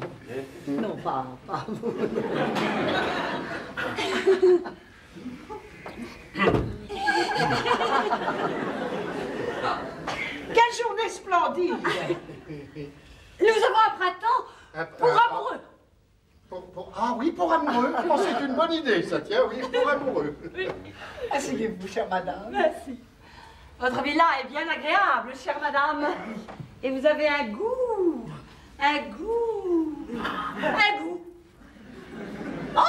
Non, pas vous. Quelle journée splendide. Nous avons un printemps pour amoureux. Ah oui, pour amoureux. Je pense que c'est une bonne idée, ça tient, oui, pour amoureux. Asseyez-vous, chère madame. Merci. Votre villa est bien agréable, chère madame. Et vous avez un goût. Oh!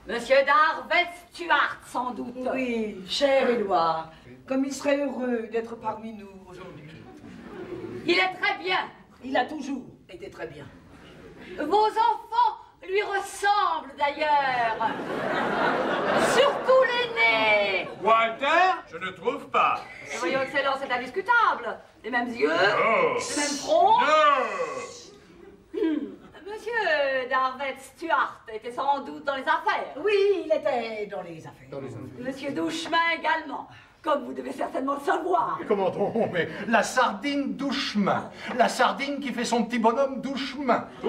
Monsieur Darvez Stuart, sans doute. Oui, cher Édouard, comme il serait heureux d'être parmi nous aujourd'hui. Il est très bien. Il a toujours été très bien. Vos enfants lui ressemblent d'ailleurs. Surtout l'aîné. Walter, je ne trouve pas. Voyons, excellence, c'est indiscutable. Les mêmes yeux, Oh. le même front. Non. Monsieur Darvez Stuart était sans doute dans les affaires. Oui, il était dans les affaires. Monsieur Douchemin également, comme vous devez certainement le savoir. Comment on, mais la sardine douchemin. La sardine qui fait son petit bonhomme douchemin. C'est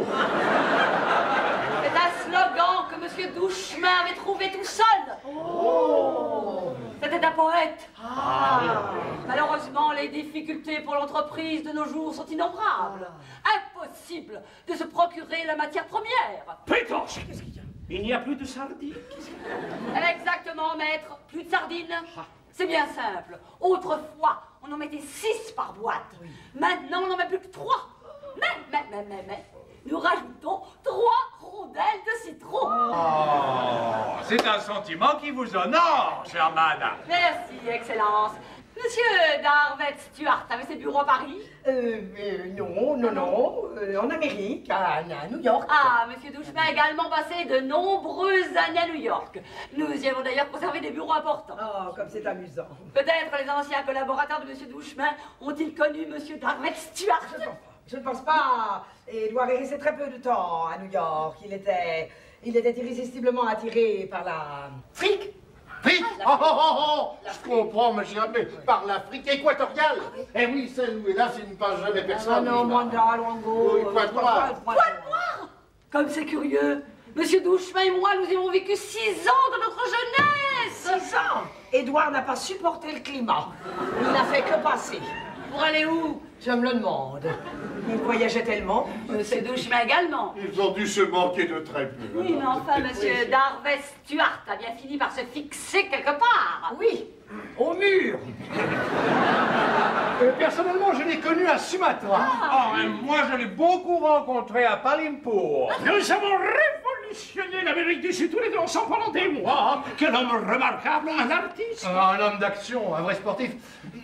un slogan que Monsieur Douchemin avait trouvé tout seul. Oh. C'était un poète. Malheureusement, les difficultés pour l'entreprise de nos jours sont innombrables. Impossible de se procurer la matière première. Pétanche. Il n'y a plus de sardines. Exactement, maître. Plus de sardines. C'est bien simple. Autrefois, on en mettait 6 par boîte. Maintenant, on n'en met plus que 3. Mais, nous rajoutons 3 rondelles de citron. Oh, c'est un sentiment qui vous honore, chère madame. Merci, Excellence. Monsieur Darvet Stuart avait ses bureaux à Paris? Non, en Amérique, à New York. Ah, Monsieur Douchemin a également passé de nombreuses années à New York. Nous y avons d'ailleurs conservé des bureaux importants. Oh, comme c'est amusant. Peut-être les anciens collaborateurs de Monsieur Douchemin ont-ils connu Monsieur Darvet Stuart? Je ne pense pas. Édouard est resté très peu de temps à New York. Il était irrésistiblement attiré par la fric. Fric? Je comprends, ma chère, mais par l'Afrique équatoriale. Eh oui, celle où hélas il ne passe jamais personne. Ah non, Manda, Luango. Oui, pointe noire. Pointe noire? Comme c'est curieux. Monsieur Douchemin et moi, nous avons vécu 6 ans de notre jeunesse. 6 ans? Édouard n'a pas supporté le climat. Il n'a fait que passer. Pour aller où? Je me le demande. Il voyageait tellement. Monsieur Douchemin également. Ils ont dû se manquer de très peu. Oui, mais enfin, Monsieur Darvet Stuart a bien fini par se fixer quelque part. Oui, au mur. Personnellement, je l'ai connu à Sumatra. Oh, et moi, je l'ai beaucoup rencontré à Palimpur. Nous avons révolutionné l'Amérique du Sud tous les deux ensemble pendant des mois. Quel homme remarquable, un artiste. Un homme d'action, un vrai sportif.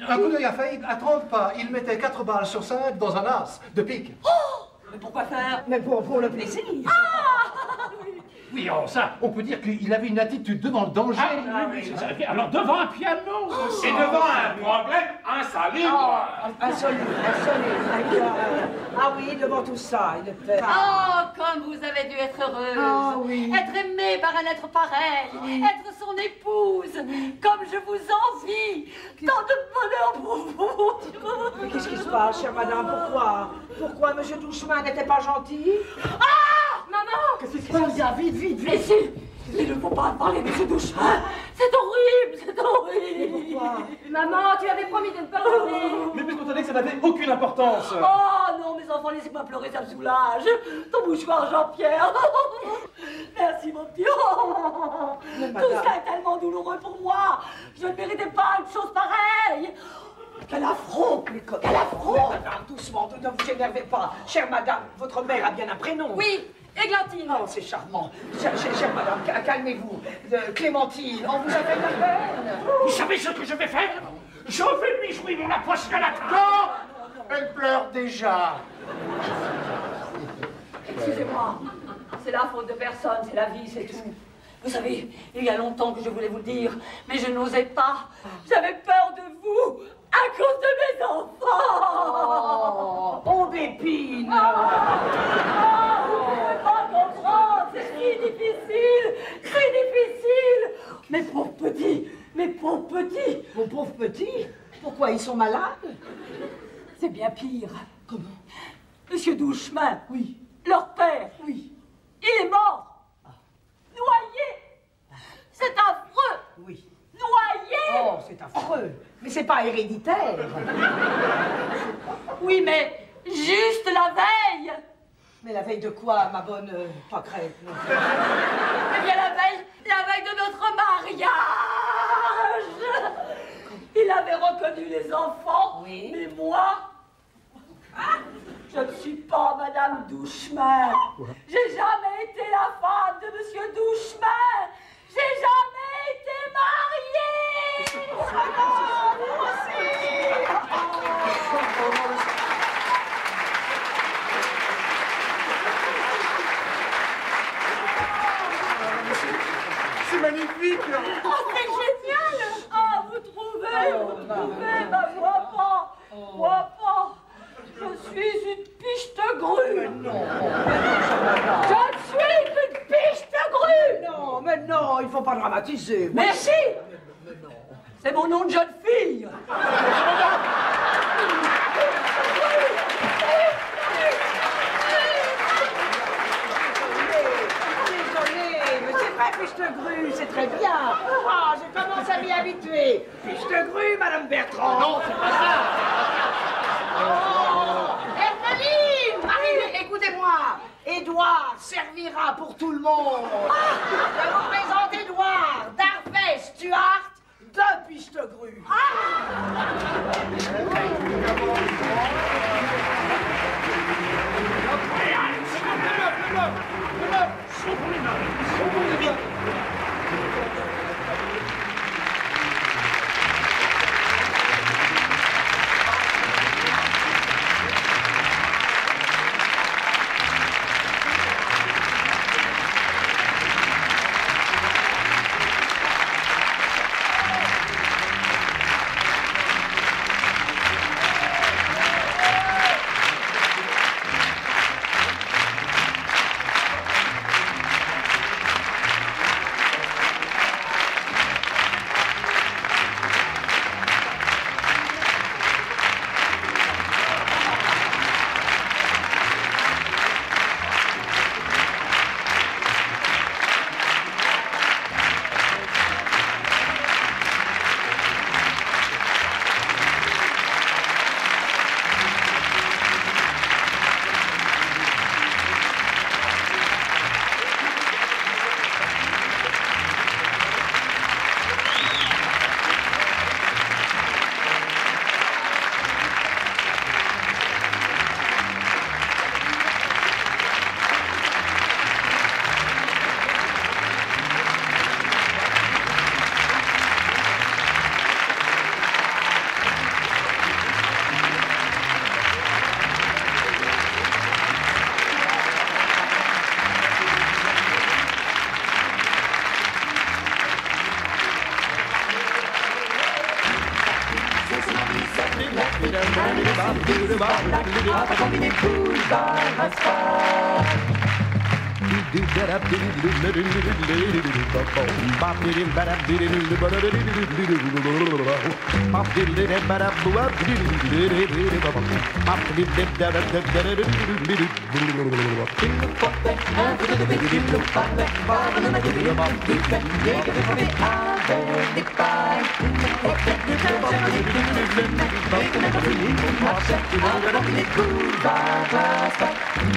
Un coup d'œil infaillible, à 30 pas, il mettait 4 balles sur 5 dans un as de pique. Oh! Mais pourquoi faire? Mais pour le plaisir. Oui, oh, ça, on peut dire qu'il avait une attitude devant le danger. Oui, c'est ça. Alors, devant un piano. Et devant un problème insalubre. Insoluble. Ah oui, devant tout ça, il était... Oh, comme vous avez dû être heureuse. Ah oui. Être aimée par un être pareil. Oui. Être son épouse. Comme je vous envie. Tant de bonheur pour vous. Mais qu'est-ce qui se passe, chère madame? Pourquoi monsieur Douchemin n'était pas gentil? Ah! Maman! Qu'est-ce qui se passe? Vite. Ici, il ne faut pas parler de ce Douchemin. C'est horrible. Pourquoi? Maman, tu avais promis de ne pas pleurer. Mais puisqu'on t'a dit que ça n'avait aucune importance. Oh non, mes enfants, laissez-moi pleurer, ça me soulage. Ton mouchoir, Jean-Pierre. Merci, mon petit. Tout ça est tellement douloureux pour moi. Je ne méritais pas une chose pareille. Quel affront! Quel affront! Madame, doucement, ne vous énervez pas. Chère madame, votre mère a bien un prénom. Oui, Églantine. Oh, c'est charmant. Chère madame, calmez-vous. Clémentine, on vous a fait de la peine. Vous savez ce que je vais faire? Je vais lui jouer mon approche à la table. Non! Elle pleure déjà. Excusez-moi, c'est la faute de personne, c'est la vie, c'est tout. Vous savez, il y a longtemps que je voulais vous le dire, mais je n'osais pas. J'avais peur de vous à cause de mes enfants. Oh, Bépine. Vous ne pouvez pas comprendre, c'est si difficile, si difficile. Mes pauvres petits. Vos pauvres petits? Pourquoi, ils sont malades? C'est bien pire. Comment? Monsieur Douchemin, Oui. leur père, Oui. il est mort. Noyé. C'est affreux. Oui. Noyé. Oh, c'est affreux. Mais c'est pas héréditaire. Oui, mais juste la veille. Mais la veille de quoi, ma bonne pâquerette? Eh bien, la veille de notre mariage. Il avait reconnu les enfants, Oui. mais moi, je ne suis pas Madame Douchemin. J'ai jamais été la femme de Monsieur Douchemin. J'ai jamais été mariée. Moi aussi. C'est magnifique. Oh, c'est génial. Ah, vous trouvez, ma moi pas. Je suis une piche de grue. Non. Je suis une piche de grue. Non, mais non, il faut pas dramatiser. Merci. C'est mon nom de jeune fille. Désolée, mais c'est vrai, piche de grue, c'est très bien. Ah, je commence à m'y habituer. Piche de grue, Madame Bertrand. Non, c'est pas ça. Hermeline, Marie, écoutez-moi. Édouard servira pour tout le monde. Je vous présente Édouard, Darvet Stuart, de piche de grue. chansons pour les marins.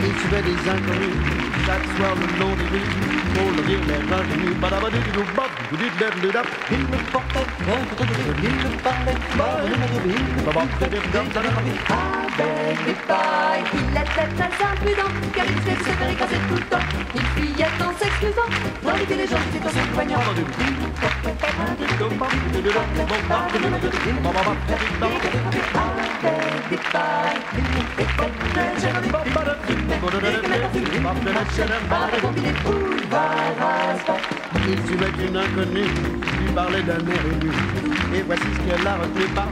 Il suivait des inconnus, chaque soir le long des rues, pour le rire des inconnus, il me portait, il me parlait, avec des pailles. Il était très imprudent, car il se faire écraser tout le temps. Il fuyait en s'excusant, tandis que les gens étaient en s'empoignant. Il suivait une inconnue, lui parlait d'un air ému, et voici ce qu'elle a retenu par